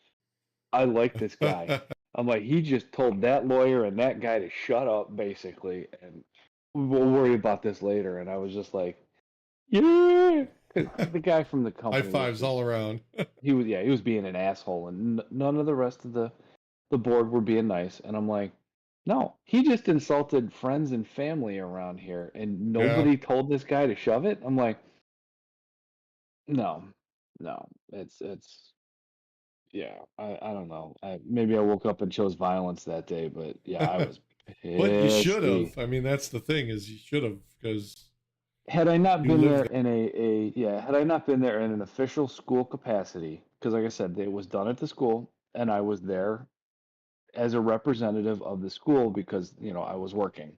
I like this guy. I'm like, he just told that lawyer and that guy to shut up, basically, and we'll worry about this later. And I was just like, yeah, 'cause the guy from the High company was fives just, all around. he was being an asshole, and none of the rest of the board were being nice. And I'm like, no, he just insulted friends and family around here, and Yeah. nobody told this guy to shove it. I'm like, no, no, it's yeah, I don't know. Maybe I woke up and chose violence that day, but yeah, I was But you should pissy. have. I mean, that's the thing is you should have because Had I not you been live there there. in had I not been there in an official school capacity, because like I said, it was done at the school, and I was there as a representative of the school because, I was working.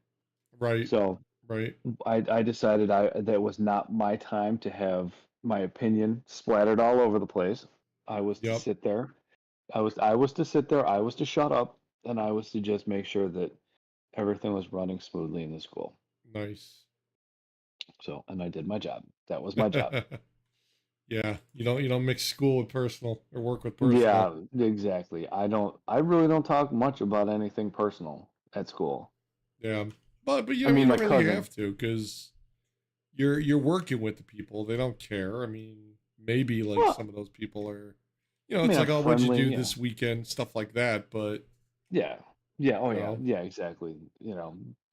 Right. So Right. I decided that was not my time to have my opinion splattered all over the place. I was to Yep. sit there. I was to sit there. I was to shut up, and I was to just make sure that everything was running smoothly in the school. Nice. So, and I did my job. That was my job. Yeah. You don't mix school with personal or work with personal. Yeah, exactly. I really don't talk much about anything personal at school. Yeah. But I you mean, don't my really cousin. have to because you're working with the people. They don't care. I mean, maybe like Well, some of those people are, I it's mean, I'm like, oh, what'd you friendly. do Yeah. this weekend? Stuff like that. But Yeah. Yeah. Oh, you yeah. know, Yeah, exactly.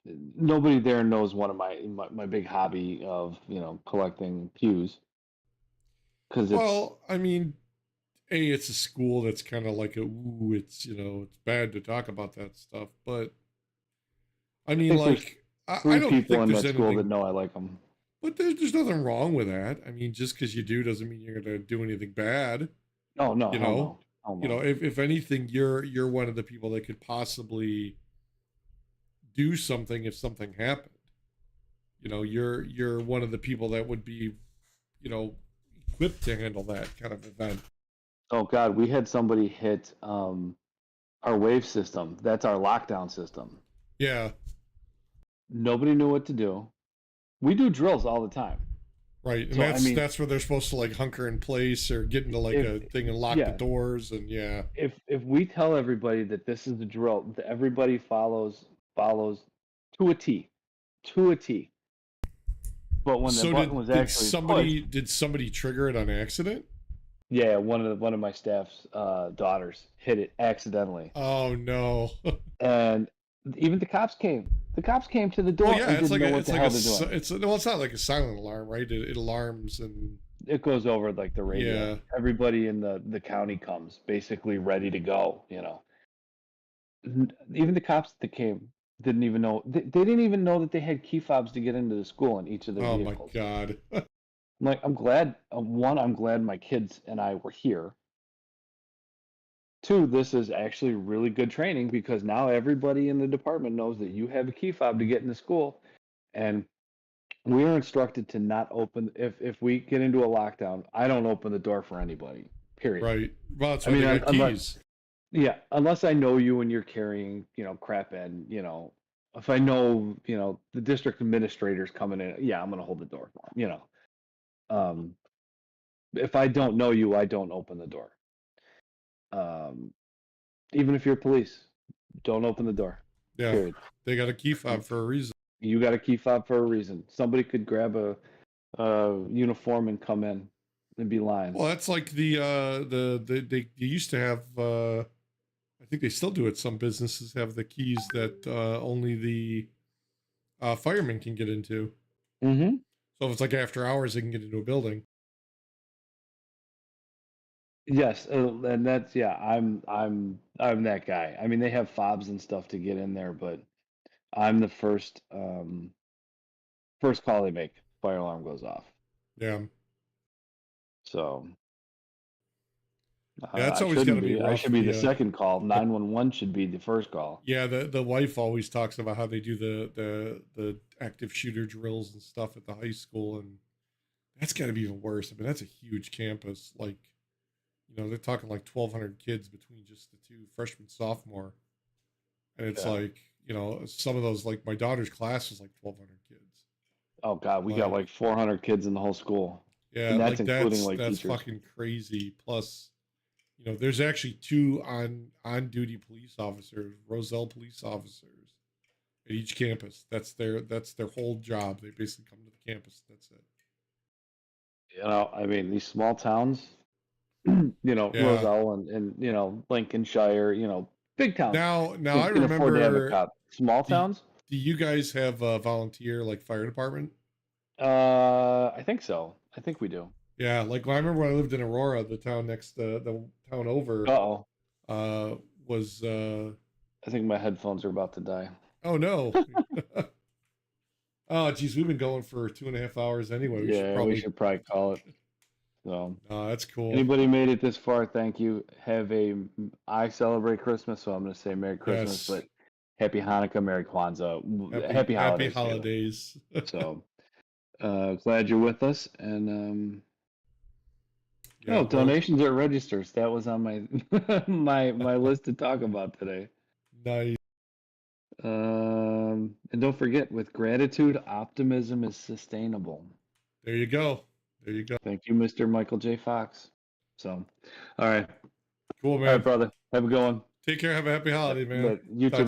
Nobody there knows one of my big hobby of, collecting pews because it's, well, I mean, it's a school that's kind of like a ooh, it's it's bad to talk about that stuff. But I I mean, think there's like, I three don't people think in there's that school that anything. know I like them. But there's nothing wrong with that. I mean, just because you do doesn't mean you're gonna do anything bad. Oh, no. You Hell know, no. Hell no. if anything, you're one of the people that could possibly do something if something happened. You're one of the people that would be, you know, equipped to handle that kind of event. Oh, God. We had somebody hit our wave system. That's our lockdown system. Yeah, Nobody knew what to do. We do drills all the time. right. And So, I mean, that's where they're supposed to like hunker in place or get into like if, a thing and lock the yeah, doors and yeah. if we tell everybody that this is the drill, that everybody follows to a T, to a T. But when the So button did was actually pushed, did somebody trigger it on accident? yeah, one of my staff's daughters hit it accidentally, Oh no. and even the cops came. The cops came to the Well, door yeah, and didn't know what the hell they're doing. it's not like a silent alarm, right? It alarms and It goes over like the radio. yeah. Everybody in the county comes basically ready to go. Even the cops that came didn't even know. They didn't even know that they had key fobs to get into the school in each of their Oh my vehicles. god. I'm like, I'm glad. One, I'm glad my kids and I were here. Two, this is actually really good training because now everybody in the department knows that you have a key fob to get into school, and we are instructed to not open if we get into a lockdown. I don't open the door for anybody. Period. Right. Well, that's I why mean, they got unless keys. yeah, unless I know you and you're carrying, crap in, if I know, the district administrator's coming in, yeah, I'm gonna hold the door for him. Um, if I don't know you, I don't open the door. Um, even if you're police, don't open the door. Yeah. Period. They got a key fob for a reason. You got a key fob for a reason. Somebody could grab a uniform and come in and be lying. Well, that's like they used to have I think they still do it. Some businesses have the keys that only the firemen can get into. Mm-hmm. So if it's like after hours, they can get into a building. Yes, and that's yeah. I'm that guy. I mean, they have fobs and stuff to get in there, but I'm the first call they make. Fire alarm goes off. Yeah. So Yeah, that's I always got to shouldn't be be. I rough. should be the second call. The 911 should be the first call. yeah, the wife always talks about how they do the active shooter drills and stuff at the high school, and that's got to be even worse. I mean, that's a huge campus. Like, they're talking like 1,200 kids between just the two, freshman, sophomore, and it's Yeah. like, some of those, like my daughter's class was like 1,200 kids. Oh God, we got like 400 kids in the whole school, Yeah, and that's like including that's like that's teachers. fucking crazy. Plus, there's actually two on duty police officers, Roselle police officers at each campus. That's their whole job. They basically come to the campus. That's it. I mean, these small towns, Yeah. Roselle and Lincolnshire, big towns Now I can afford to have a remember. cop. Small towns, Do you guys have a volunteer like fire department? I think so. I think we do. Yeah, like I remember when I lived in Aurora, the town next, the town over, Uh-oh. was I think my headphones are about to die. oh no. Oh geez, we've been going for 2.5 hours anyway. We should probably call it. So that's cool. anybody made it this far, thank you. I celebrate Christmas, so I'm going to say Merry Christmas, Yes. but Happy Hanukkah, Merry Kwanzaa, Happy Holidays. So glad you're with us, and donations or registers. That was on my my list to talk about today. Nice. And don't forget, with gratitude, optimism is sustainable. There you go. There you go. Thank you, Mr. Michael J. Fox. So, all right. Cool, man. All right, brother. Have a good one. Take care. Have a happy holiday, man. You too, man.